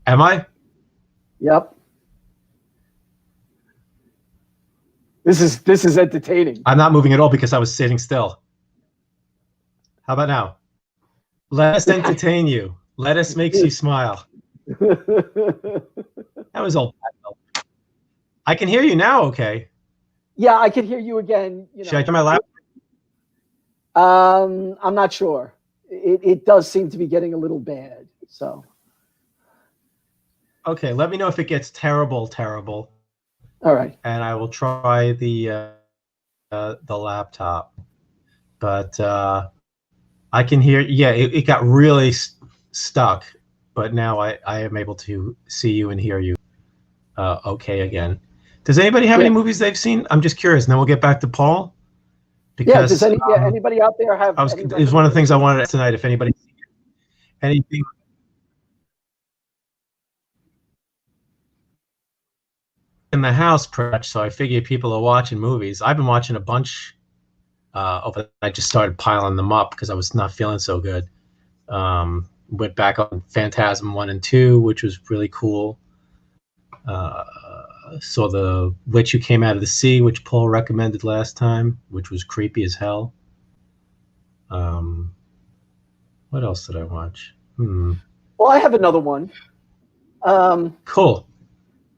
Am I? Yep. This is entertaining. I'm not moving at all because I was sitting still. How about now? Let us entertain you. Let us make you smile. That was old. I can hear you now, okay? Yeah, I can hear you again. Should I turn my laptop? I'm not sure. It does seem to be getting a little bad. So. Okay, let me know if it gets terrible. All right. And I will try the laptop. But I can hear. Yeah, it got really stuck. But now I am able to see you and hear you. Okay again. Does anybody have any movies they've seen? I'm just curious. And then we'll get back to Paul. Because, does anybody out there have? It was one of the things I wanted tonight. If anybody anything in the house, so I figure people are watching movies. I've been watching a bunch. I just started piling them up because I was not feeling so good. Went back on Phantasm 1 and 2, which was really cool. Saw The Witch Who Came Out of the Sea, which Paul recommended last time, which was creepy as hell. What else did I watch? Well, I have another one. Cool.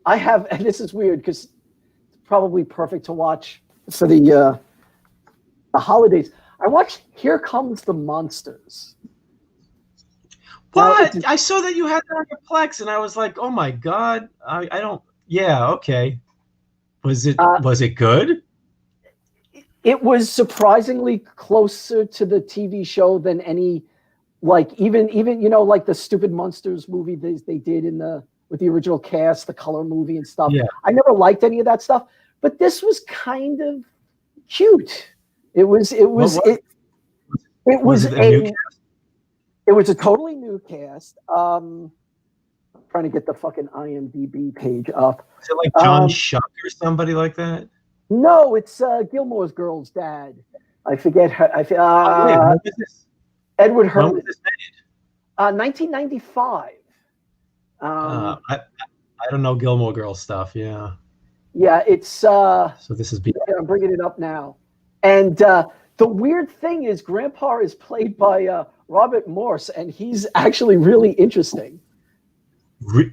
I have, and this is weird because it's probably perfect to watch for the holidays. I watched Here Comes the Monsters. What? I saw that you had that on your Plex, and I was like, oh my God. I don't. Yeah. Okay. Was it good? It was surprisingly closer to the TV show than any, like even like the stupid Monsters movie they did with the original cast, the color movie and stuff. Yeah. I never liked any of that stuff, but this was kind of cute. It was a totally new cast. Trying to get the fucking IMDb page up. Is it like John Shuck or somebody like that? No, it's Gilmore Girl's dad. I forget her. Edward Herman. When was this made? 1995. I don't know Gilmore Girls stuff. Yeah. Yeah, it's. So this is. I'm bringing it up now, and the weird thing is, Grandpa is played by Robert Morse, and he's actually really interesting.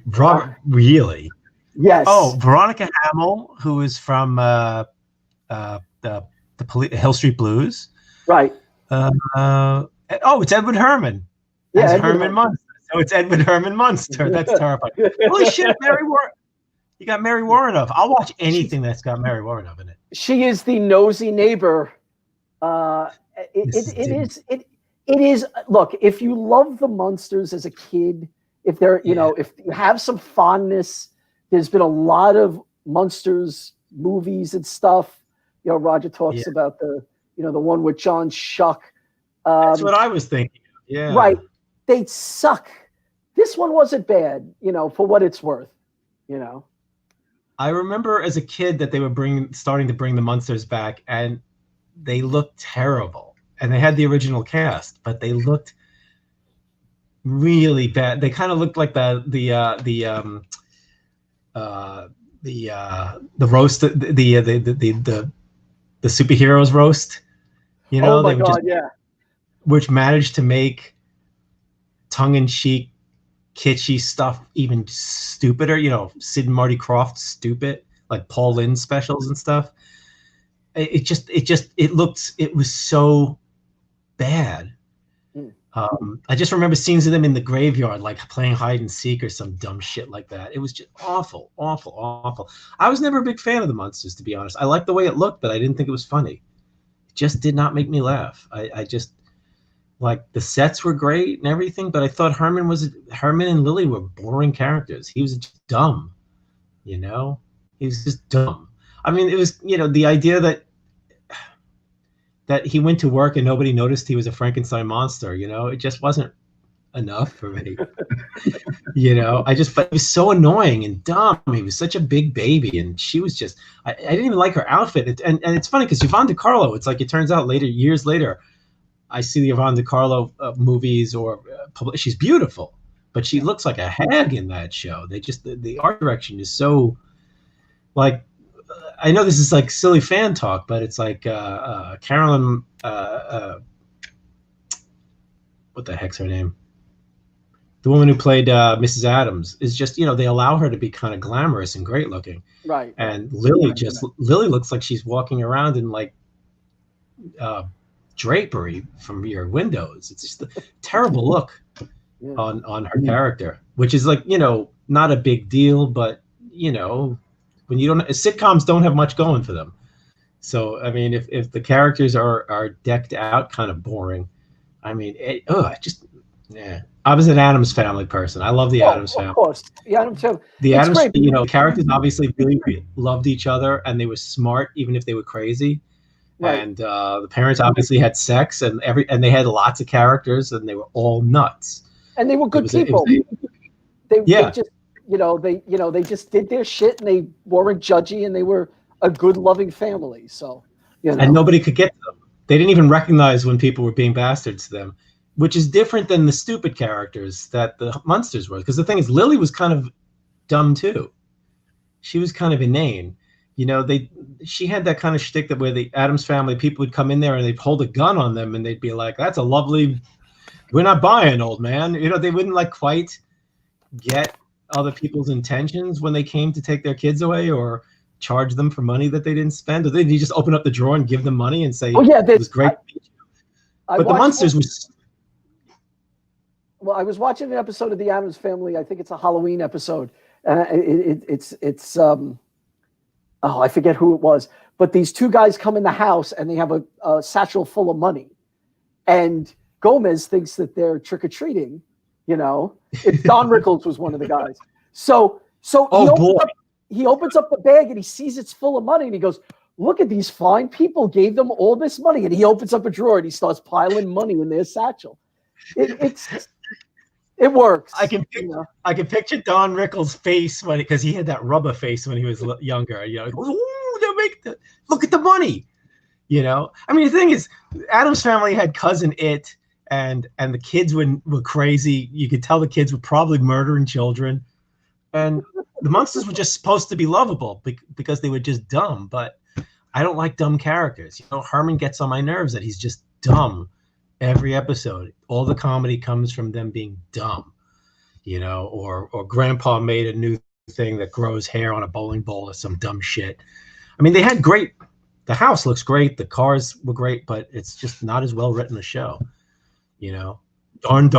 Robert, really? Yes. Oh, Veronica Hamill, who is from the Hill Street Blues. Right. It's Edward Herman. Yeah, Herman Munster. So it's Edward Herman Munster. That's terrifying. Holy shit, Mary Warren. You got Mary Warrenoff. I'll watch anything that's got Mary Warrenoff in it. She is the nosy neighbor. It is. Look, if you love the Munsters as a kid, if they're, if you have some fondness, there's been a lot of Munsters movies and stuff. Roger talks about the one with John Shuck. That's what I was thinking. Yeah. Right. They suck. This one wasn't bad, for what it's worth, I remember as a kid that they were starting to bring the Munsters back, and they looked terrible. And they had the original cast, but they looked really bad. They kind of looked like the roast, the superheroes roast. Oh my God, yeah. Which managed to make tongue-in-cheek, kitschy stuff even stupider. Sid and Marty Krofft stupid, like Paul Lynde specials and stuff. It was so bad. I just remember scenes of them in the graveyard, like playing hide and seek or some dumb shit like that. It was just awful, awful, awful. I was never a big fan of the Munsters, to be honest. I liked the way it looked, but I didn't think it was funny. It just did not make me laugh. I just, like, the sets were great and everything, but I thought Herman and Lily were boring characters. He was just dumb, He was just dumb. I mean, it was, the idea that he went to work and nobody noticed he was a Frankenstein monster, it just wasn't enough for me. But it was so annoying and dumb. He was such a big baby, and she was just, I didn't even like her outfit. And it's funny because Yvonne DiCarlo, it's like, it turns out years later, I see the Yvonne DiCarlo movies or she's beautiful, but she looks like a hag in that show. The art direction is so, like, I know this is like silly fan talk, but it's like Carolyn, what the heck's her name? The woman who played Mrs. Adams is just, they allow her to be kind of glamorous and great looking. Right. And Lily Lily looks like she's walking around in like drapery from your windows. It's just a terrible look on her character, which is like, not a big deal, but when sitcoms don't have much going for them. So, I mean, if the characters are decked out kind of boring, I mean, I was an Addams Family person. I love the Addams Family. Of course. The Addams Family. The Addams, the characters obviously really loved each other, and they were smart, even if they were crazy. Right. And the parents obviously had sex, and they had lots of characters, and they were all nuts. And they were good people. They just did their shit, and they weren't judgy, and they were a good, loving family. So, and nobody could get to them. They didn't even recognize when people were being bastards to them, which is different than the stupid characters that the Munsters were. Because the thing is, Lily was kind of dumb too. She was kind of inane. She had that kind of shtick that where the Addams Family people would come in there and they'd hold a gun on them and they'd be like, "That's a lovely we're not buying, old man. You know, they wouldn't like quite get other people's intentions when they came to take their kids away or charge them for money that they didn't spend. Or did you just open up the drawer and give them money and say, Oh yeah, it was great? But the Munsters was. Well, I was watching an episode of The Addams Family. I think it's a Halloween episode. It's I forget who it was, but these two guys come in the house and they have a satchel full of money, and Gomez thinks that they're trick or treating. You know, Don Rickles was one of the guys. So he opens up the bag and he sees it's full of money and he goes, "Look at these fine people gave them all this money." And he opens up a drawer and he starts piling money in their satchel. It works. I can picture Don Rickles' face because he had that rubber face when he was younger. You know, look at the money. You know, I mean, the thing is, Addams Family had Cousin It, and the kids were crazy. You could tell the kids were probably murdering children, and the Munsters were just supposed to be lovable because they were just dumb. But I don't like dumb characters. You know, Herman gets on my nerves that he's just dumb. Every episode, all the comedy comes from them being dumb, you know, or Grandpa made a new thing that grows hair on a bowling ball or some dumb shit. I mean, they had great. The house looks great. The cars were great, but it's just not as well written a show, you know. Darn,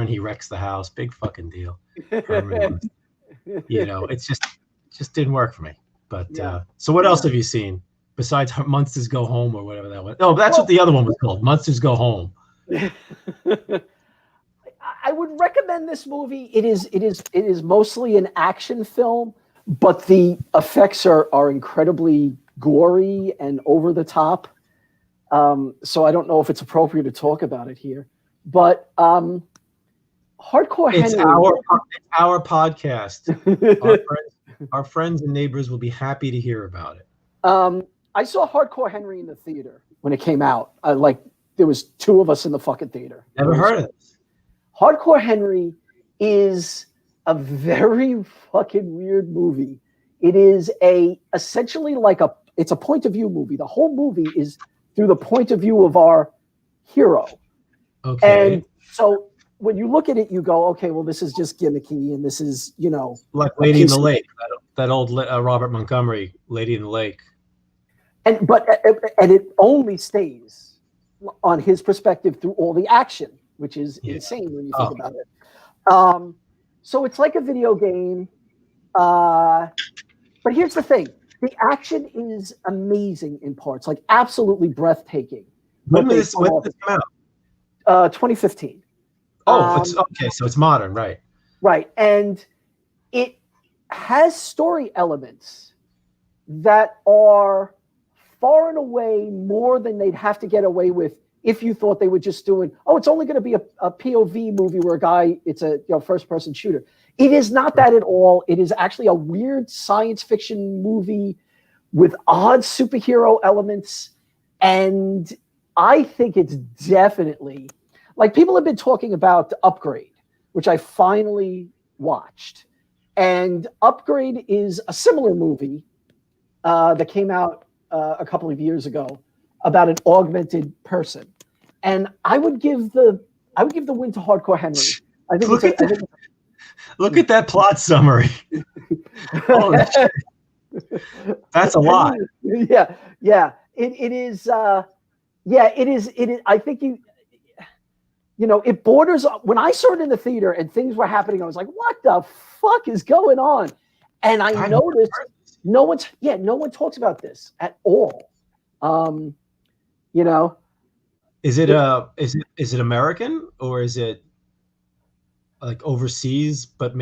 he wrecks the house. Big fucking deal. You know, it's just didn't work for me. But Yeah. So what else have you seen? Besides Munsters Go Home or whatever that was. Oh, that's what the other one was called. Munsters Go Home. I would recommend this movie. It is mostly an action film, but the effects are incredibly gory and over the top. So I don't know if it's appropriate to talk about it here. But Hardcore It's Henry. our podcast. Our friends and neighbors will be happy to hear about it. I saw Hardcore Henry in the theater when it came out. There was two of us in the fucking theater. Never heard of it. Hardcore Henry is a very fucking weird movie. It is essentially it's a point of view movie. The whole movie is through the point of view of our hero. Okay. And so when you look at it, you go, okay, well, this is just gimmicky, and this is, you know, like Lady in the Lake, that old Robert Montgomery Lady in the Lake. And it only stays on his perspective through all the action, which is insane when you think about it. So it's like a video game. But here's the thing. The action is amazing in parts, like absolutely breathtaking. When did this come out? 2015. Oh, it's okay. So it's modern, right? Right. And it has story elements that are far and away more than they'd have to get away with if you thought they were just doing, it's only going to be a POV movie where it's a first-person shooter. It is not that at all. It is actually a weird science fiction movie with odd superhero elements. And I think it's definitely, like, people have been talking about Upgrade, which I finally watched. And Upgrade is a similar movie that came out a couple of years ago about an augmented person, and I would give the win to Hardcore Henry. I think look at that plot summary. Holy shit. That's a lot. Yeah. It is. It is. I think it borders. When I saw it in the theater and things were happening, I was like, "What the fuck is going on?" And I noticed. No one talks about this at all. Is it American, or is it like overseas but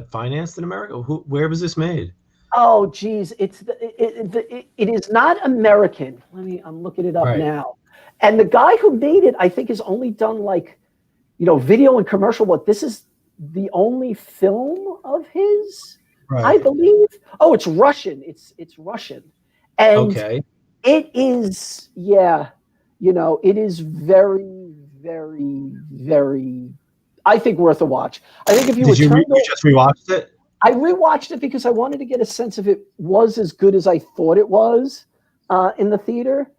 financed in America? Where was this made? Oh geez, it is not American. I'm looking it up now. And the guy who made it, I think, has only done video and commercial, but this is the only film of his. Right. I believe. Oh, it's Russian. It's Russian, and it is. Yeah, it is very, very, very. I think worth a watch. I think if you you just rewatched it. I rewatched it because I wanted to get a sense if it was as good as I thought it was in the theater,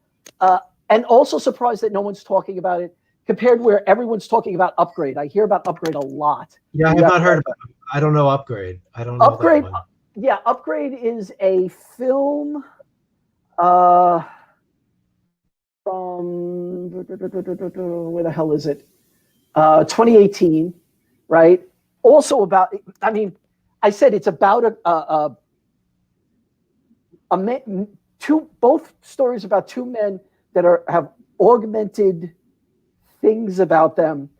and also surprised that no one's talking about it compared where everyone's talking about Upgrade. I hear about Upgrade a lot. Yeah, I have not heard about it. I don't know Upgrade. I don't know Upgrade. that one. Yeah, Upgrade is a film from where the hell is it? 2018, right? Also about, I mean, I said it's about both stories about two men that have augmented things about them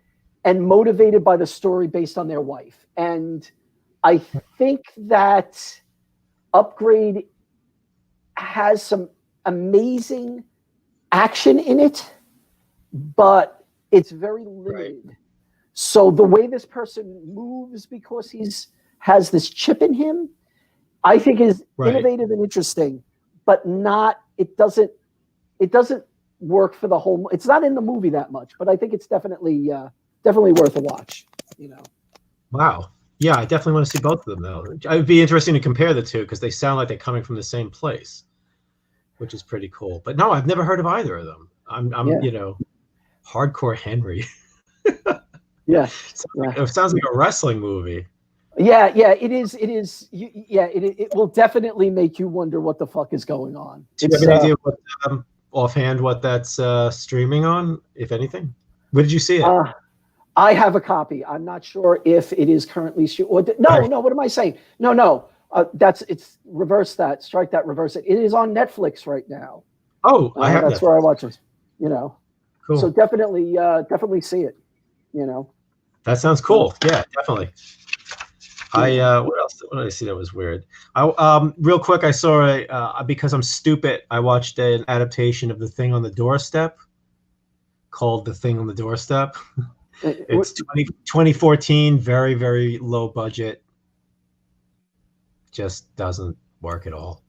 and motivated by the story based on their wife. And I think that Upgrade has some amazing action in it, but it's very limited. Right. So the way this person moves because has this chip in him, I think is innovative and interesting, but it doesn't work for the whole. It's not in the movie that much, but I think it's definitely worth a watch. Wow. Yeah, I definitely want to see both of them though. It would be interesting to compare the two because they sound like they're coming from the same place, which is pretty cool. But no, I've never heard of either of them. I'm hardcore Henry. Yeah. It sounds like a wrestling movie. Yeah, it is. It is. It will definitely make you wonder what the fuck is going on. Do you have any idea offhand what that's streaming on, if anything? Where did you see it? I have a copy. I'm not sure if it is currently No. What am I saying? No. It's reverse that. Strike that. Reverse it. It is on Netflix right now. Oh, I have. That's Netflix. where I watch it. Cool. So definitely see it. That sounds cool. Yeah, definitely. What else? What did I see that was weird? Real quick, I saw because I'm stupid. I watched an adaptation of The Thing on the Doorstep called The Thing on the Doorstep. It's 2014, very, very low budget. Just doesn't work at all.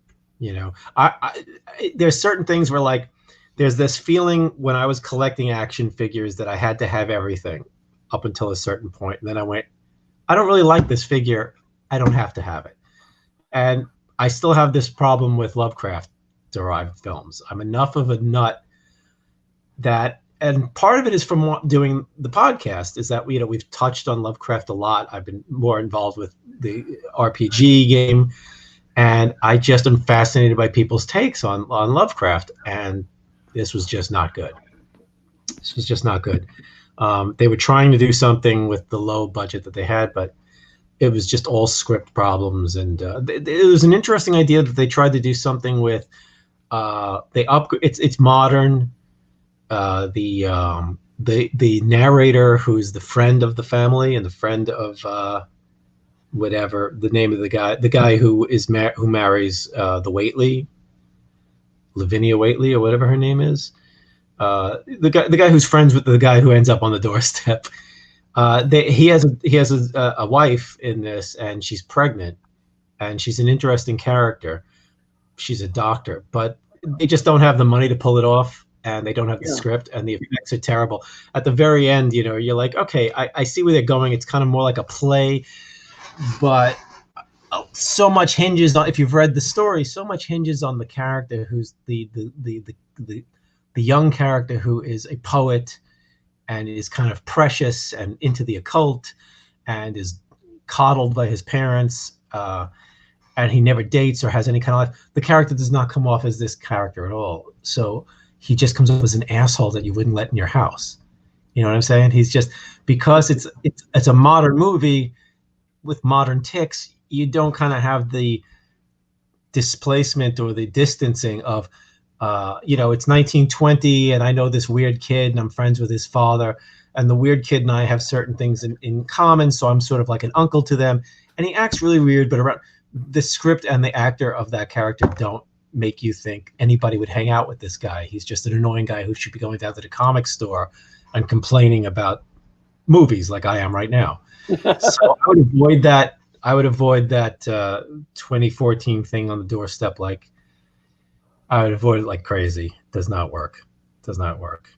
There's certain things where like there's this feeling when I was collecting action figures that I had to have everything up until a certain point, and then I went, I don't really like this figure. I don't have to have it. And I still have this problem with Lovecraft-derived films. I'm enough of a nut that, and part of it is from doing the podcast, is that we've touched on Lovecraft a lot. I've been more involved with the RPG game, and I just am fascinated by people's takes on Lovecraft, and this was just not good. This was just not good. They were trying to do something with the low budget that they had, but it was just all script problems. And it was an interesting idea that they tried to do something with. It's modern. The narrator, who's the friend of the family and the friend of whatever the name of the guy who marries the Waitley, Lavinia Waitley or whatever her name is. The guy who's friends with the guy who ends up on the doorstep. He has a wife in this, and she's pregnant, and she's an interesting character. She's a doctor, but they just don't have the money to pull it off, and they don't have the script, and the effects are terrible. At the very end, you're like, okay, I see where they're going. It's kind of more like a play, but so much hinges on, if you've read the story, so much hinges on the character who's the young character who is a poet and is kind of precious and into the occult and is coddled by his parents, and he never dates or has any kind of life. The character does not come off as this character at all. So he just comes off as an asshole that you wouldn't let in your house. You know what I'm saying? He's just, because it's a modern movie with modern ticks, you don't kind of have the displacement or the distancing of, it's 1920 and I know this weird kid and I'm friends with his father, and the weird kid and I have certain things in common, so I'm sort of like an uncle to them. And he acts really weird, but around the script and the actor of that character don't make you think anybody would hang out with this guy. He's just an annoying guy who should be going down to the comic store and complaining about movies like I am right now. So I would avoid that. I would avoid that 2014 thing on the doorstep. Like, I would avoid it like crazy. Does not work. Does not work.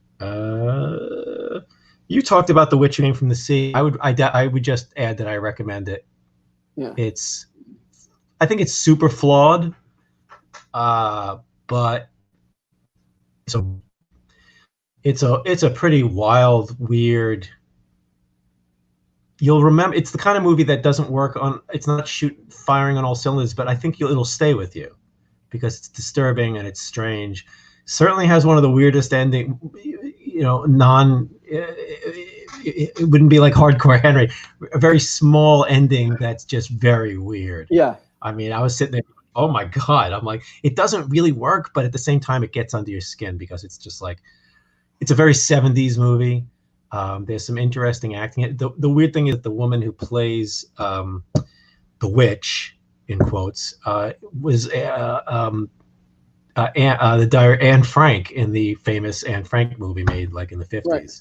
You talked about The Witcher Game from the Sea. I would just add that I recommend it. Yeah. I think it's super flawed, but it's a pretty wild, weird. You'll remember it's the kind of movie that doesn't work on. It's not firing on all cylinders, but I think it'll stay with you because it's disturbing and it's strange. Certainly has one of the weirdest ending. You know, it wouldn't be like Hardcore Henry. A very small ending that's just very weird. Yeah. I mean, I was sitting there. Oh my God. I'm like, it doesn't really work, but at the same time, it gets under your skin because it's just like, it's a very 70s movie. There's some interesting acting. The weird thing is the woman who plays the witch, in quotes, was the dire Anne Frank in the famous Anne Frank movie made like in the 50s. Right.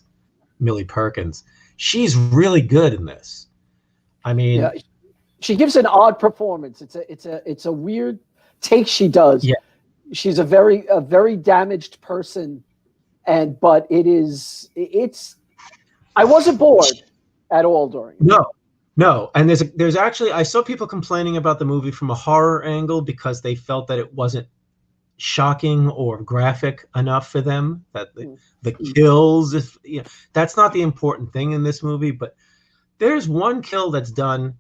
Millie Perkins. She's really good in this. I mean, yeah, she gives an odd performance. It's a weird take she does. Yeah. She's a very damaged person, but it's. I wasn't bored at all during it. No. And there's actually, I saw people complaining about the movie from a horror angle because they felt that it wasn't shocking or graphic enough for them, that the kills, that's not the important thing in this movie, but there's one kill that's done.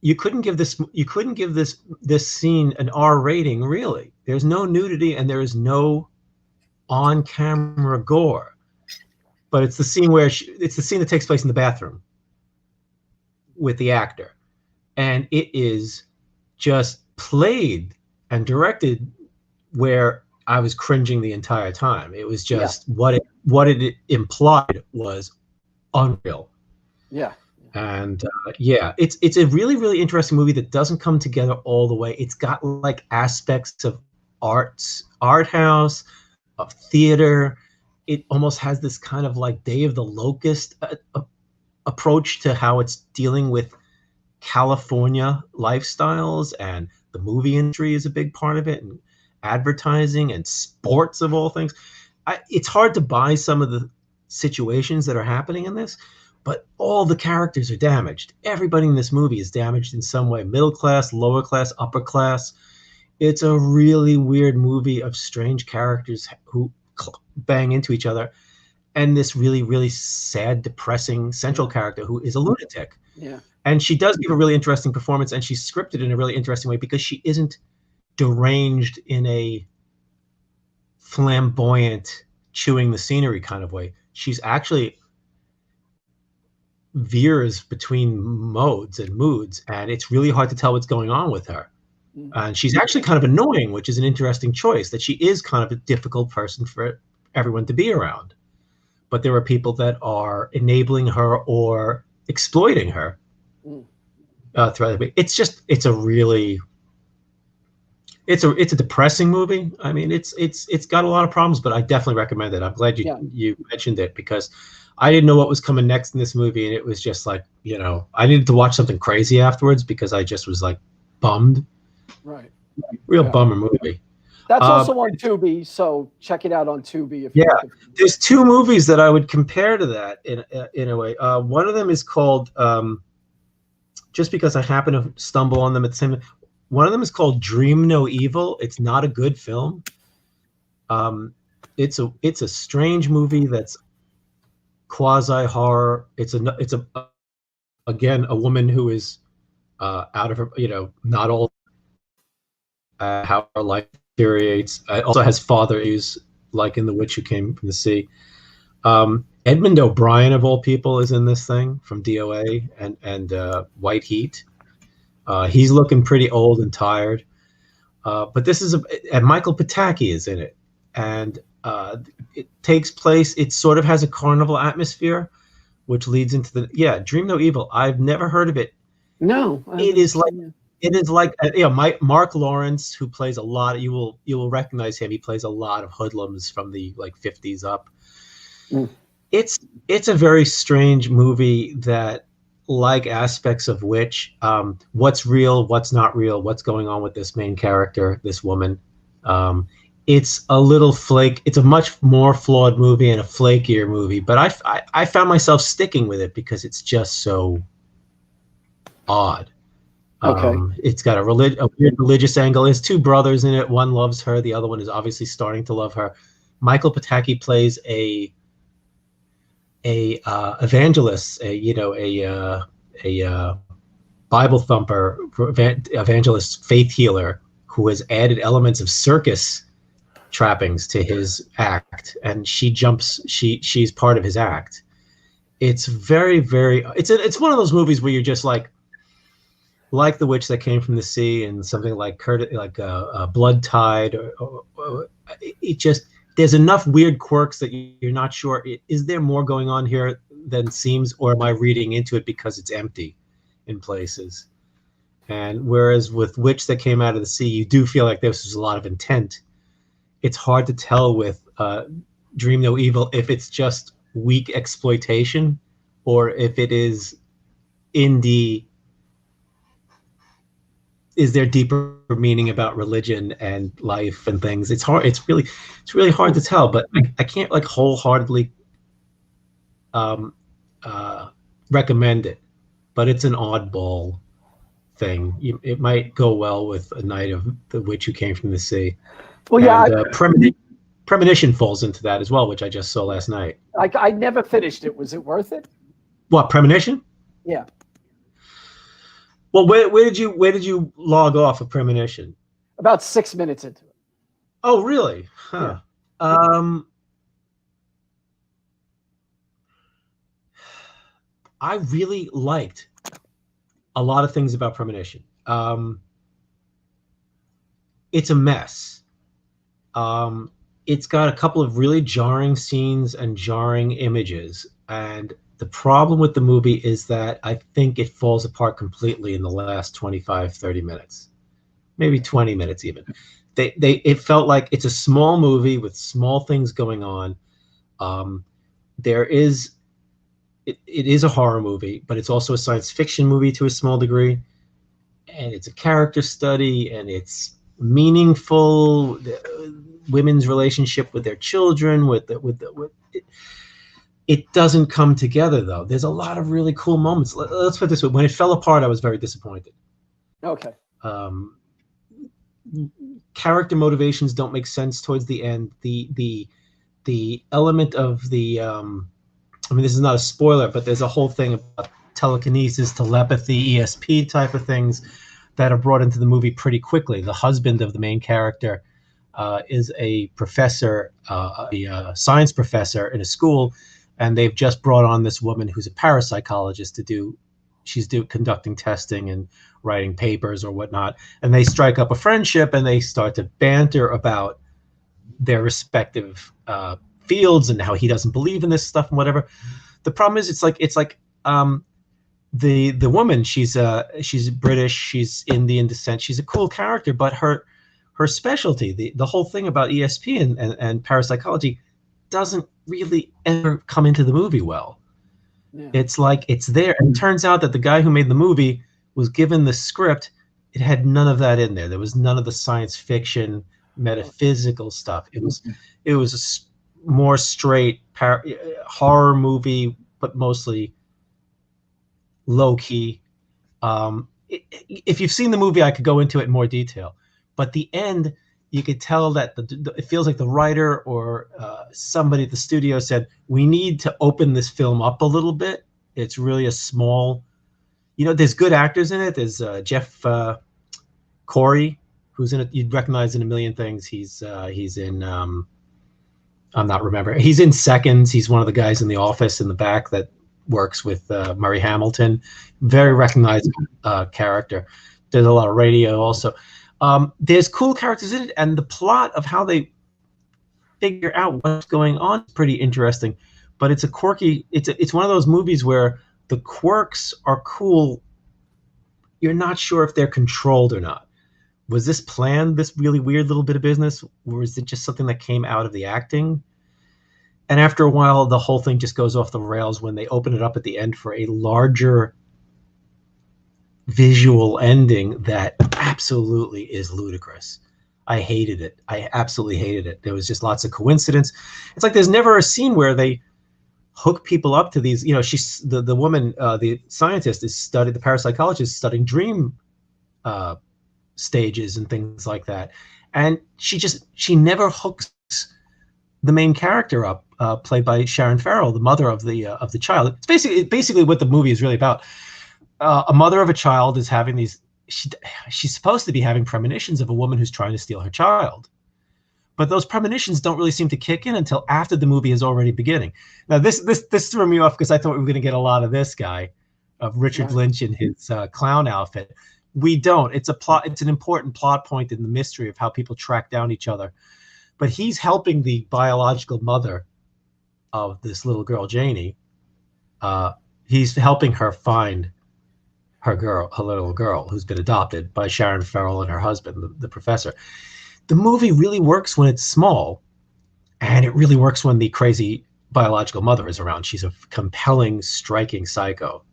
You couldn't give this scene an R rating, really. There's no nudity and there is no on-camera gore. But it's the scene it's the scene that takes place in the bathroom with the actor. And it is just played and directed where I was cringing the entire time. It was just what it implied was unreal. Yeah. And it's a really, really interesting movie that doesn't come together all the way. It's got like aspects of art house, of theater. It almost has this kind of like Day of the Locust approach to how it's dealing with California lifestyles, and the movie industry is a big part of it, and advertising and sports of all things. It's hard to buy some of the situations that are happening in this, but all the characters are damaged. Everybody in this movie is damaged in some way, middle class, lower class, upper class. It's a really weird movie of strange characters who bang into each other, and this really, really sad, depressing central character who is a lunatic. Yeah. And she does give a really interesting performance, and she's scripted in a really interesting way because she isn't deranged in a flamboyant, chewing the scenery kind of way. She's actually veers between modes and moods, and it's really hard to tell what's going on with her. And she's actually kind of annoying, which is an interesting choice, that she is kind of a difficult person for everyone to be around. But there are people that are enabling her or exploiting her throughout the. It's a depressing movie. I mean, it's got a lot of problems, but I definitely recommend it. I'm glad you mentioned it because I didn't know what was coming next in this movie, and it was just like, I needed to watch something crazy afterwards because I just was like bummed. Right. Real bummer movie. That's also on Tubi, so check it out on Tubi. There's two movies that I would compare to that in a way. One of them is called, just because I happen to stumble on them at the same time, one of them is called Dream No Evil. It's not a good film. It's a strange movie that's quasi horror. It's again a woman who is out of her, not all. How her life deteriorates. It also has father issues, like in The Witch Who Came from the Sea. Edmund O'Brien, of all people, is in this thing from DOA and White Heat. He's looking pretty old and tired. But this is and Michael Pataki is in it. And it takes place, it sort of has a carnival atmosphere, which leads into Dream No Evil. I've never heard of it. No. It is like Mark Lawrence, who plays a lot. You will recognize him. He plays a lot of hoodlums from the 50s up. It's a very strange movie that, like aspects of which, what's real, what's not real, what's going on with this main character, this woman. It's a little it's a much more flawed movie and a flakier movie. But I found myself sticking with it because it's just so odd. Okay. It's got a weird religious angle. There's two brothers in it. One loves her. The other one is obviously starting to love her. Michael Pataki plays a evangelist, a Bible thumper, evangelist, faith healer who has added elements of circus trappings to his act, and she's part of his act. It's very, very, it's one of those movies where you're just like The Witch That Came from the Sea and something like Blood Tide, or it just, there's enough weird quirks that you're not sure, is there more going on here than seems, or am I reading into it because it's empty in places? And whereas with Witch That Came Out of the Sea, you do feel like this was a lot of intent. It's hard to tell with Dream No Evil if it's just weak exploitation or if it is indie. Is there deeper meaning about religion and life and things? It's hard. It's really hard to tell. But I can't like wholeheartedly recommend it. But it's an oddball thing. It might go well with A Night of the Witch Who Came from the Sea. Well, yeah, Premonition falls into that as well, which I just saw last night. I never finished it. Was it worth it? What, Premonition? Yeah. Well, where did you log off of Premonition? About 6 minutes into it. Oh, really? Huh. Yeah. I really liked a lot of things about Premonition. It's a mess. It's got a couple of really jarring scenes and jarring images. And the problem with the movie is that I think it falls apart completely in the last 25, 30 minutes, maybe 20 minutes even. It felt like it's a small movie with small things going on. It is a horror movie, but it's also a science fiction movie to a small degree. And it's a character study, and it's meaningful. Women's relationship with their children, it doesn't come together though. There's a lot of really cool moments. Let's put it this way: when it fell apart, I was very disappointed. Okay. Character motivations don't make sense towards the end. The element of the I mean, this is not a spoiler, but there's a whole thing about telekinesis, telepathy, ESP type of things that are brought into the movie pretty quickly. The husband of the main character is a professor, a science professor in a school, and they've just brought on this woman who's a parapsychologist she's conducting testing and writing papers or whatnot, and they strike up a friendship and they start to banter about their respective fields and how he doesn't believe in this stuff and whatever. The problem is, it's like the woman, she's British, she's Indian descent, she's a cool character, but her specialty, the whole thing about ESP and parapsychology doesn't really ever come into the movie well. Yeah. It's like it's there, and it turns out that the guy who made the movie was given the script. It had none of that in there. There was none of the science fiction, metaphysical stuff. It was a more straight horror movie, but mostly low key. If you've seen the movie, I could go into it in more detail. But the end, you could tell that it feels like the writer or somebody at the studio said, we need to open this film up a little bit. It's really a small, there's good actors in it. There's Jeff Corey, who's in it. You'd recognize in a million things. He's in, I'm not remembering. He's in Seconds. He's one of the guys in The Office in the back that works with Murray Hamilton. Very recognizable character. There's a lot of radio also. There's cool characters in it, and the plot of how they figure out what's going on is pretty interesting. But it's a quirky. It's one of those movies where the quirks are cool. You're not sure if they're controlled or not. Was this planned, this really weird little bit of business, or is it just something that came out of the acting? And after a while, the whole thing just goes off the rails when they open it up at the end for a larger visual ending that absolutely is ludicrous. I hated it. I absolutely hated it. There was just lots of coincidence. It's like there's never a scene where they hook people up to these. She's the woman, the scientist the parapsychologist studying dream stages and things like that, and she never hooks the main character up, played by Sharon Farrell, the mother of the child. It's basically what the movie is really about. A mother of a child is having these. She's supposed to be having premonitions of a woman who's trying to steal her child, but those premonitions don't really seem to kick in until after the movie is already beginning. Now, this threw me off because I thought we were going to get a lot of this guy, of Richard Lynch in his clown outfit. We don't. It's a plot. It's an important plot point in the mystery of how people track down each other. But he's helping the biological mother of this little girl, Janie. He's helping her find her little girl, who's been adopted by Sharon Farrell and her husband, the professor. The movie really works when it's small, and it really works when the crazy biological mother is around. She's a compelling, striking psycho.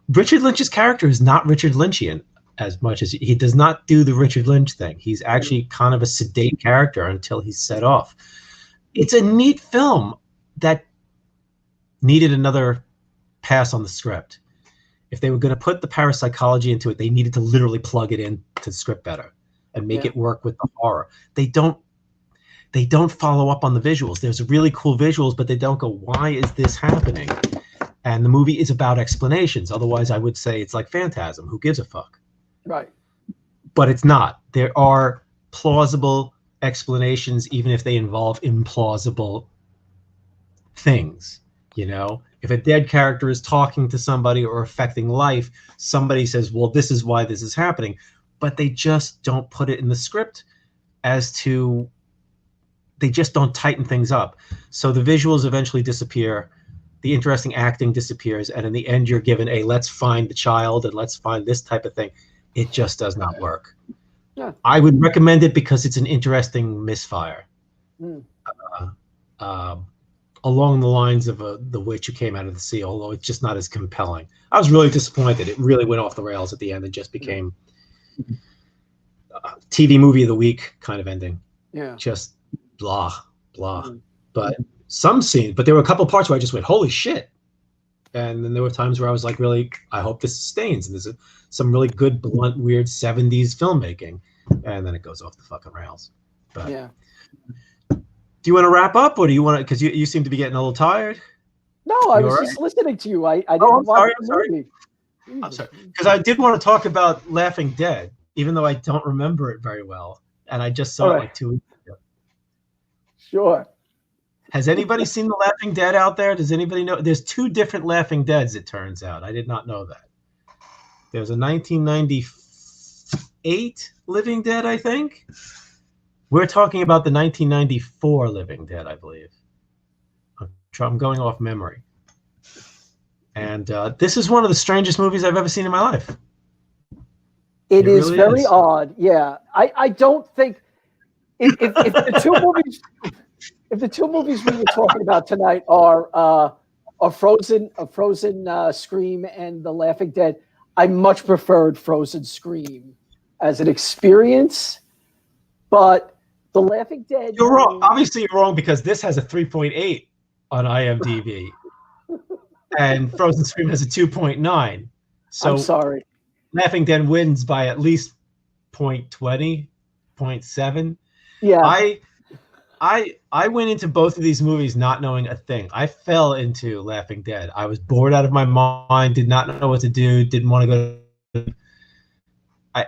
Richard Lynch's character is not Richard Lynchian as much as he does not do the Richard Lynch thing. He's actually kind of a sedate character until he's set off. It's a neat film that needed another pass on the script. If they were going to put the parapsychology into it, they needed to literally plug it into the script better and make it work with the horror. They don't follow up on the visuals. There's really cool visuals, but they don't go, why is this happening? And the movie is about explanations. Otherwise, I would say it's like Phantasm. Who gives a fuck? Right. But it's not. There are plausible explanations, even if they involve implausible things. You know, if a dead character is talking to somebody or affecting life, somebody says, well, this is why this is happening. But they just don't put it in the script they just don't tighten things up. So the visuals eventually disappear. The interesting acting disappears. And in the end, you're given let's find the child and let's find this type of thing. It just does not work. Yeah. I would recommend it because it's an interesting misfire. Along the lines of The Witch Who Came Out of the Sea, although it's just not as compelling. I was really disappointed. It really went off the rails at the end and just became TV movie of the week kind of ending. Yeah. Just blah, blah. But there were a couple parts where I just went, holy shit. And then there were times where I was like, really, I hope this sustains. And there's some really good, blunt, weird 70s filmmaking. And then it goes off the fucking rails. But yeah. Do you want to wrap up, or do you want to? Because you seem to be getting a little tired. No, I was just listening to you. I didn't watch the movie. I'm sorry, because I did want to talk about Laughing Dead, even though I don't remember it very well, and I just saw it like 2 weeks ago. Sure. Has anybody seen The Laughing Dead out there? Does anybody know? There's 2 different Laughing Deads, it turns out. I did not know that. There's a 1998 Living Dead, I think. We're talking about the 1994 Living Dead, I believe. I'm going off memory. And this is one of the strangest movies I've ever seen in my life. It is really very odd. Yeah. I don't think if the two movies we were talking about tonight are Frozen Scream and The Laughing Dead, I much preferred Frozen Scream as an experience. But The Laughing Dead. You're wrong. Obviously, you're wrong because this has a 3.8 on IMDb, and Frozen Scream has a 2.9. So I'm sorry. Laughing Dead wins by at least 0.20, 0.7. Yeah. I went into both of these movies not knowing a thing. I fell into Laughing Dead. I was bored out of my mind. Did not know what to do. Didn't want to go.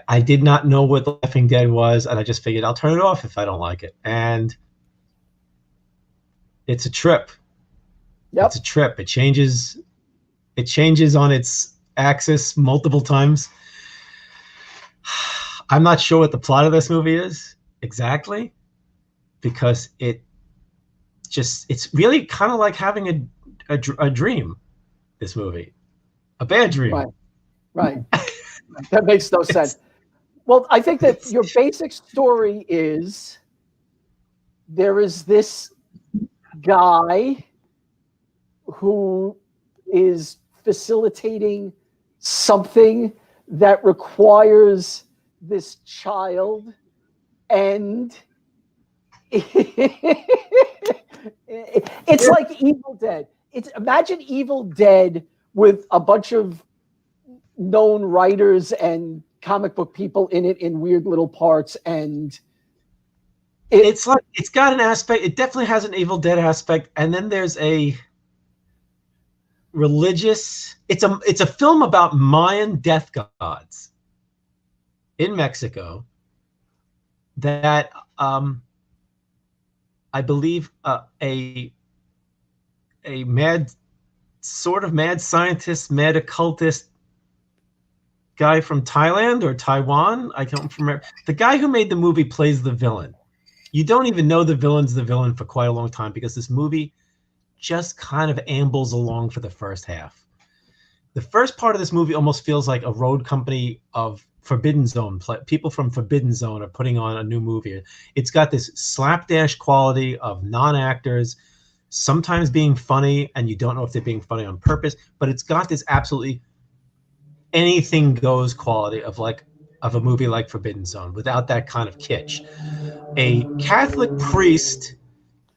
I did not know what The Laughing Dead was, and I just figured I'll turn it off if I don't like it. And it's a trip. Yep. It's a trip. It changes on its axis multiple times. I'm not sure what the plot of this movie is exactly, because it's really kind of like having a dream, this movie. A bad dream. Right. That makes no sense. Well, I think that your basic story is there is this guy who is facilitating something that requires this child, and it's like Evil Dead. Imagine Evil Dead with a bunch of known writers and comic book people in it in weird little parts, and it's like it's got an aspect. It definitely has an Evil Dead aspect, and then there's a religious. It's a film about Mayan death gods in Mexico that I believe a mad scientist, mad occultist guy from Thailand or Taiwan. I don't remember. The guy who made the movie plays the villain. You don't even know the villain's the villain for quite a long time because this movie just kind of ambles along for the first half. The first part of this movie almost feels like a road company of Forbidden Zone. People from Forbidden Zone are putting on a new movie. It's got this slapdash quality of non-actors, sometimes being funny, and you don't know if they're being funny on purpose, but it's got this absolutely anything goes quality of a movie like Forbidden Zone without that kind of kitsch. A Catholic priest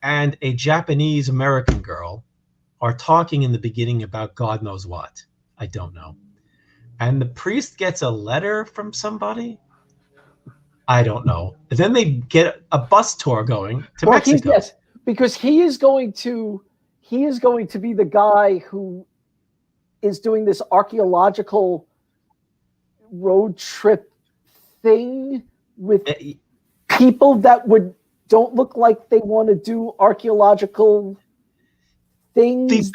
and a Japanese American girl are talking in the beginning about God knows what. I don't know. And the priest gets a letter from somebody. I don't know. And then they get a bus tour going to Mexico. Yes, because he is going to be the guy who is doing this archaeological road trip thing with people that don't look like they want to do archaeological things.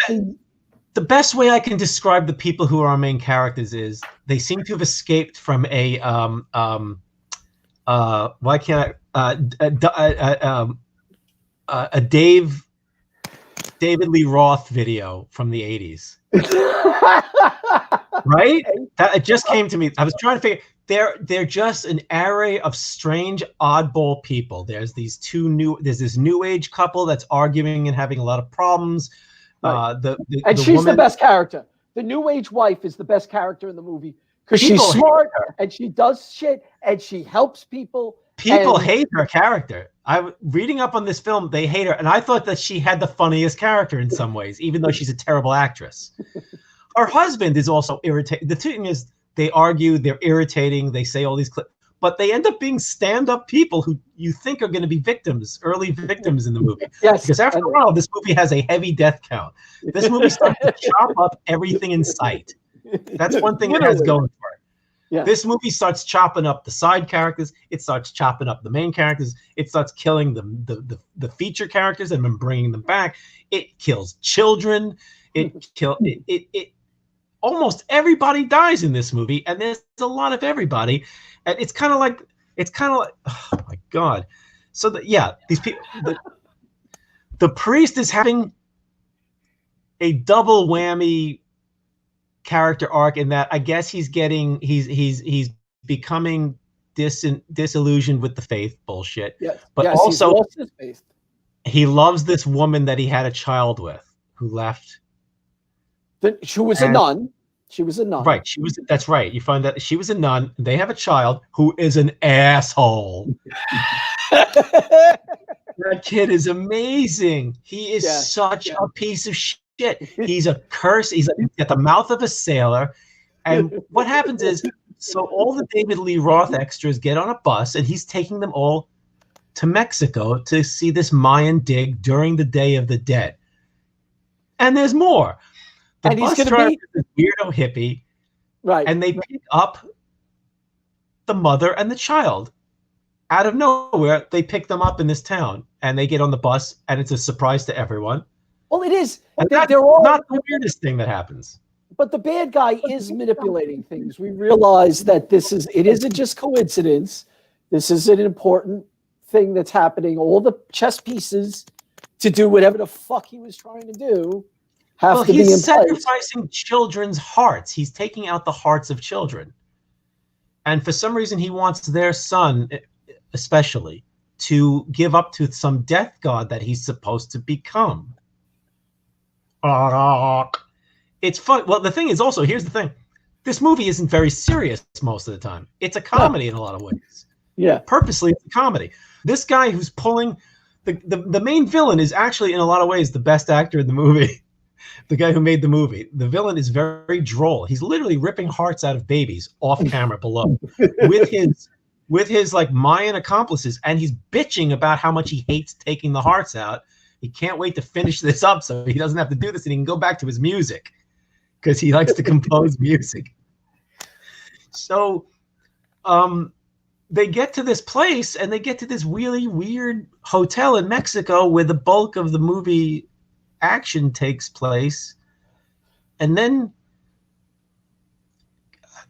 The best way I can describe the people who are our main characters is they seem to have escaped from a David Lee Roth video from the 80s. Right? That it just came to me. I was trying to figure. They're just an array of strange, oddball people. There's this new age couple that's arguing and having a lot of problems. Right. She's the best character. The new age wife is the best character in the movie because she's smart and she does shit and she helps people. People hate her character. Reading up on this film, they hate her, and I thought that she had the funniest character in some ways, even though she's a terrible actress. Her husband is also irritating. The thing is, they argue, they're irritating, they say all these clips, but they end up being stand-up people who you think are going to be early victims in the movie. Yes. Because after a while, this movie has a heavy death count. This movie starts to chop up everything in sight. That's one thing it has going for it. Yeah. This movie starts chopping up the side characters. It starts chopping up the main characters. It starts killing the feature characters and then bringing them back. It kills children. Almost everybody dies in this movie, and there's a lot of everybody, and it's kind of like, oh my god. So these people, the priest is having a double whammy character arc in that I guess he's becoming disillusioned with the faith bullshit. Yes. But yes, also he's lost his faith. He loves this woman that he had a child with who left. She was a nun. She was a nun. Right. That's right. You find that she was a nun. They have a child who is an asshole. That kid is amazing. He is such a piece of shit. He's a curse. He's got the mouth of a sailor. And what happens is, so all the David Lee Roth extras get on a bus, and he's taking them all to Mexico to see this Mayan dig during the Day of the Dead. And there's more. The bus driver is a weirdo hippie, right? And they pick up the mother and the child out of nowhere. They pick them up in this town, and they get on the bus, and it's a surprise to everyone. Well, it is. They're all not the weirdest thing that happens. But the bad guy is manipulating things. We realize that it isn't just coincidence. This is an important thing that's happening. All the chess pieces to do whatever the fuck he was trying to do. He's sacrificing children's hearts. He's taking out the hearts of children. And for some reason, he wants their son, especially, to give up to some death god that he's supposed to become. It's fun. Well, the thing is also, here's the thing. This movie isn't very serious most of the time. It's a comedy in a lot of ways. Yeah. Purposely, it's a comedy. This guy who's pulling... The main villain is actually, in a lot of ways, the best actor in the movie. The guy who made the movie. The villain is very droll. He's literally ripping hearts out of babies off camera below with with his like Mayan accomplices, and he's bitching about how much he hates taking the hearts out. He can't wait to finish this up so he doesn't have to do this and he can go back to his music because he likes to compose music. So they get to this place and they get to this really weird hotel in Mexico where the bulk of the movie action takes place. And then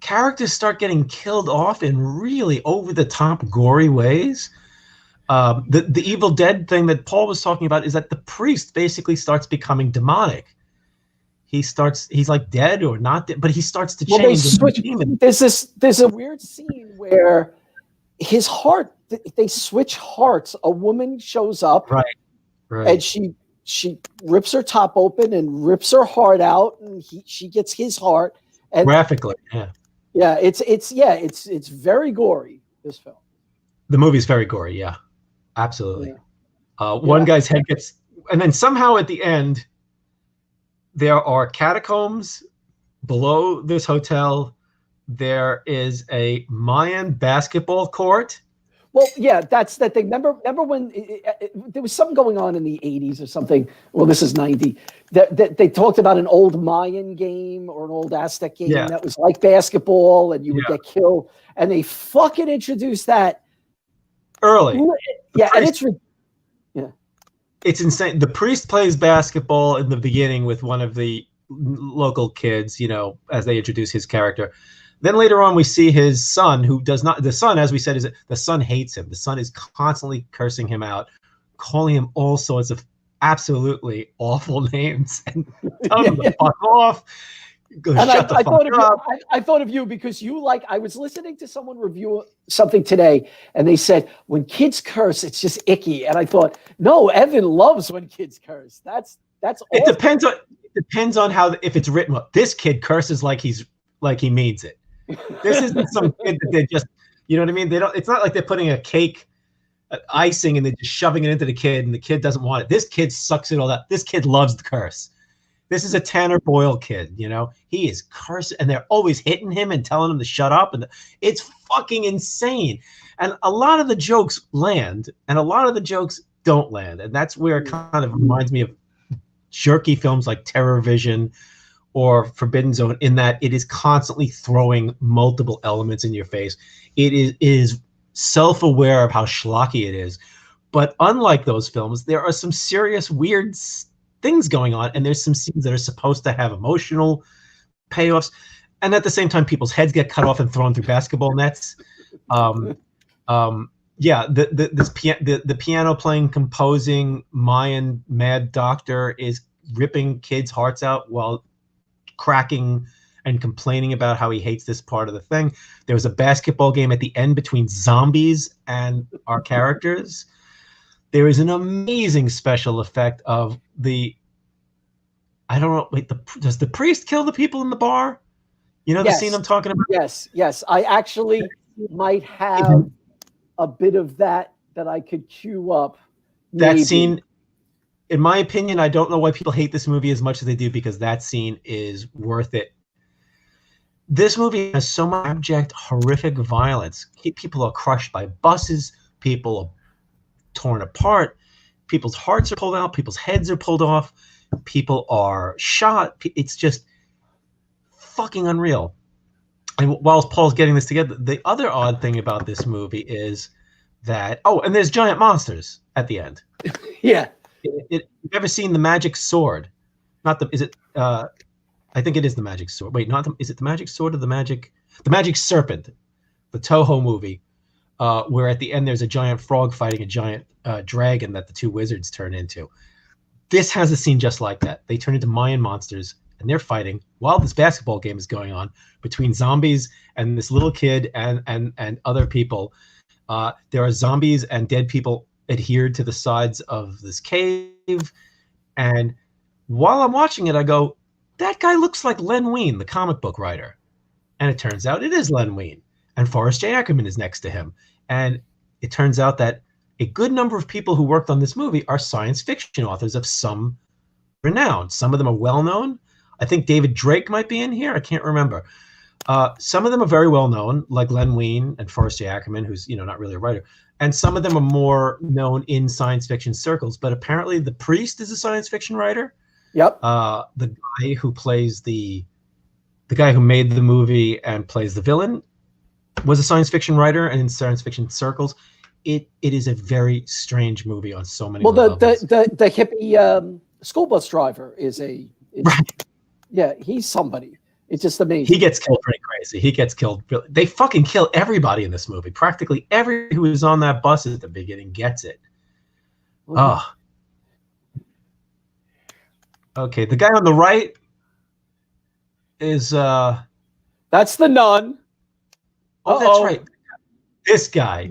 characters start getting killed off in really over-the-top gory ways. The Evil Dead thing that Paul was talking about is that the priest basically starts becoming demonic. He's like dead or not dead, but he starts to change. They switch. There's a weird scene where his heart, they switch hearts. A woman shows up, right. And she rips her top open and rips her heart out, and she gets his heart. And graphically, yeah, it's very gory. This film, the movie's very gory, yeah, absolutely. One guy's head gets, and then somehow at the end, there are catacombs below this hotel. There is a Mayan basketball court. Well, yeah, that's the thing. Remember when there was something going on in the 80s or something? Well, this is 90. That they talked about an old Mayan game or an old Aztec game that was like basketball, and you would get killed. And they fucking introduced that early. Yeah, and it's insane. The priest plays basketball in the beginning with one of the local kids, as they introduce his character. Then later on, we see his son, who does not. The son, as we said, the son hates him. The son is constantly cursing him out, calling him all sorts of absolutely awful names, and telling him to fuck off. I thought of you because I was listening to someone review something today, and they said when kids curse, it's just icky. And I thought, no, Evan loves when kids curse. That's awesome. It depends on how, if it's written. Well, this kid curses like he means it. This isn't some kid that they just, you know what I mean? It's not like they're putting a cake icing and they're just shoving it into the kid and the kid doesn't want it. This kid sucks it all out. This kid loves the curse. This is a Tanner Boyle kid, he is cursing and they're always hitting him and telling him to shut up. And it's fucking insane. And a lot of the jokes land and a lot of the jokes don't land. And that's where it kind of reminds me of jerky films like Terror Vision or Forbidden Zone, in that it is constantly throwing multiple elements in your face. It is self-aware of how schlocky it is. But unlike those films, there are some serious weird things going on, and there's some scenes that are supposed to have emotional payoffs. And at the same time, people's heads get cut off and thrown through basketball nets. The piano playing, composing Mayan mad doctor is ripping kids' hearts out while cracking and complaining about how he hates this part of the thing. There was a basketball game at the end between zombies and our characters. There is an amazing special effect of I don't know, wait, does the priest kill the people in the bar? The scene I'm talking about? Yes. I actually might have a bit of that I could cue up. That scene, in my opinion, I don't know why people hate this movie as much as they do, because that scene is worth it. This movie has so much abject, horrific violence. People are crushed by buses. People are torn apart. People's hearts are pulled out. People's heads are pulled off. People are shot. It's just fucking unreal. And while Paul's getting this together, the other odd thing about this movie is that, and there's giant monsters at the end. Yeah. You've ever seen the magic sword? I think it is the magic sword. Wait, is it the magic sword or the magic serpent? The Toho movie, where at the end there's a giant frog fighting a giant dragon that the two wizards turn into. This has a scene just like that. They turn into Mayan monsters and they're fighting while this basketball game is going on between zombies and this little kid and other people. There are zombies and dead people adhered to the sides of this cave. And while I'm watching it, I go, that guy looks like Len Wein, the comic book writer. And it turns out it is Len Wein. And Forrest J. Ackerman is next to him. And it turns out that a good number of people who worked on this movie are science fiction authors of some renown. Some of them are well-known. I think David Drake might be in here. I can't remember. Some of them are very well known, like Len Wein and Forrest J. Ackerman, who's not really a writer. And some of them are more known in science fiction circles. But apparently, the Priest is a science fiction writer. Yep. The guy who plays the guy who made the movie and plays the villain was a science fiction writer, and in science fiction circles, it is a very strange movie on so many levels. The hippie school bus driver is right. Yeah, he's somebody. It's just amazing. He gets killed pretty crazy. He gets killed. They fucking kill everybody in this movie. Practically every who is on that bus at the beginning gets it. Oh. Okay, the guy on the right is that's the nun. Oh, that's right. This guy.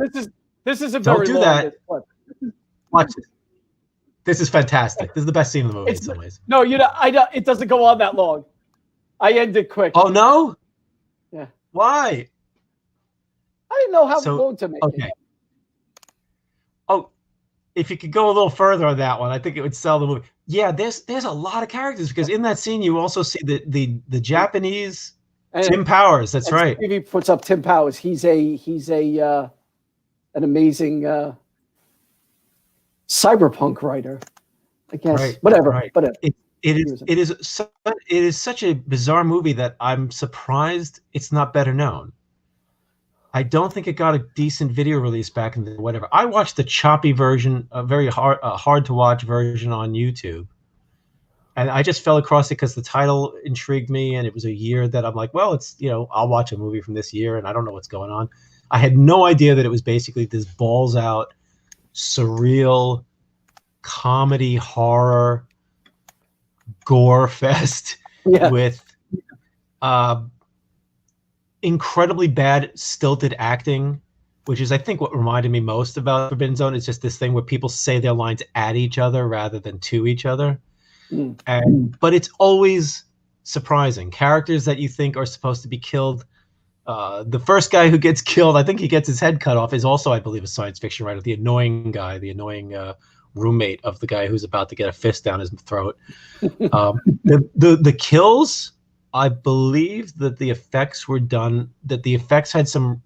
This is a Don't very do that. Watch this. This is fantastic. This is the best scene in the movie in some ways. No, it doesn't go on that long. I ended quick. Oh no? Yeah. Why? I didn't know how long to make it. Oh, if you could go a little further on that one, I think it would sell the movie. Yeah, there's a lot of characters because in that scene you also see the Japanese Tim Powers. That's right. He puts up Tim Powers. He's an amazing cyberpunk writer. I guess. Right. Whatever. Right. Whatever. It is such a bizarre movie that I'm surprised it's not better known. I don't think it got a decent video release back in the whatever. I watched the choppy version, a very hard to watch version on YouTube, and I just fell across it because the title intrigued me, and it was a year that I'm like, well, it's I'll watch a movie from this year, and I don't know what's going on. I had no idea that it was basically this balls out, surreal, comedy horror gore fest with incredibly bad stilted acting, which is I think what reminded me most about Forbidden Zone. Is just this thing where people say their lines at each other rather than to each other. But it's always surprising. Characters that you think are supposed to be killed. The first guy who gets killed, I think he gets his head cut off, is also, I believe, a science fiction writer. The annoying guy, the annoying roommate of the guy who's about to get a fist down his throat. The kills, I believe that the effects were done, that the effects had some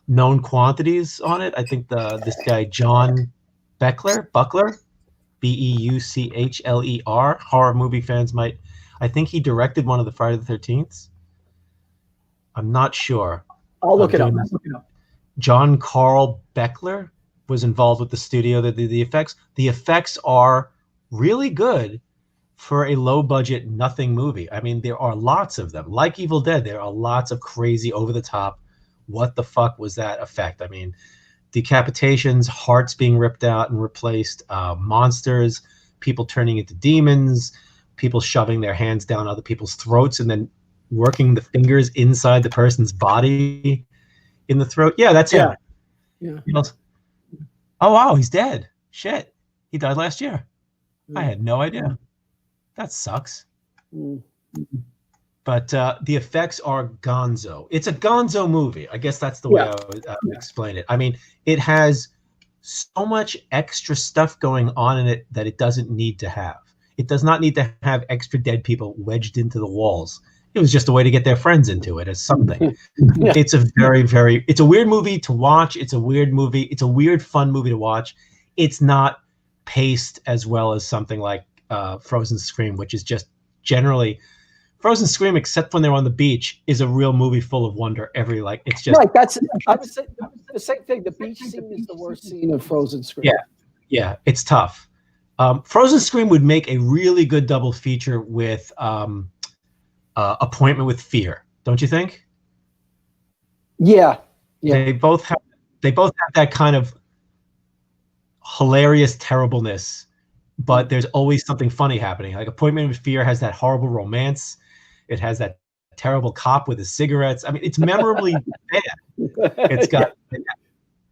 known quantities on it. I think this guy John Buckler, Beuchler, horror movie fans might, I think he directed one of the Friday the 13th. I'm not sure. I'll look it up. John Carl Beckler was involved with the studio that did the effects. The effects are really good for a low budget nothing movie. I mean, there are lots of them. Like Evil Dead, there are lots of crazy over the top. What the fuck was that effect? I mean, decapitations, hearts being ripped out and replaced, monsters, people turning into demons, people shoving their hands down other people's throats and then working the fingers inside the person's body in the throat. Yeah, that's him. Yeah. Oh, wow, he's dead. Shit. He died last year. I had no idea. That sucks. But the effects are gonzo. It's a gonzo movie. I guess that's the way I would explain it. I mean, it has so much extra stuff going on in it that it doesn't need to have. It does not need to have extra dead people wedged into the walls. It was just a way to get their friends into it as something. It's a it's a weird movie to watch. It's a weird movie. It's a weird, fun movie to watch. It's not paced as well as something like Frozen Scream, which is just generally Frozen Scream, except when they're on the beach, is a real movie full of wonder. It's just right. I would say the same thing. The beach scene is the worst scene of Frozen Scream. Yeah, it's tough. Frozen Scream would make a really good double feature with Appointment with Fear, don't you think? Yeah. They both have that kind of hilarious terribleness, but there's always something funny happening. Like Appointment with Fear has that horrible romance. It has that terrible cop with his cigarettes. I mean, it's memorably bad. It's got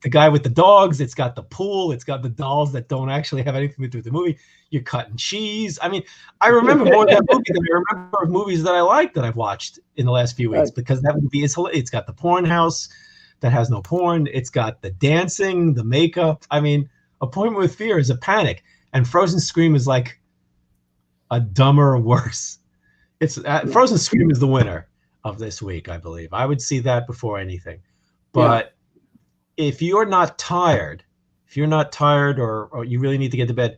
the guy with the dogs. It's got the pool. It's got the dolls that don't actually have anything to do with the movie. You're cutting cheese. I mean, I remember more of that movie than I remember of movies that I like that I've watched in the last few weeks, because that movie is hilarious. It's got the porn house that has no porn. It's got the dancing, the makeup. I mean, Appointment with Fear is a panic, and Frozen Scream is like a dumber, worse. It's Frozen Scream is the winner. of this week, I believe. I would see that before anything. But if you're not tired, or you really need to get to bed,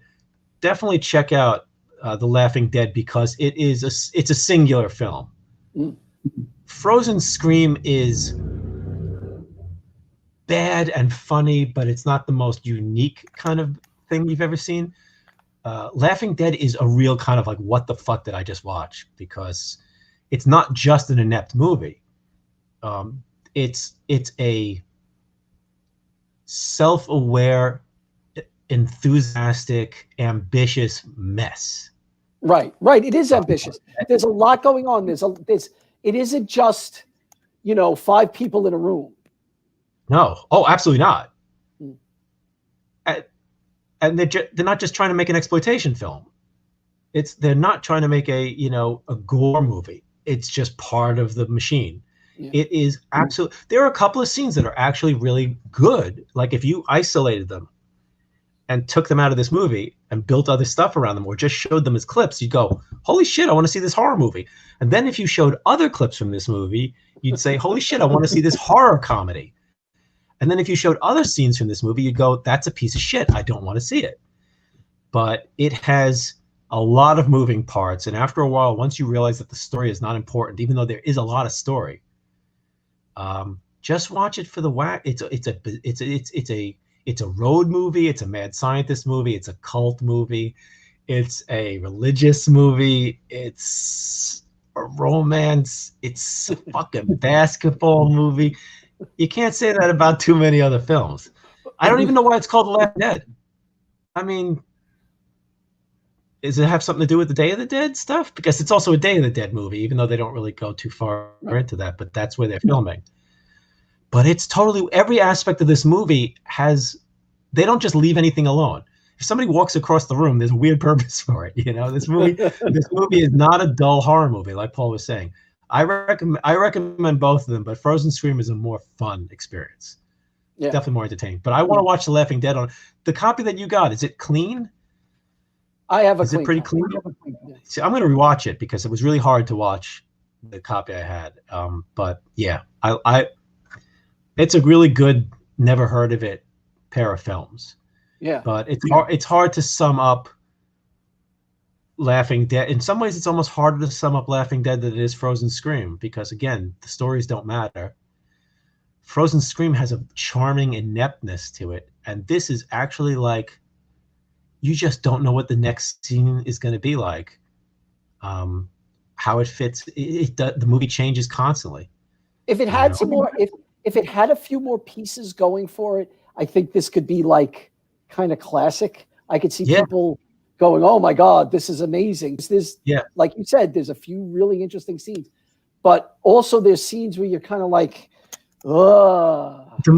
definitely check out The Laughing Dead, because it's a singular film. Mm. Frozen Scream is bad and funny, but it's not the most unique kind of thing you've ever seen. Laughing Dead is a real kind of like, what the fuck did I just watch? Because it's not just an inept movie. It's a self-aware, enthusiastic, ambitious mess. Right. It is ambitious. There's a lot going on. It isn't just, 5 people in a room. No. Oh, absolutely not. Mm. And they're not just trying to make an exploitation film. They're not trying to make a gore movie. It's just part of the machine. Yeah. It is absolutely. There are a couple of scenes that are actually really good. Like if you isolated them and took them out of this movie and built other stuff around them, or just showed them as clips, you'd go, holy shit, I want to see this horror movie. And then if you showed other clips from this movie, you'd say, holy shit, I want to see this horror comedy. And then if you showed other scenes from this movie, you'd go, that's a piece of shit, I don't want to see it. But it has a lot of moving parts, and after a while, once you realize that the story is not important, even though there is a lot of story, just watch it for the whack. It's a road movie. It's a mad scientist movie. It's a cult movie. It's a religious movie. It's a romance. It's a fucking basketball movie. You can't say that about too many other films. I don't even know why it's called The Laughing Dead. I mean, does it have something to do with the Day of the Dead stuff? Because it's also a Day of the Dead movie, even though they don't really go too far into that, but that's where they're filming. But it's totally, every aspect of this movie they don't just leave anything alone. If somebody walks across the room, there's a weird purpose for it. This movie is not a dull horror movie, like Paul was saying. I recommend both of them, but Frozen Scream is a more fun experience. Yeah. Definitely more entertaining. But I want to watch The Laughing Dead on the copy that you got. Is it clean? I have a Is it pretty clean? See, I'm going to rewatch it because it was really hard to watch the copy I had. But yeah, it's a really good, never heard of it pair of films. Yeah. But it's hard to sum up Laughing Dead. In some ways, it's almost harder to sum up Laughing Dead than it is Frozen Scream, because again, the stories don't matter. Frozen Scream has a charming ineptness to it, and this is actually like, you just don't know what the next scene is going to be like. How it fits. The movie changes constantly. If it had some more, if it had a few more pieces going for it, I think this could be like kind of classic. I could see people going, "Oh my God, this is amazing." Like you said, there's a few really interesting scenes, but also there's scenes where you're kind of like, ugh. The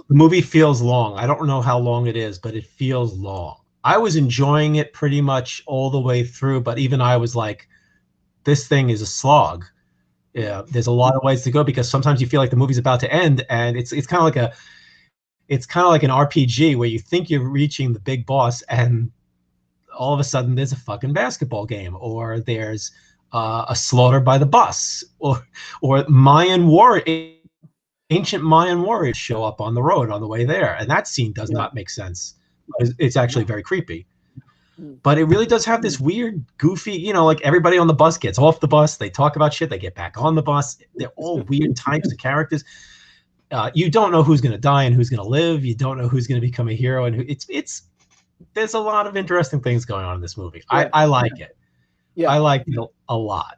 movie feels long. I don't know how long it is, but it feels long. I was enjoying it pretty much all the way through, but even I was like, this thing is a slog. Yeah, there's a lot of ways to go, because sometimes you feel like the movie's about to end, and it's kind of like an RPG where you think you're reaching the big boss, and all of a sudden there's a fucking basketball game, or there's a slaughter by the bus, or ancient Mayan warriors show up on the road on the way there, and that scene does not make sense. It's actually very creepy. But it really does have this weird, goofy, like everybody on the bus gets off the bus, they talk about shit, they get back on the bus. They're all weird types of characters. You don't know who's going to die and who's going to live. You don't know who's going to become a hero, and there's a lot of interesting things going on in this movie. I like it. Yeah, I like it a lot.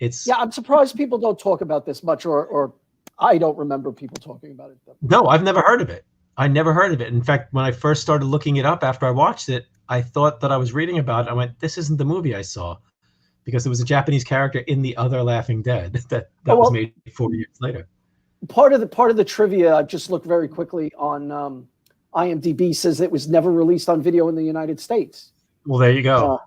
I'm surprised people don't talk about this much, or I don't remember people talking about it. No, I've never heard of it. I never heard of it. In fact, when I first started looking it up after I watched it, I thought that I was reading about it. I went, this isn't the movie I saw, because there was a Japanese character in the other Laughing Dead that was made 4 years later. Part of the trivia, I just looked very quickly on IMDb, says it was never released on video in the United States. Well, there you go.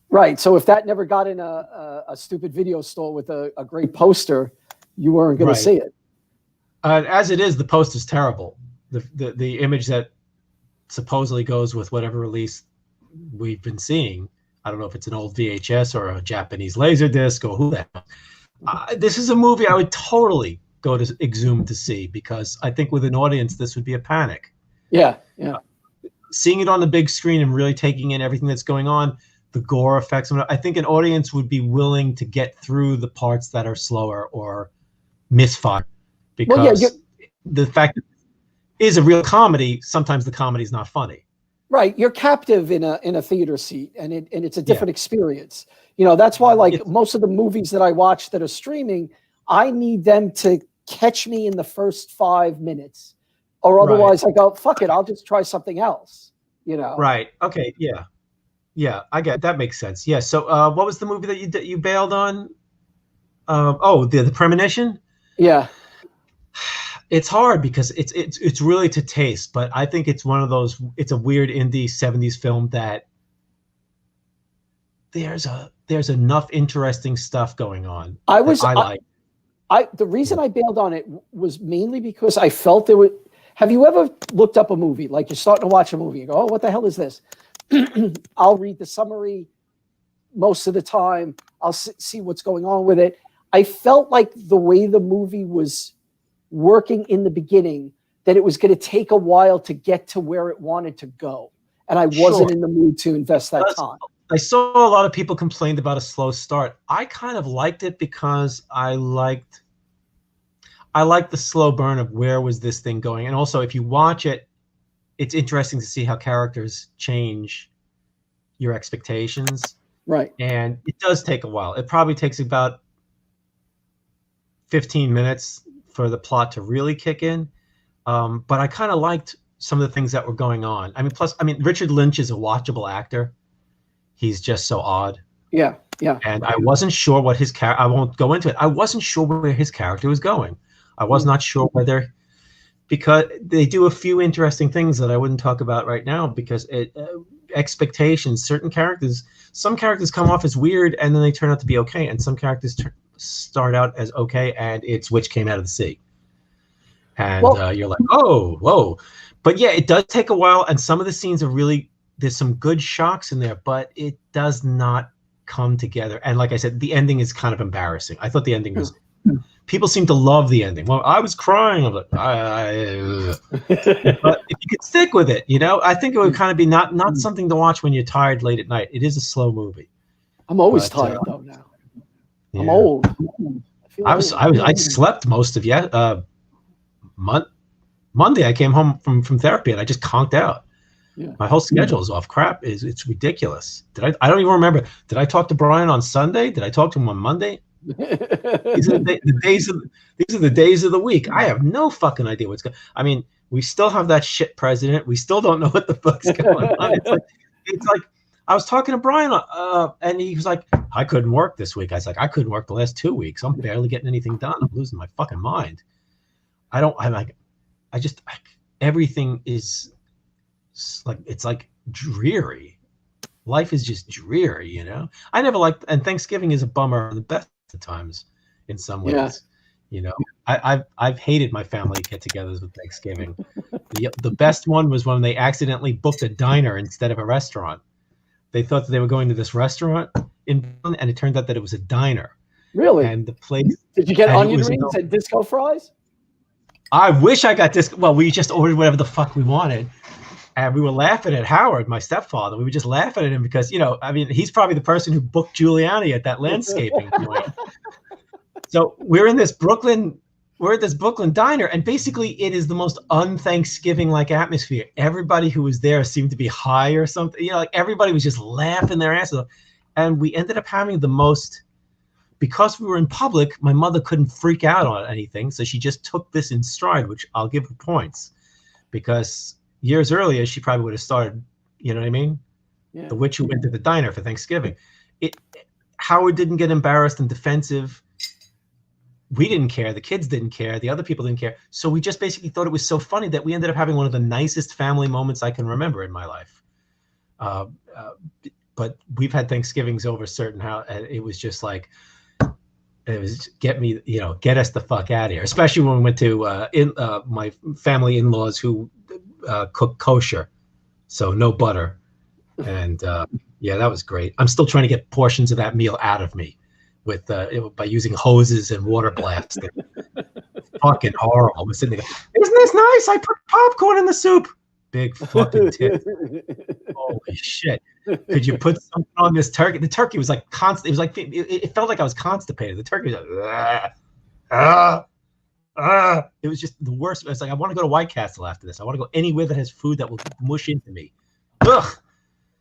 Right. So if that never got in a stupid video store with a great poster, you weren't going to see it. As it is, the poster's terrible. The image that supposedly goes with whatever release we've been seeing, I don't know if it's an old VHS or a Japanese laser disc or who the hell. This is a movie I would totally go to Exhumed to see, because I think with an audience this would be a panic. Yeah, yeah. Seeing it on the big screen and really taking in everything that's going on, the gore effects. I think an audience would be willing to get through the parts that are slower or misfire, because the fact that it is a real comedy, sometimes the comedy is not funny. Right, you're captive in a theater seat, and it's a different experience. You know, that's why like most of the movies that I watch that are streaming, I need them to catch me in the first 5 minutes, or otherwise I go, fuck it, I'll just try something else. You know. Right. Okay. Yeah. Yeah. I get that. Makes sense. Yeah. So, what was the movie that you bailed on? The Premonition. Yeah. It's hard because it's really to taste, but I think it's one of those. It's a weird indie '70s film that there's enough interesting stuff going on. I like. The reason I bailed on it was mainly because I felt there were. Have you ever looked up a movie, like you're starting to watch a movie, you go, oh, what the hell is this? I'll read the summary most of the time. I'll see what's going on with it. I felt like the way the movie was working in the beginning, that it was going to take a while to get to where it wanted to go. And I wasn't in the mood to invest that time. I saw a lot of people complained about a slow start. I kind of liked it because I liked the slow burn of where was this thing going. And also, if you watch it, it's interesting to see how characters change your expectations. Right. And it does take a while. It probably takes about 15 minutes for the plot to really kick in. But I kind of liked some of the things that were going on. Plus, Richard Lynch is a watchable actor. He's just so odd. Yeah, yeah. And I wasn't sure what his character, I won't go into it. I wasn't sure where his character was going. I was not sure whether, because they do a few interesting things that I wouldn't talk about right now, because expectations, some characters come off as weird and then they turn out to be okay. And some characters start out as okay, and it's which came out of the sea. And you're like, oh, whoa. But yeah, it does take a while. And some of the scenes are really, there's some good shocks in there, but it does not come together. And like I said, the ending is kind of embarrassing. I thought the ending was, people seem to love the ending. Well, I was crying. I'm like, but if you could stick with it, I think it would kind of be not something to watch when you're tired late at night. It is a slow movie. I'm always tired though now. Yeah. I'm old. I slept most of Monday. I came home from therapy and I just conked out. Yeah. My whole schedule is off. Crap, it's ridiculous. I don't even remember. Did I talk to Brian on Sunday? Did I talk to him on Monday? These are the days of the week. I have no fucking idea what's going. We still have that shit president. We still don't know what the fuck's going on. It's like I was talking to Brian, and he was like, "I couldn't work this week." I was like, "I couldn't work the last 2 weeks. I'm barely getting anything done. I'm losing my fucking mind." Everything is like, it's like dreary. Life is just dreary, I never liked, and Thanksgiving is a bummer the best of times in some ways. Yeah. I've hated my family get-togethers with Thanksgiving. The best one was when they accidentally booked a diner instead of a restaurant. They thought that they were going to this restaurant and it turned out that it was a diner. Really? And the place. Did you get onion rings and disco fries? I wish I got disco. Well, we just ordered whatever the fuck we wanted. And we were laughing at Howard, my stepfather. We were just laughing at him because, he's probably the person who booked Giuliani at that landscaping point. So we're at this Brooklyn diner, and basically it is the most un-Thanksgiving-like atmosphere. Everybody who was there seemed to be high or something. Everybody was just laughing their asses off. And we ended up having the most, because we were in public, my mother couldn't freak out on anything. So she just took this in stride, which I'll give her points, because years earlier, she probably would have started, you know what I mean? Yeah. The witch who went to the diner for Thanksgiving. Howard didn't get embarrassed and defensive. We didn't care. The kids didn't care. The other people didn't care. So we just basically thought it was so funny that we ended up having one of the nicest family moments I can remember in my life. But we've had Thanksgivings over certain house, and it was just like, it was get us the fuck out of here. Especially when we went to my family in-laws who cook kosher, so no butter. And yeah, that was great. I'm still trying to get portions of that meal out of me with by using hoses and water blasting. Fucking horrible. I'm sitting there, isn't this nice? I put popcorn in the soup. Big fucking tit. Holy shit. Could you put something on this turkey? The turkey was like constant. It was like it felt like I was constipated. The turkey was like, it was just the worst. It's like I want to go to White Castle after this. I want to go anywhere that has food that will mush into me. Ugh.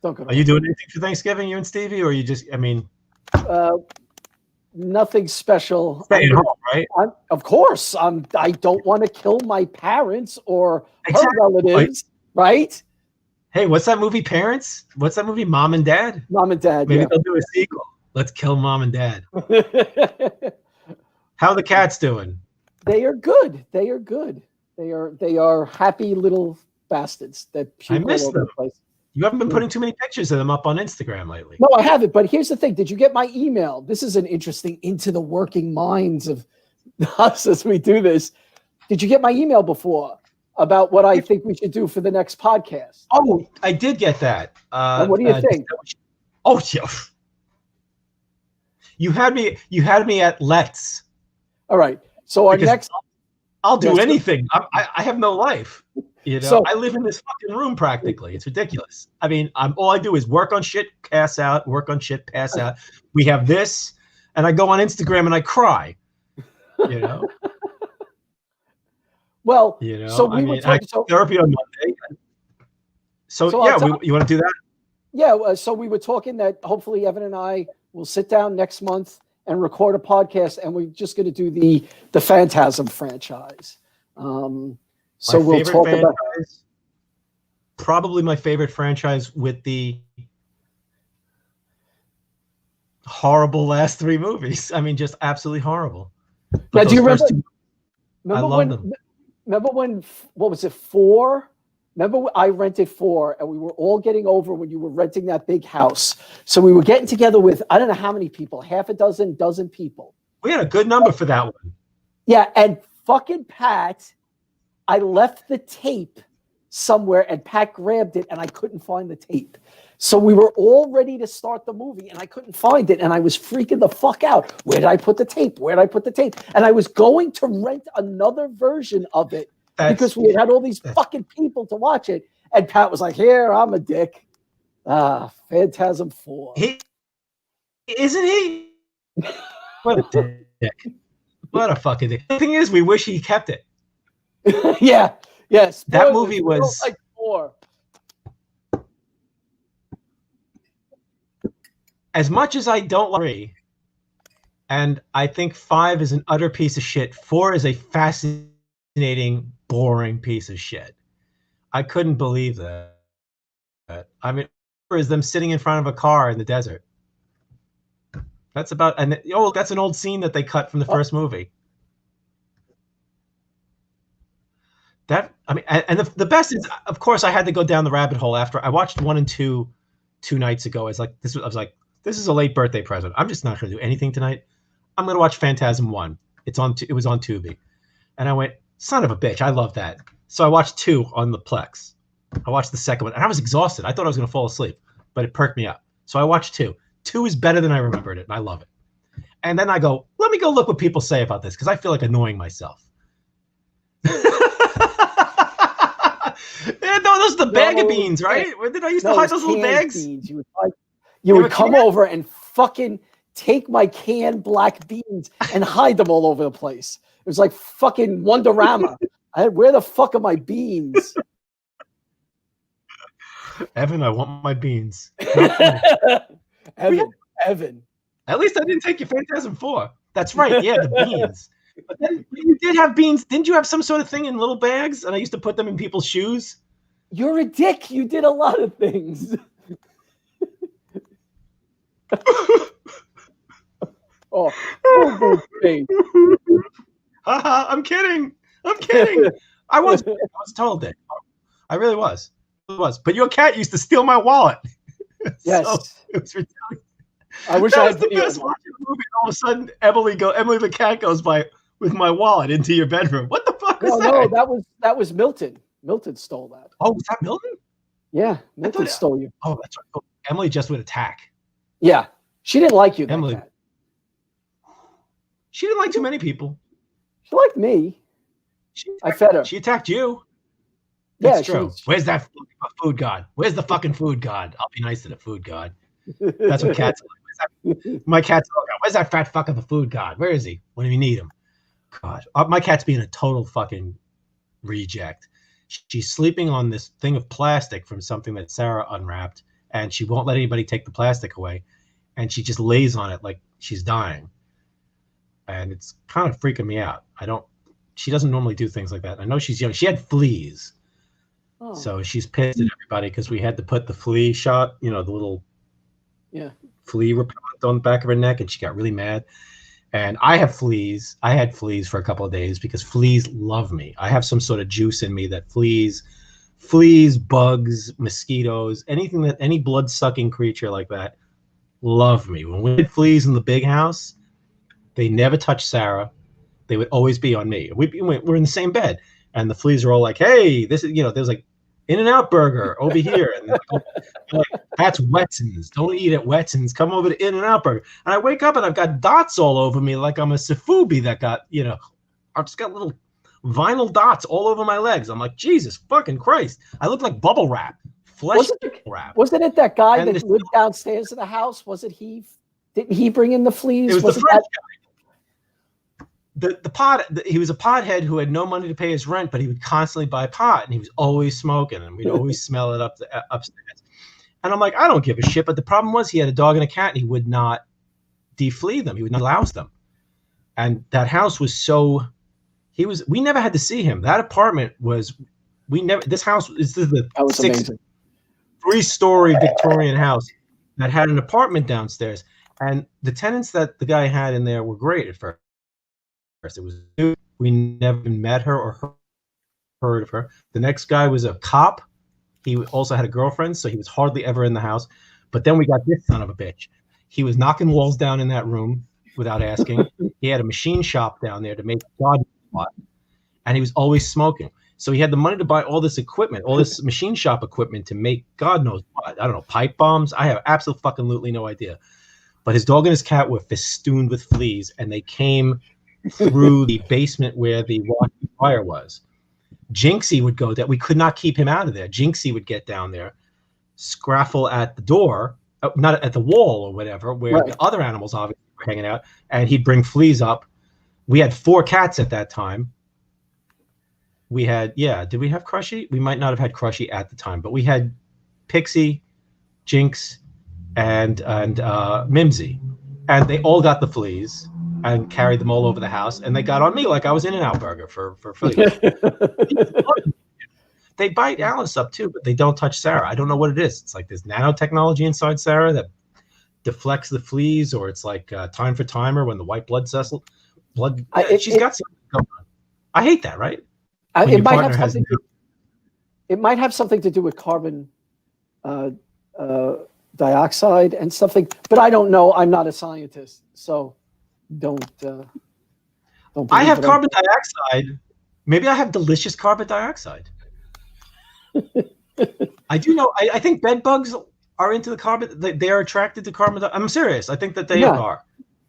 Are you doing anything for Thanksgiving, you and Stevie, or are you just? I mean, nothing special. Staying home, right? Of course. I don't want to kill my parents or her relatives, right? Hey, what's that movie, Parents? What's that movie, Mom and Dad? Mom and Dad. Maybe they'll do a sequel. Let's kill Mom and Dad. How are the cats doing? They are good. They are good. They are happy little bastards that puke I miss all over them. the place. You haven't been putting too many pictures of them up on Instagram lately. No, I haven't. But here's the thing. Did you get my email? This is an interesting into the working minds of us as we do this. Did you get my email before about what I think we should do for the next podcast? Oh, I did get that. And what do you think? Oh, yeah. You had me at let's. All right. So our next. I'll do anything. I have no life. You know, so, I live in this fucking room practically. It's ridiculous. I mean, all I do is work on shit, pass out, work on shit, pass out. We have this, and I go on Instagram and I cry. You know. Well, you know, so we were talking. So, therapy on Monday. So yeah, you want to do that? Yeah. So we were talking that hopefully Evan and I will sit down next month and record a podcast, and we're just going to do the Phantasm franchise. So we'll talk about probably my favorite franchise with the horrible last three movies. I mean, just absolutely horrible. Now, do you remember? I love them. Remember when? What was it? 4? Remember I rented 4, and we were all getting over when you were renting that big house. So we were getting together with I don't know how many people, half a dozen people. We had a good number for that one. Yeah, and fucking Pat. I left the tape somewhere and Pat grabbed it and I couldn't find the tape. So we were all ready to start the movie and I couldn't find it and I was freaking the fuck out. Where did I put the tape? Where did I put the tape? And I was going to rent another version of it because we had all these fucking people to watch it. And Pat was like, here, I'm a dick. Phantasm 4. Isn't he? What a dick. What a fucking dick. The thing is, we wish he kept it. Yeah. Yes. That movie was like 4. As much as I don't like 3, and I think 5 is an utter piece of shit, 4 is a fascinating, boring piece of shit. I couldn't believe that. I mean, it was them sitting in front of a car in the desert. That's about, and that's an old scene that they cut from the first movie. That, I mean, and the best is, of course, I had to go down the rabbit hole after I watched 1 and 2 2 nights ago. I was like, this is a late birthday present. I'm just not going to do anything tonight. I'm going to watch Phantasm 1. It was on Tubi, and I went, son of a bitch, I love that. So I watched 2 on the Plex. I watched the second one, and I was exhausted. I thought I was going to fall asleep, but it perked me up. So I watched 2. 2 is better than I remembered it, and I love it. And then I go, let me go look what people say about this because I feel like annoying myself. Yeah, no, those are the bag of beans, right? Where did I used to hide those little bags? Beans. You would come over and fucking take my canned black beans and hide them all over the place. It was like fucking Wonderama. Where the fuck are my beans? Evan, I want my beans. Evan. At least I didn't take your Phantasm 4. That's right. Yeah, the beans. But then you did have beans. Didn't you have some sort of thing in little bags? And I used to put them in people's shoes. You're a dick. You did a lot of things. I'm kidding. I was told that. I really was. But your cat used to steal my wallet. Yes. So it was ridiculous. I wish that I was had the best watching a movie. All of a sudden, Emily the cat goes by with my wallet into your bedroom. What the fuck is that? No, that was Milton. Milton stole that. Oh, was that Milton? Yeah, Milton stole you. Oh, that's right. Oh, Emily just would attack. Yeah, she didn't like you, that Emily. cat. She didn't like too many people. She liked me. I fed her. She attacked you. Yeah, That's true. Where's that food god? Where's the fucking food god? I'll be nice to the food god. That's what cats like. My cat's like, where's that fat fuck of the food god? Where is he? When do you need him? God, my cat's being a total fucking reject. She's sleeping on this thing of plastic from something that Sarah unwrapped, and she won't let anybody take the plastic away. And she just lays on it like she's dying. And it's kind of freaking me out. She doesn't normally do things like that. I know she's young. She had fleas. Oh. So she's pissed at everybody because we had to put the flea shot, the little flea repellent on the back of her neck, and she got really mad. And I have fleas. I had fleas for a couple of days because fleas love me. I have some sort of juice in me that fleas, bugs, mosquitoes, any blood-sucking creature like that love me. When we had fleas in the big house, they never touched Sarah. They would always be on me. We're in the same bed, and the fleas are all like, "Hey, this is there's like In-N-Out Burger over here," and like, "That's Wetson's. Don't eat at Wetson's. Come over to In-N-Out Burger." And I wake up and I've got dots all over me, like I'm a Safubi that got I've just got little vinyl dots all over my legs. I'm like, Jesus fucking Christ! I look like bubble wrap, wrap. Wasn't it that guy that lived downstairs of the house? Was it he? Didn't he bring in the fleas? It was the French guy. He was a pothead who had no money to pay his rent, but he would constantly buy pot, and he was always smoking, and we'd always smell it upstairs. And I'm like, I don't give a shit. But the problem was he had a dog and a cat, and he would not deflea them. He would not louse them. And that house was we never had to see him. That apartment this house is the 3-story Victorian house that had an apartment downstairs. And the tenants that the guy had in there were great at first. It was new. We never met her or heard of her. The next guy was a cop. He also had a girlfriend, so he was hardly ever in the house. But then we got this son of a bitch. He was knocking walls down in that room without asking. He had a machine shop down there to make God pot, and he was always smoking. So he had the money to buy all this equipment, all this machine shop equipment to make God knows what. I don't know, pipe bombs. I have absolutely no idea. But his dog and his cat were festooned with fleas, and they came through the basement where the walking fire was. Jinxie would go there. We could not keep him out of there. Jinxie would get down there, scraffle at the door, not at the wall or whatever, where the other animals obviously were hanging out, and he'd bring fleas up. We had 4 cats at that time. We had, did we have Crushy? We might not have had Crushy at the time, but we had Pixie, Jinx, and Mimsy, and they all got the fleas and carried them all over the house, and they got on me like I was In-N-Out Burger for fleas. They bite Alice up too, but they don't touch Sarah. I don't know what it is. It's like there's nanotechnology inside Sarah that deflects the fleas, or it's like time for timer when the white blood cell she's got something going on. I hate that, right? It might have something to do with carbon dioxide and something, but I don't know. I'm not a scientist, so don't. I have carbon dioxide. Maybe I have delicious carbon dioxide. I do know. I think bed bugs are into the carbon. They are attracted to carbon. I'm serious. I think that they are.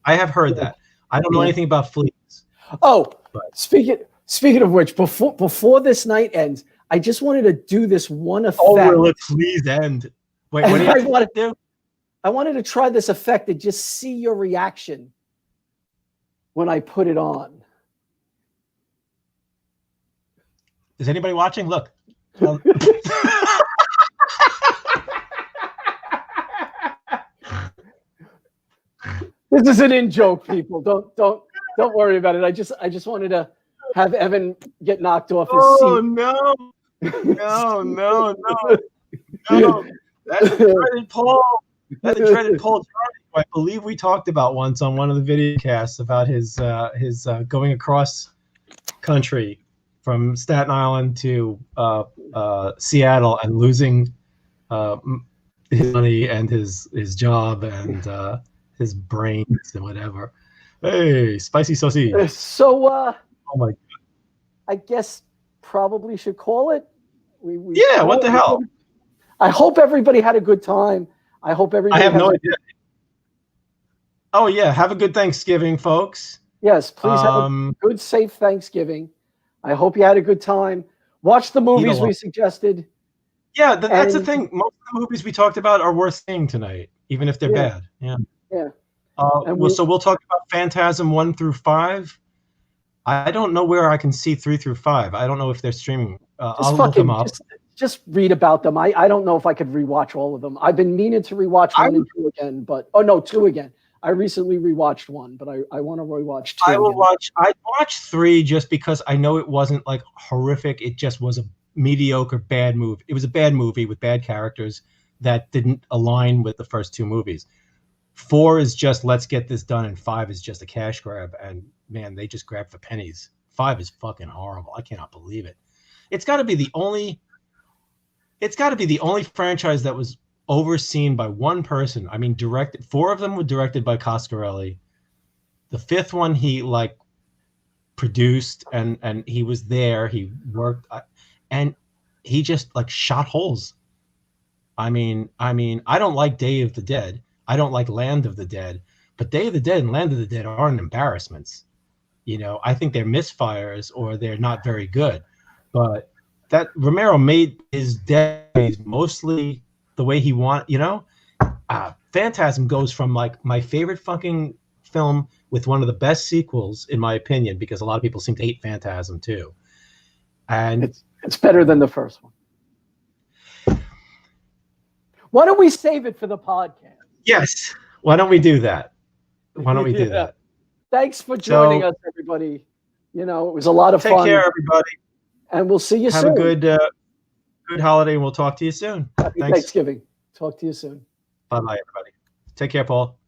I have heard that. I don't know anything about fleas. Oh, but speaking of which, before this night ends, I just wanted to do this one effect. Oh, will it please end? Wait, what do you want to do? I wanted to try this effect and just see your reaction when I put it on. Is anybody watching? Look. This is an in-joke, people. Don't worry about it. I just wanted to have Evan get knocked off his seat. Oh no. No. That's the dreaded Paul. That's the dreaded Paul Jarvie, who I believe we talked about once on one of the videocasts about his going across country from Staten Island to Seattle and losing his money and his job and his brains and whatever. Hey, spicy sausage. So, oh my God. I guess probably should call it. Yeah, what the hell? I hope everybody had a good time. I hope everybody. I have no idea. Oh yeah, have a good Thanksgiving, folks. Yes, please have a good, safe Thanksgiving. I hope you had a good time. Watch the movies we suggested. Yeah, that's the thing. Most of the movies we talked about are worth seeing tonight, even if they're bad. Yeah. Yeah. So we'll talk about Phantasm 1 through 5. I don't know where I can see 3 through 5. I don't know if they're streaming. I'll look them up. Just read about them. I don't know if I could rewatch all of them. I've been meaning to rewatch 1 and 2 again, but 2 again. I recently rewatched 1, but I want to rewatch 2. I watched 3 just because I know it wasn't like horrific. It just was a mediocre, bad movie. It was a bad movie with bad characters that didn't align with the first 2 movies. 4 is just let's get this done, and 5 is just a cash grab. And man, they just grab for pennies. 5 is fucking horrible. I cannot believe it. It's got to be the only franchise that was overseen by one person. I mean, 4 of them were directed by Coscarelli. The 5th one he like produced, and he was there. He worked, and he just like shot holes. I mean, I don't like Day of the Dead. I don't like Land of the Dead, but Day of the Dead and Land of the Dead aren't embarrassments. You know, I think they're misfires or they're not very good. But that Romero made his dead mostly the way he wanted. You know, Phantasm goes from like my favorite fucking film with one of the best sequels in my opinion, because a lot of people seem to hate Phantasm too. And it's better than the first one. Why don't we save it for the podcast? Yes. Why don't we do that? Why don't we do that? Thanks for joining us, everybody. You know, it was a lot of fun. Take care, everybody. And we'll see you soon. Have a good holiday, and we'll talk to you soon. Happy Thanksgiving. Talk to you soon. Bye-bye, everybody. Take care, Paul.